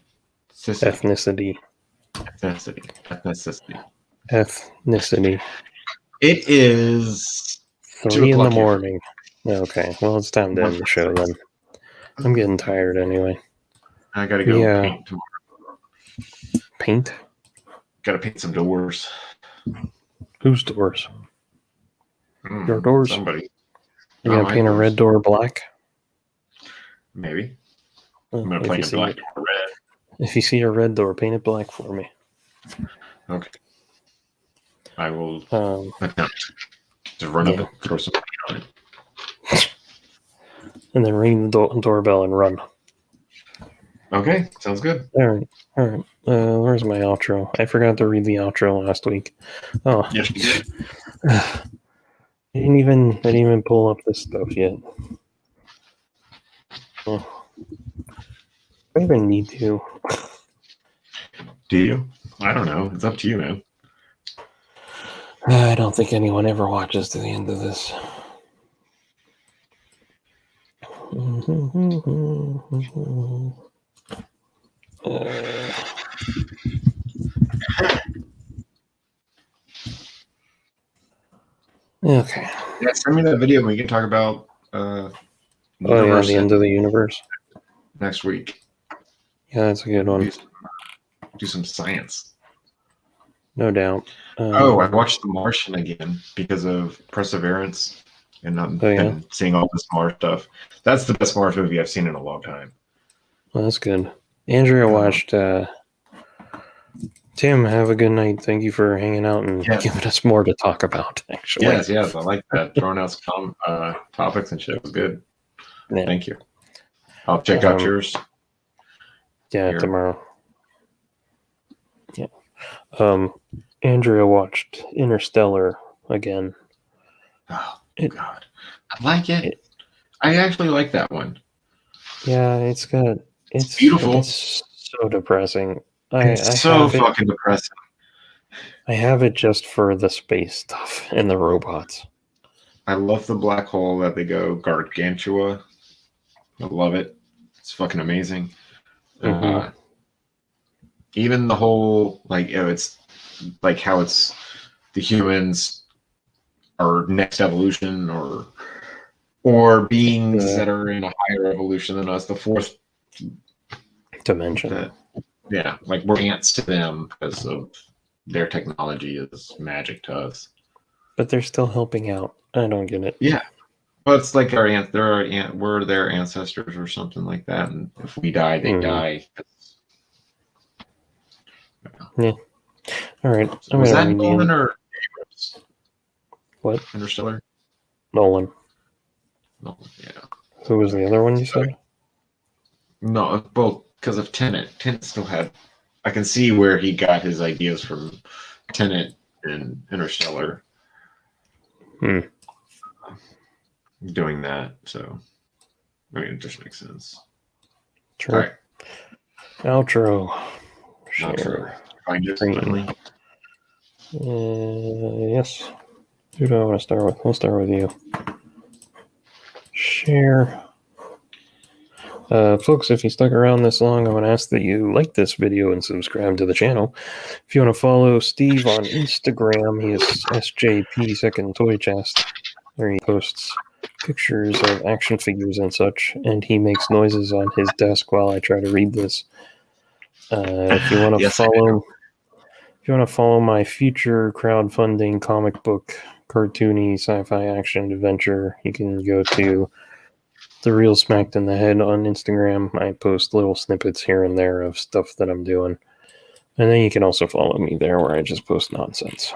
It is 3 in the morning. Okay, well, it's time to end the show then. I'm getting tired anyway. I gotta go paint tomorrow. Paint? Gotta paint some doors. Whose doors? Your doors? Somebody. You gonna paint a red door black? Maybe. I'm gonna paint a black door red. If you see a red door, paint it black for me. Okay. I will attempt to run up and throw some money on it. And then ring the doorbell and run. Okay, sounds good. All right. Where's my outro? I forgot to read the outro last week. Oh, yes, you did. I didn't even pull up this stuff yet. Oh. I even need to. Do you? I don't know. It's up to you, man. I don't think anyone ever watches to the end of this. Okay. Yeah, send me that video and we can talk about the end of the universe next week. Yeah, that's a good one. Do some science. No doubt. I watched The Martian again because of Perseverance and seeing all this Mars stuff. That's the best Mars movie I've seen in a long time. Well, that's good. Andrea watched. Tim, have a good night. Thank you for hanging out and giving us more to talk about, actually. Yes, I like that. Throwing out some topics and shit was good. Yeah. Thank you. I'll check out yours. Yeah, tomorrow. Yeah. Andrea watched Interstellar again. Oh, God. I like it. I actually like that one. Yeah, it's good. It's beautiful. It's so depressing. It's so fucking depressing. I have it just for the space stuff and the robots. I love the black hole that they go Gargantua. I love it. It's fucking amazing. Mm-hmm. Even the whole it's like how it's the humans are next evolution or beings that are in a higher evolution than us, the fourth dimension. Like we're ants to them because of their technology is magic to us. But they're still helping out. I don't get it. Yeah. Well, it's like we're their ancestors or something like that. And if we die, they die. Yeah. All right. Was that Nolan or Abrams? What? Interstellar? Nolan. Yeah. Who was the other one you said? No, well, because of Tenet. Tenet still had. I can see where he got his ideas from Tenet and Interstellar. Doing that, so it just makes sense. True. All right. Outro. Share. Find it finally. Yes. Who do I want to start with? We'll start with you. Share. Folks, if you stuck around this long, I would ask that you like this video and subscribe to the channel. If you want to follow Steve on Instagram, he is SJP Second Toy Chest, where he posts pictures of action figures and such, and he makes noises on his desk while I try to read this. If you want to follow my future crowdfunding comic book, cartoony sci-fi action adventure, you can go to The Real Smacked in the Head on Instagram. I post little snippets here and there of stuff that I'm doing. And then you can also follow me there where I just post nonsense.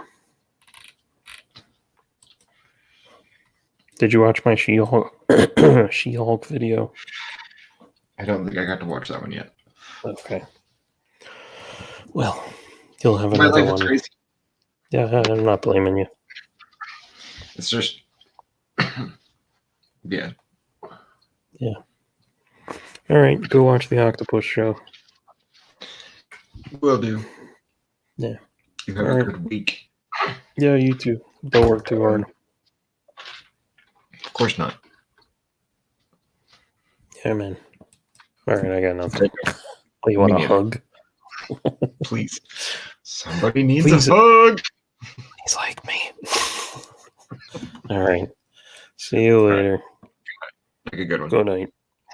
Did you watch my She-Hulk video? I don't think I got to watch that one yet. Okay. Well, you'll have another one. Crazy. Yeah, I'm not blaming you. It's just... yeah. Yeah. All right, go watch the Octopus Show. Will do. Yeah. You have a good week. Yeah, you too. Don't work too hard. Of course not. Yeah, man. All right, I got nothing. Oh, you want a hug? Please. Somebody needs a hug. He's like me. All right. See you later. Make a good one. Good night.